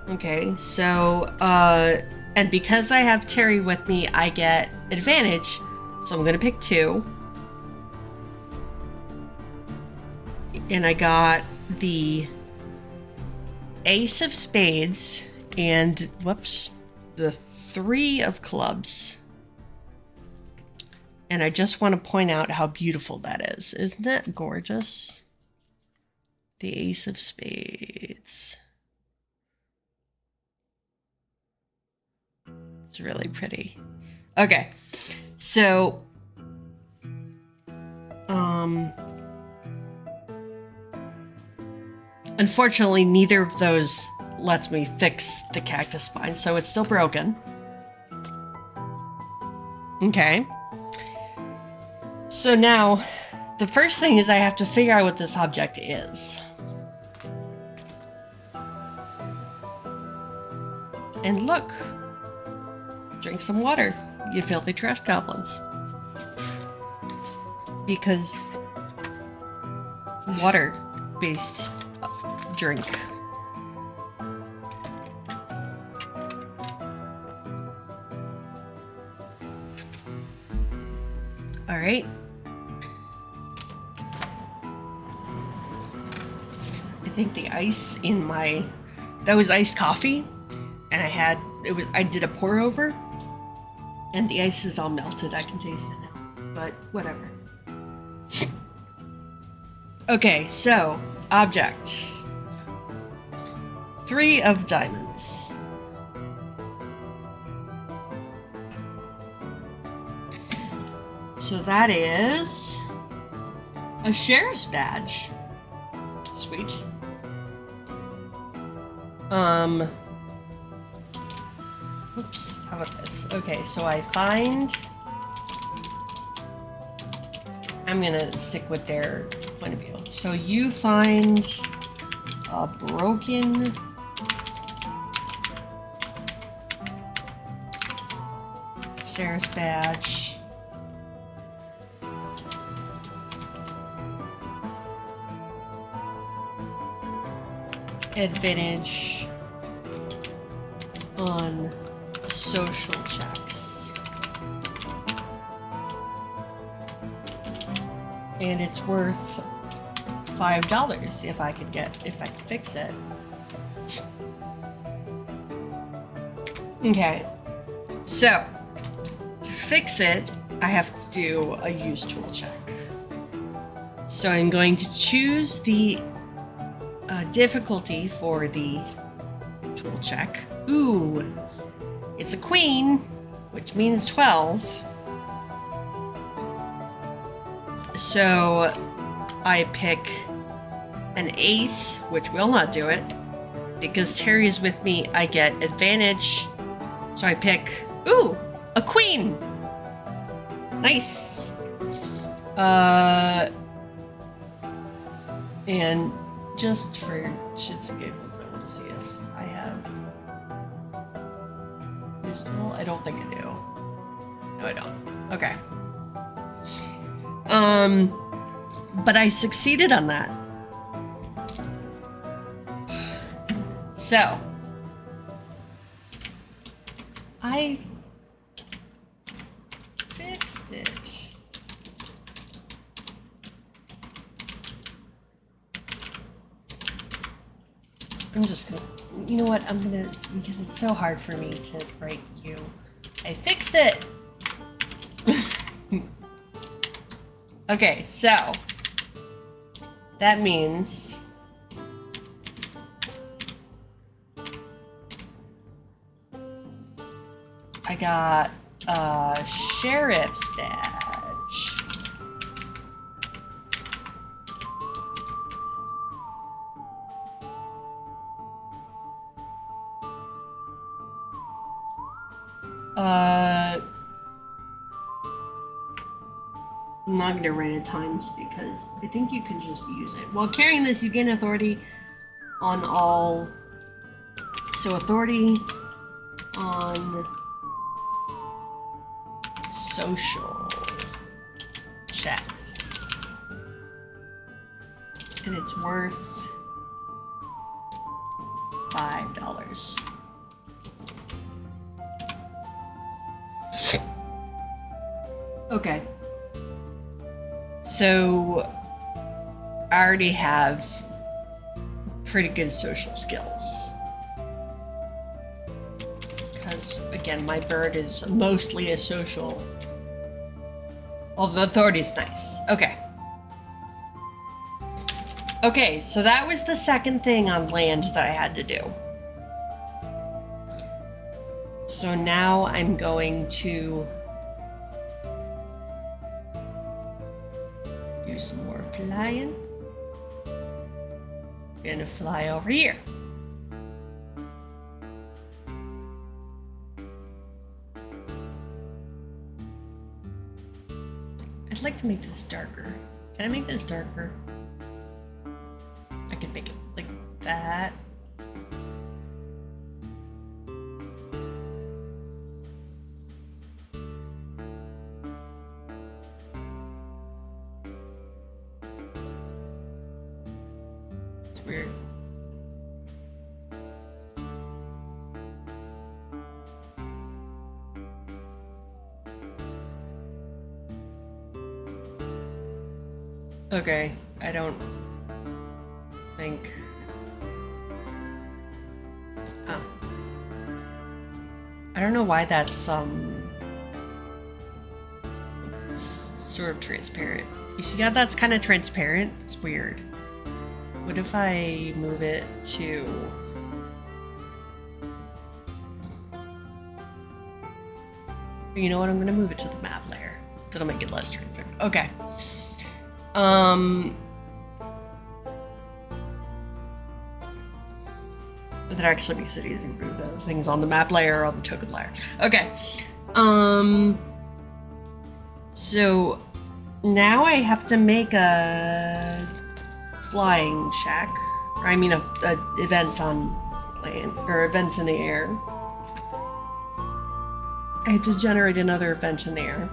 Okay, so, and because I have Terry with me, I get advantage. So I'm gonna pick 2. And I got the Ace of Spades and, whoops, the 3 of Clubs. And I just want to point out how beautiful that is. Isn't that gorgeous? The Ace of Spades. It's really pretty. Okay, so, unfortunately, neither of those lets me fix the cactus spine, so it's still broken. Okay. So now, the first thing is I have to figure out what this object is. And look, drink some water, you filthy trash goblins. Because water-based drink. All right. I think the ice in that was iced coffee, and I did a pour over, and the ice is all melted. I can taste it now, but whatever. Okay, so object. 3 of diamonds. So that is a sheriff's badge. Sweet. Oops, how about this? Okay, so I'm gonna stick with their point of view. So you find a broken sheriff's badge. Advantage on social checks. And it's worth $5 if I can fix it. Okay. So to fix it, I have to do a use tool check. So I'm going to choose the difficulty for the tool check. Ooh, it's a queen, which means 12. So I pick an ace, which will not do it. Because Terry is with me, I get advantage. So I pick, ooh, a queen. Nice. And just for shits and giggles, I want to see if I have digital. I don't think I do. No, I don't. Okay. But I succeeded on that. So, I fixed it. I'm just gonna, you know what, I'm gonna, because it's so hard for me to write you. I fixed it! Okay, so, that means I got a sheriff's badge. I'm not going to write it times because I think you can just use it. While carrying this, you gain authority on all. So authority on social checks. And it's worth $5. Okay. So I already have pretty good social skills. Because, again, my bird is mostly a social. Although authority's nice. Okay. Okay, so that was the second thing on land that I had to do. So now I'm going to do some more flying. I'm gonna fly over here. I'd like to make this darker. Can I make this darker? I can make it like that. It's weird. Okay, I don't think. Oh. I don't know why that's sort of transparent. You see how that's kind of transparent? It's weird. What if I move it to you know what, I'm gonna move it to the map layer. That'll make it less transparent. Okay. That actually makes it easy to move those things on the map layer or on the token layer. Okay. So now I have to make a flying shack. Or I mean, a events on land or events in the air. I had to generate another event in the air.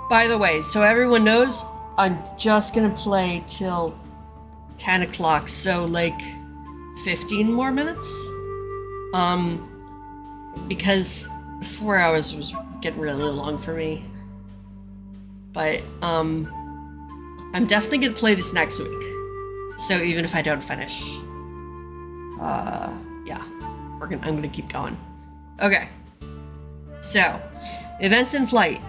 By the way, so everyone knows, I'm just gonna play till 10 o'clock, so like 15 more minutes. Because 4 hours was getting really long for me. But, I'm definitely gonna play this next week. So even if I don't finish, yeah, I'm gonna keep going. Okay. So, events in flight.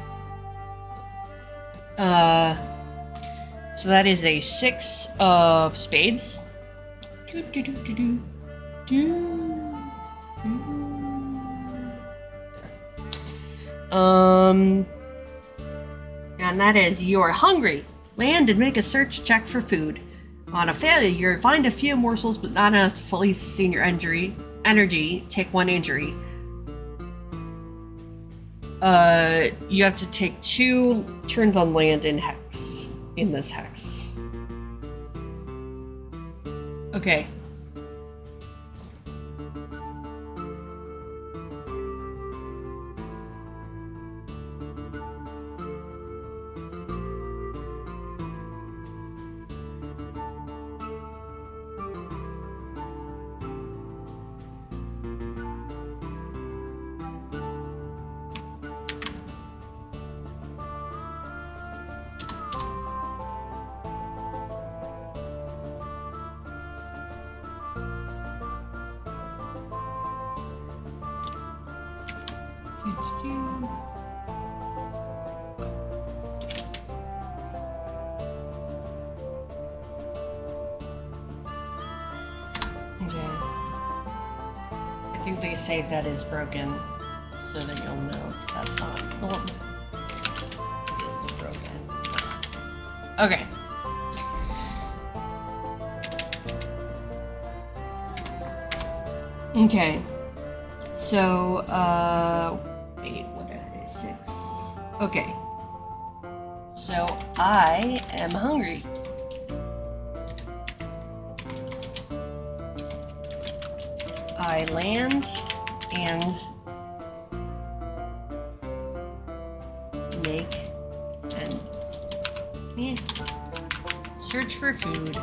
So that is a 6 of spades. And that is, you're hungry. Land and make a search check for food. On a failure, you find a few morsels, but not enough to fully sustain your energy. Take 1 injury. You have to take 2 turns on land in hex. In this hex. Okay. Okay. I think they say that is broken, so that you'll know if that's not. Oh, it is broken. Okay. Okay. So, wait, what are they? 6. Okay. So, I am hungry. I land and make and search for food.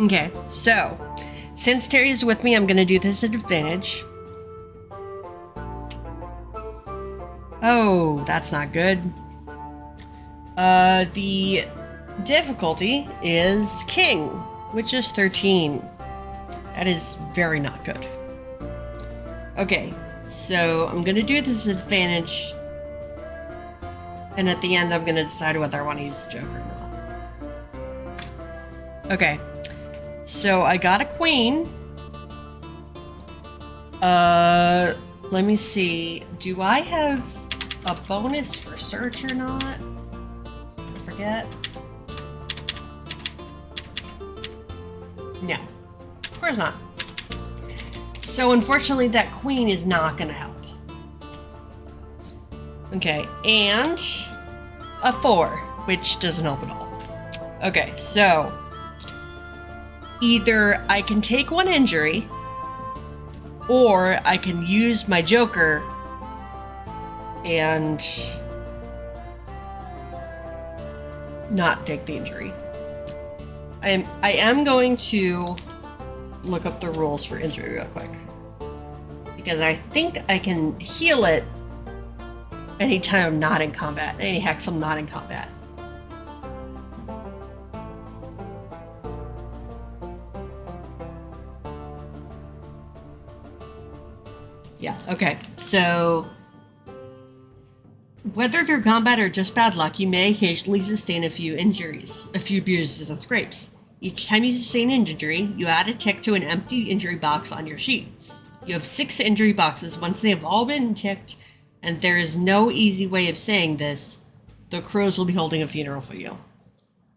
Okay, so since Terry's with me, I'm gonna do this at advantage. Oh, that's not good. The difficulty is King, which is 13. That is very not good. Okay, so I'm gonna do this at advantage, and at the end I'm gonna decide whether I want to use the Joker or not. Okay, so I got a queen. Let me see. Do I have a bonus for search or not? I forget. No, of course not. So unfortunately that queen is not gonna help. Okay, and a 4, which doesn't help at all. Okay, so either I can take 1 injury, or I can use my Joker and not take the injury. I am going to look up the rules for injury real quick, because I think I can heal it anytime I'm not in combat. Any hex I'm not in combat. Yeah, okay. So whether through combat or just bad luck, you may occasionally sustain a few injuries, a few bruises and scrapes. Each time you sustain an injury, you add a tick to an empty injury box on your sheet. You have 6 injury boxes. Once they have all been ticked, and there is no easy way of saying this, the crows will be holding a funeral for you.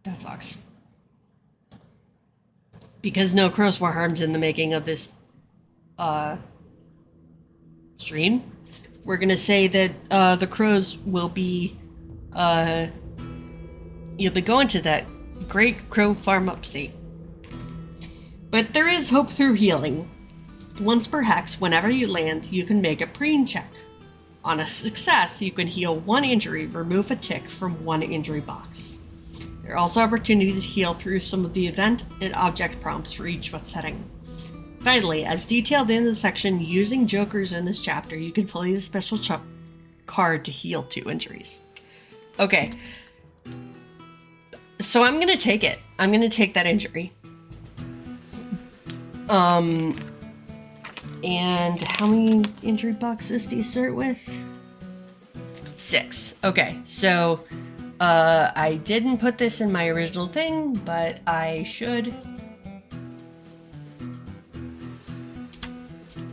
That sucks. Because no crows were harmed in the making of this stream, we're gonna say that the crows will be you'll be going to that great crow farm upstate. But there is hope through healing. Once per hex, whenever you land, you can make a preen check. On a success, you can heal 1 injury, remove a tick from 1 injury box. There are also opportunities to heal through some of the event and object prompts for each setting. Finally, as detailed in the section using jokers in this chapter, you can play the special card to heal 2 injuries. Okay. So I'm gonna take it. I'm gonna take that injury. And how many injury boxes do you start with? 6. Okay, so I didn't put this in my original thing, but I should.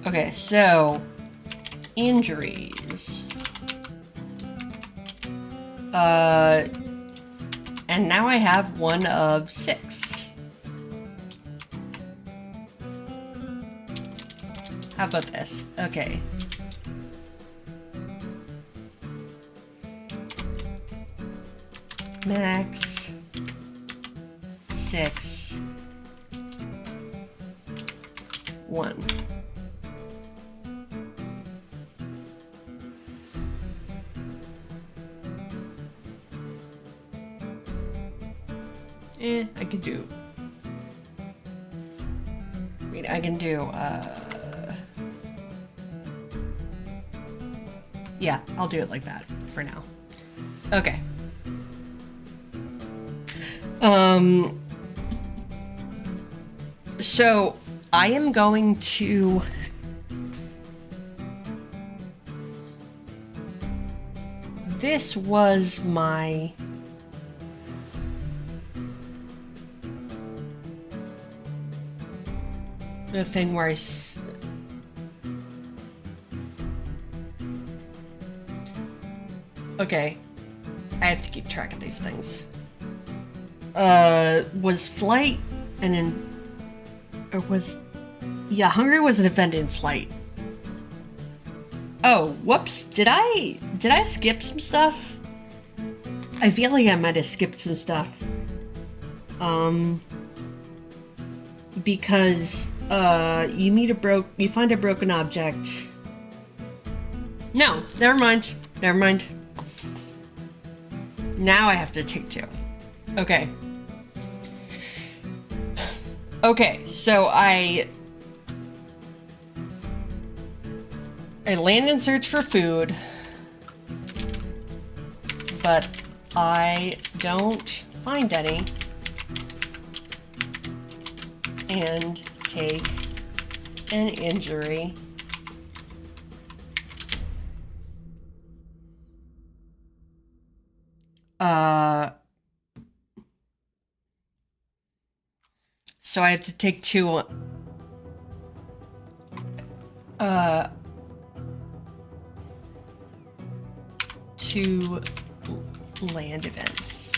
Okay, so injuries. And now I have 1 of 6. How about this? Okay. Max 6 1. I could do. I mean, I can do. Yeah, I'll do it like that for now. Okay. So I am going to this was my the thing where okay, I have to keep track of these things. Was flight Hungry was an event in flight. Oh, whoops, did I skip some stuff? I feel like I might have skipped some stuff. Because, you find a broken object. No, never mind. Now I have to take 2. Okay. Okay, so I land and search for food, but I don't find any, and take an injury. So I have to take 2 2 land events.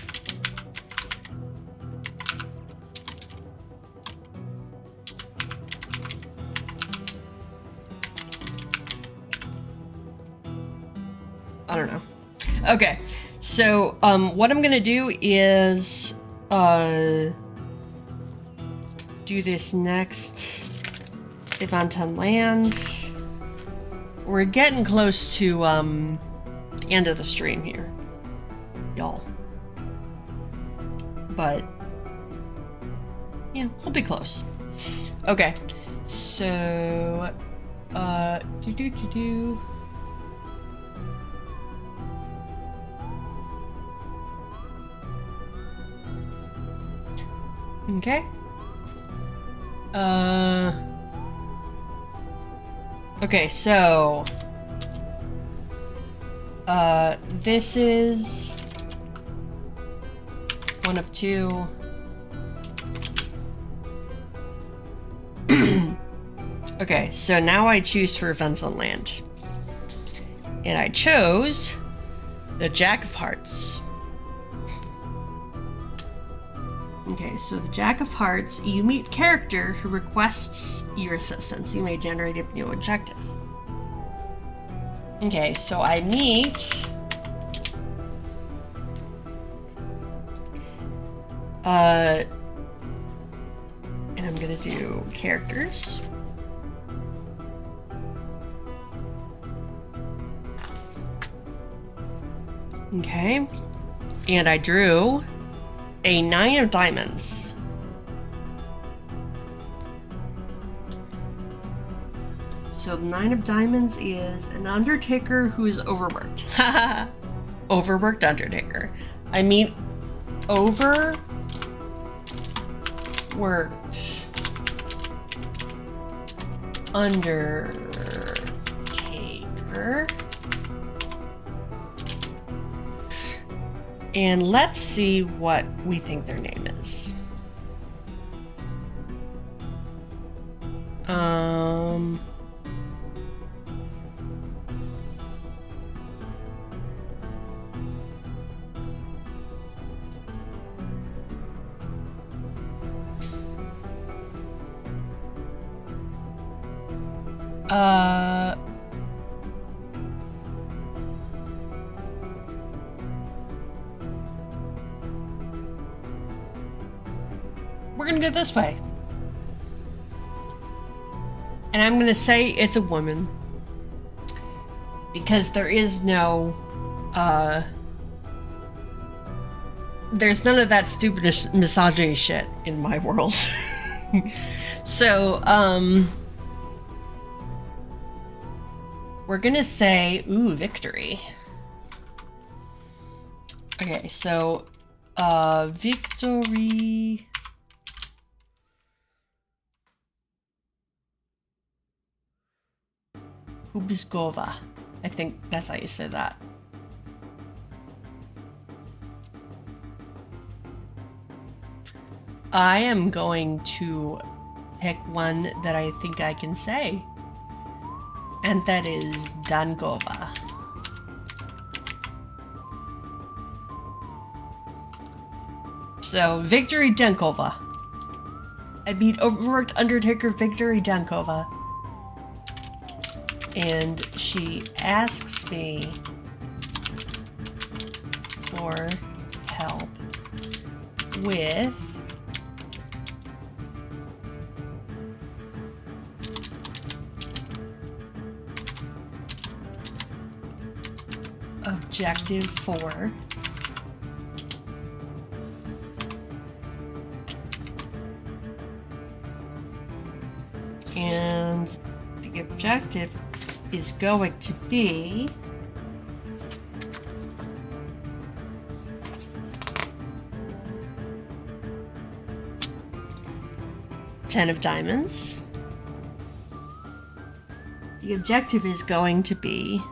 I don't know. Okay, so what I'm gonna do is do this next event on land. We're getting close to end of the stream here, y'all. But yeah, we'll be close. Okay, so Okay. Okay, so this is one of 2. Okay, so now I choose for events on land. And I chose the Jack of Hearts. Okay, so the Jack of Hearts, you meet character who requests your assistance. You may generate a new objective. Okay, so I meet and I'm gonna do characters. Okay, and I drew a 9 of diamonds. So the 9 of diamonds is an undertaker who's overworked. Haha. Overworked undertaker. I mean, overworked undertaker. And let's see what we think their name is. we're gonna go this way. And I'm gonna say it's a woman. Because there is no, there's none of that stupid misogyny shit in my world. So, we're gonna say, ooh, victory. Okay, so, victory... Ubiskova. I think that's how you say that. I am going to pick one that I think I can say. And that is Dankova. So, Victory Dankova. I beat overworked Undertaker Victory Dankova. And she asks me for help with Objective 4. And the objective is going to be Ten of Diamonds. The objective is going to be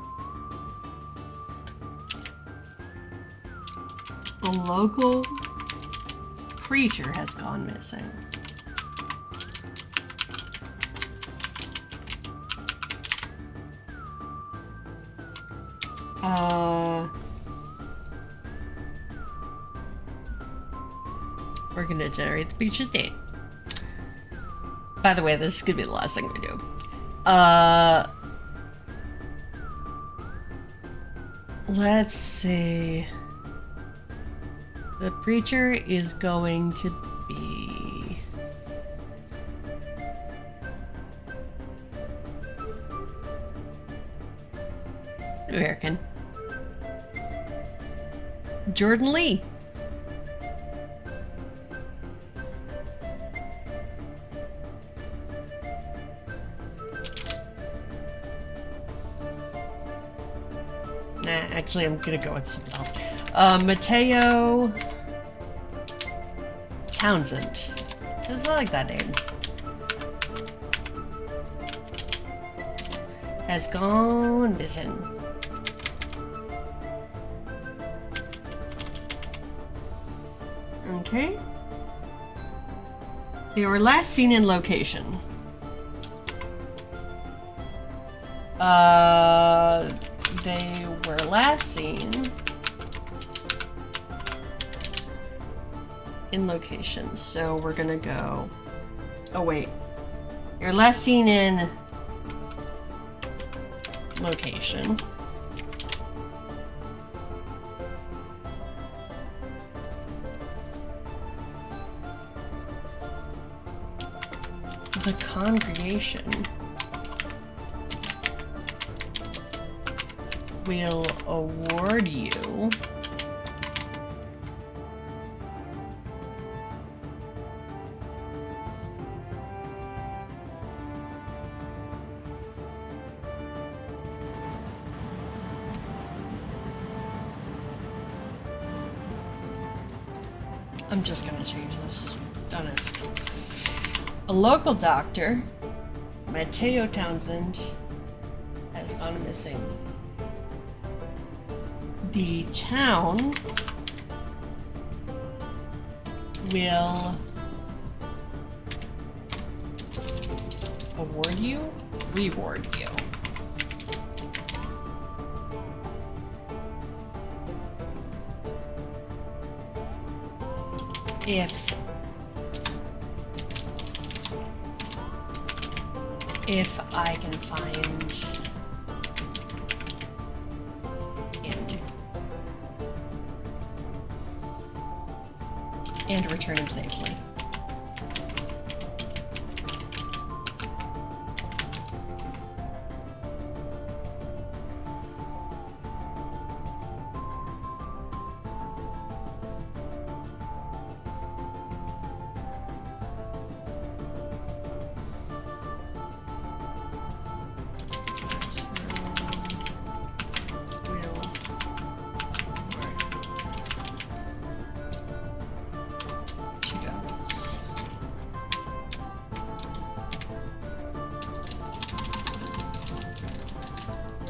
a local creature has gone missing. We're gonna generate the creature's name. By the way, this is gonna be the last thing we do. Let's see. The creature is going to be American. Jordan Lee. Nah, actually, I'm gonna go with something else. Mateo Townsend. Just like that name. Has gone missing. Okay. They were last seen in location. They were last seen in location. So we're gonna go. Oh wait. You're last seen in location. The congregation will award you I'm just gonna change this. Don't ask. A local doctor, Mateo Townsend, has gone missing. The town will award you, reward you. If I can find him and return him safely.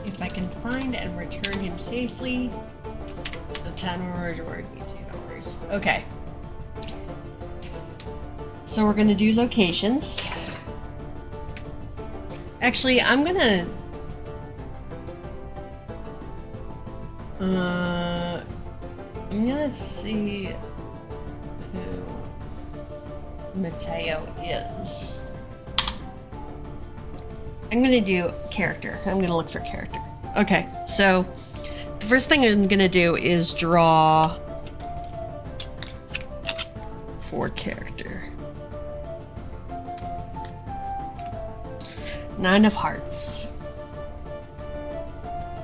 If I can find and return him safely, the town will reward me $2. Okay. So we're gonna do locations. Actually, I'm gonna see who Mateo is. I'm gonna do character. I'm gonna look for character. Okay, so the first thing I'm gonna do is draw for character. 9 of Hearts.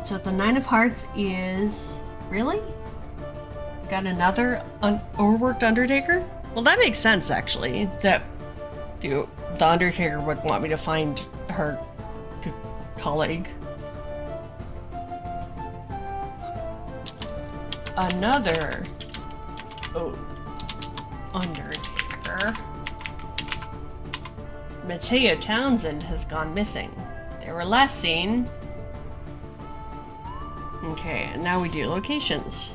So the 9 of Hearts is... Really? Got another overworked Undertaker? Well, that makes sense, actually. That the Undertaker would want me to find her colleague. Another Undertaker. Mateo Townsend has gone missing. They were last seen. Okay, and now we do locations.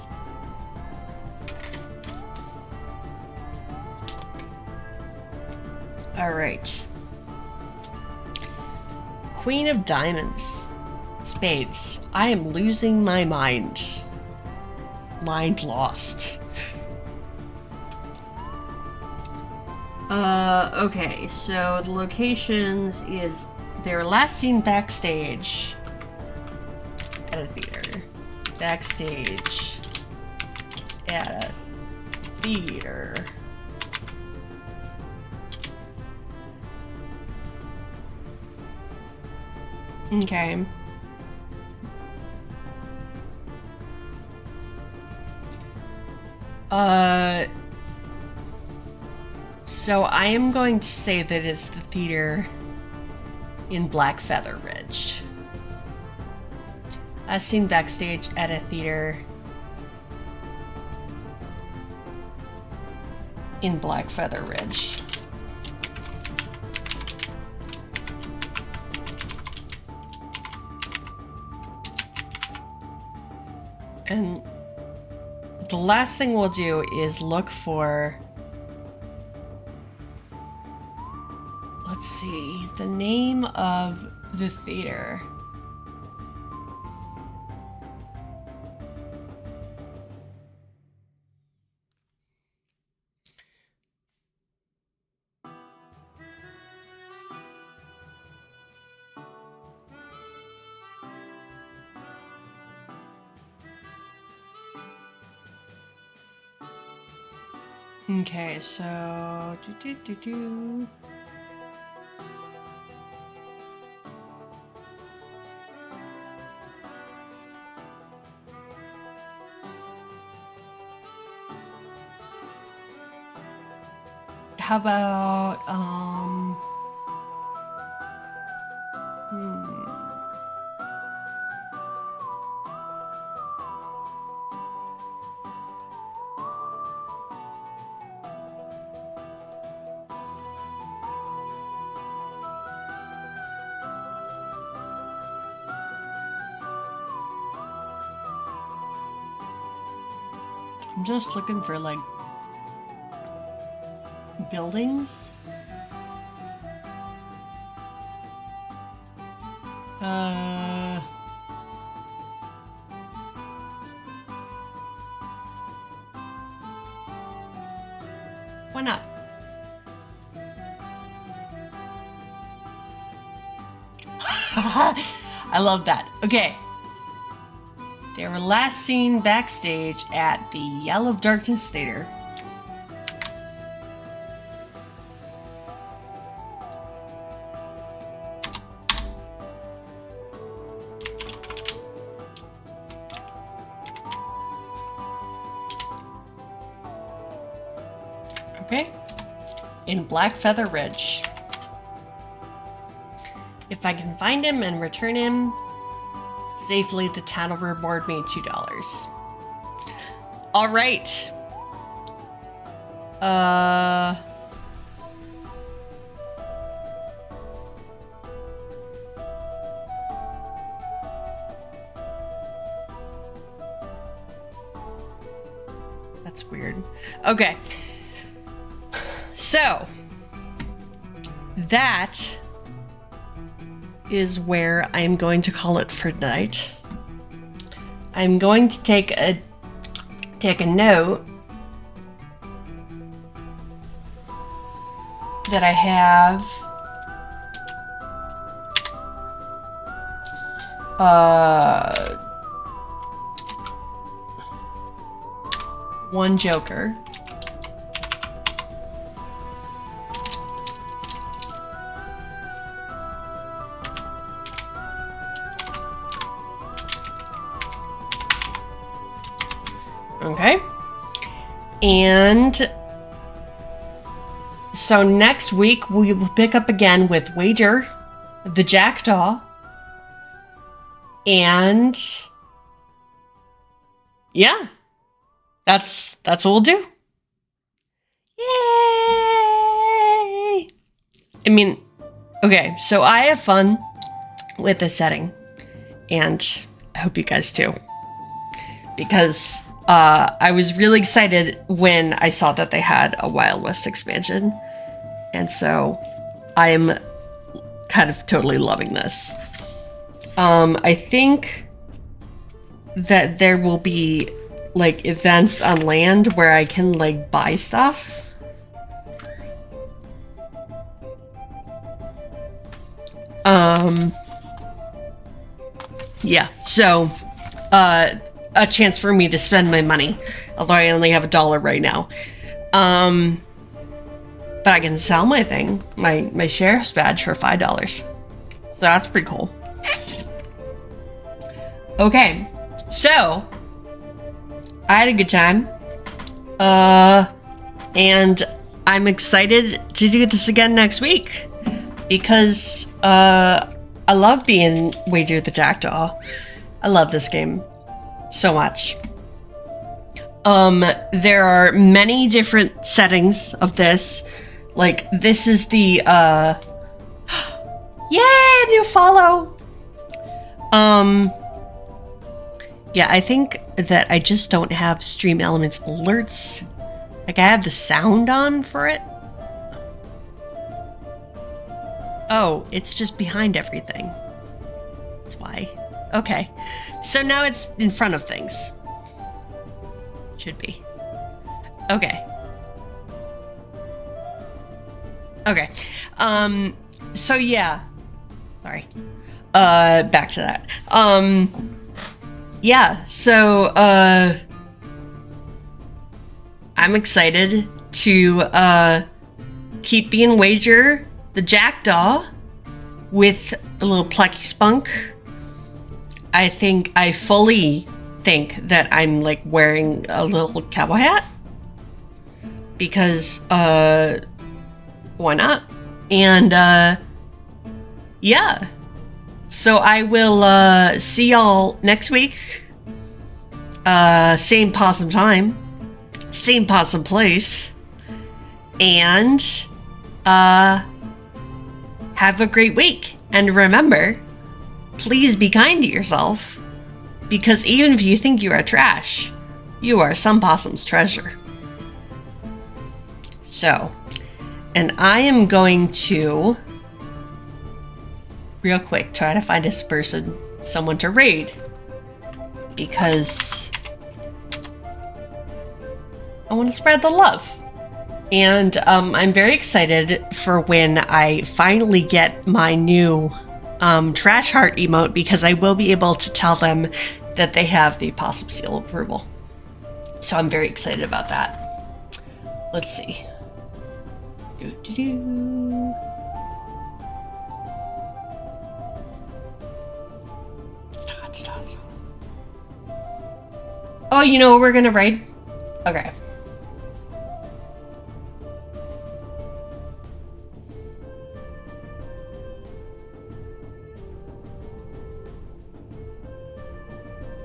Alright. Queen of Diamonds. Spades. I am losing my mind. Mind lost. Okay, so the locations is they were last seen backstage at a theater. Backstage at a theater. Okay. So I am going to say that it's the theater in Black Feather Ridge. As seen backstage at a theater in Black Feather Ridge. And the last thing we'll do is look for, let's see, the name of the theater. Okay, so how about I'm just looking for like buildings. Why not? I love that. Okay. They were last seen backstage at the Yell of Darkness Theater. Okay. In Black Feather Ridge. If I can find him and return him safely, the town will reward me $2. All right. That's weird. Okay. So, that is where I'm going to call it for tonight. I'm going to take a note that I have one joker. Okay. And so next week we will pick up again with Wager, the Jackdaw, and yeah, that's what we'll do. Yay! I mean, okay, so I have fun with this setting, and I hope you guys do, because I was really excited when I saw that they had a Wild West expansion, and so I'm kind of totally loving this. I think that there will be like events on land where I can like buy stuff. Yeah, so a chance for me to spend my money, although I only have $1 right now. But I can sell my thing, my sheriff's badge for $5. So that's pretty cool. Okay, so I had a good time. And I'm excited to do this again next week because I love being Wager the Jackdaw. I love this game so much. There are many different settings of this. Like, this is the, yay, new follow! Yeah, I think that I just don't have Stream Elements alerts. Like, I have the sound on for it. Oh, it's just behind everything. That's why. Okay. So now it's in front of things. Should be. Okay. Okay. So yeah. Sorry. Back to that. Yeah, so I'm excited to keep being Wager the Jackdaw with a little plucky spunk. I fully think that I'm like wearing a little cowboy hat because why not? And yeah. So I will see y'all next week. Same possum time, same possum place, and have a great week. And remember, please be kind to yourself, because even if you think you are trash, you are some possum's treasure. So, and I am going to real quick try to find this person someone to raid, because I want to spread the love. And I'm very excited for when I finally get my new trash heart emote, because I will be able to tell them that they have the possum seal of approval. So I'm very excited about that. Let's see. Oh, you know what we're gonna raid? Okay.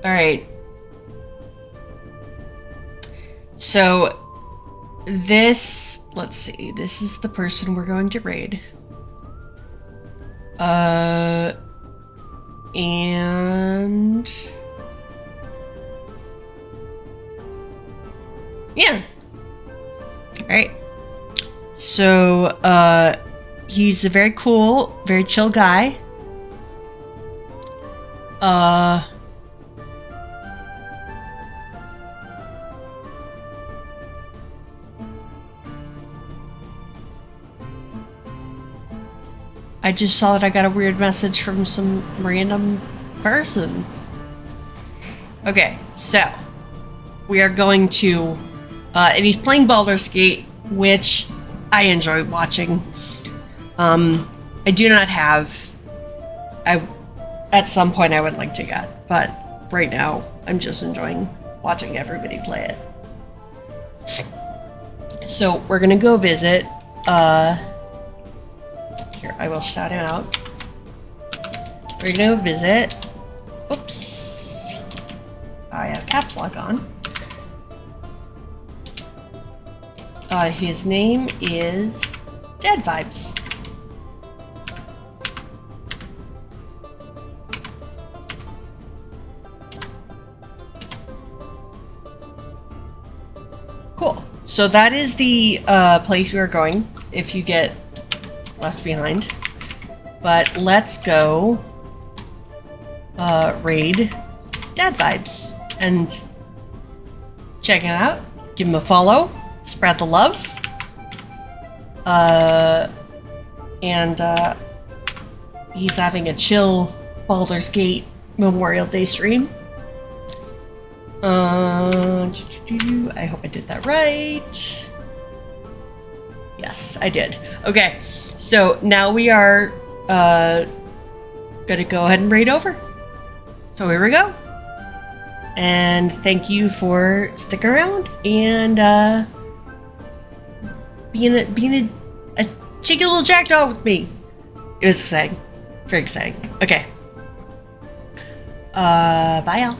Alright. So, this, let's see, this is the person we're going to raid. And yeah, So, he's a very cool, very chill guy. I just saw that I got a weird message from some random person. Okay, so we are going to, and he's playing Baldur's Gate, which I enjoy watching. I do not have, at some point I would like to get, but right now I'm just enjoying watching everybody play it. So we're gonna go visit, here, I will shout him out. We're gonna visit, oops, I have caps lock on. His name is Dead Vibes. Cool. So that is the place we are going if you get left behind. But let's go raid Dead Vibes and check it out. Give him a follow. Spread the love. And he's having a chill Baldur's Gate Memorial Day stream. I hope I did that right. Yes, I did. Okay, so now we are gonna go ahead and raid over. So here we go. And thank you for sticking around and being a cheeky little jackdaw with me. It was exciting. Very exciting. Okay. Bye y'all.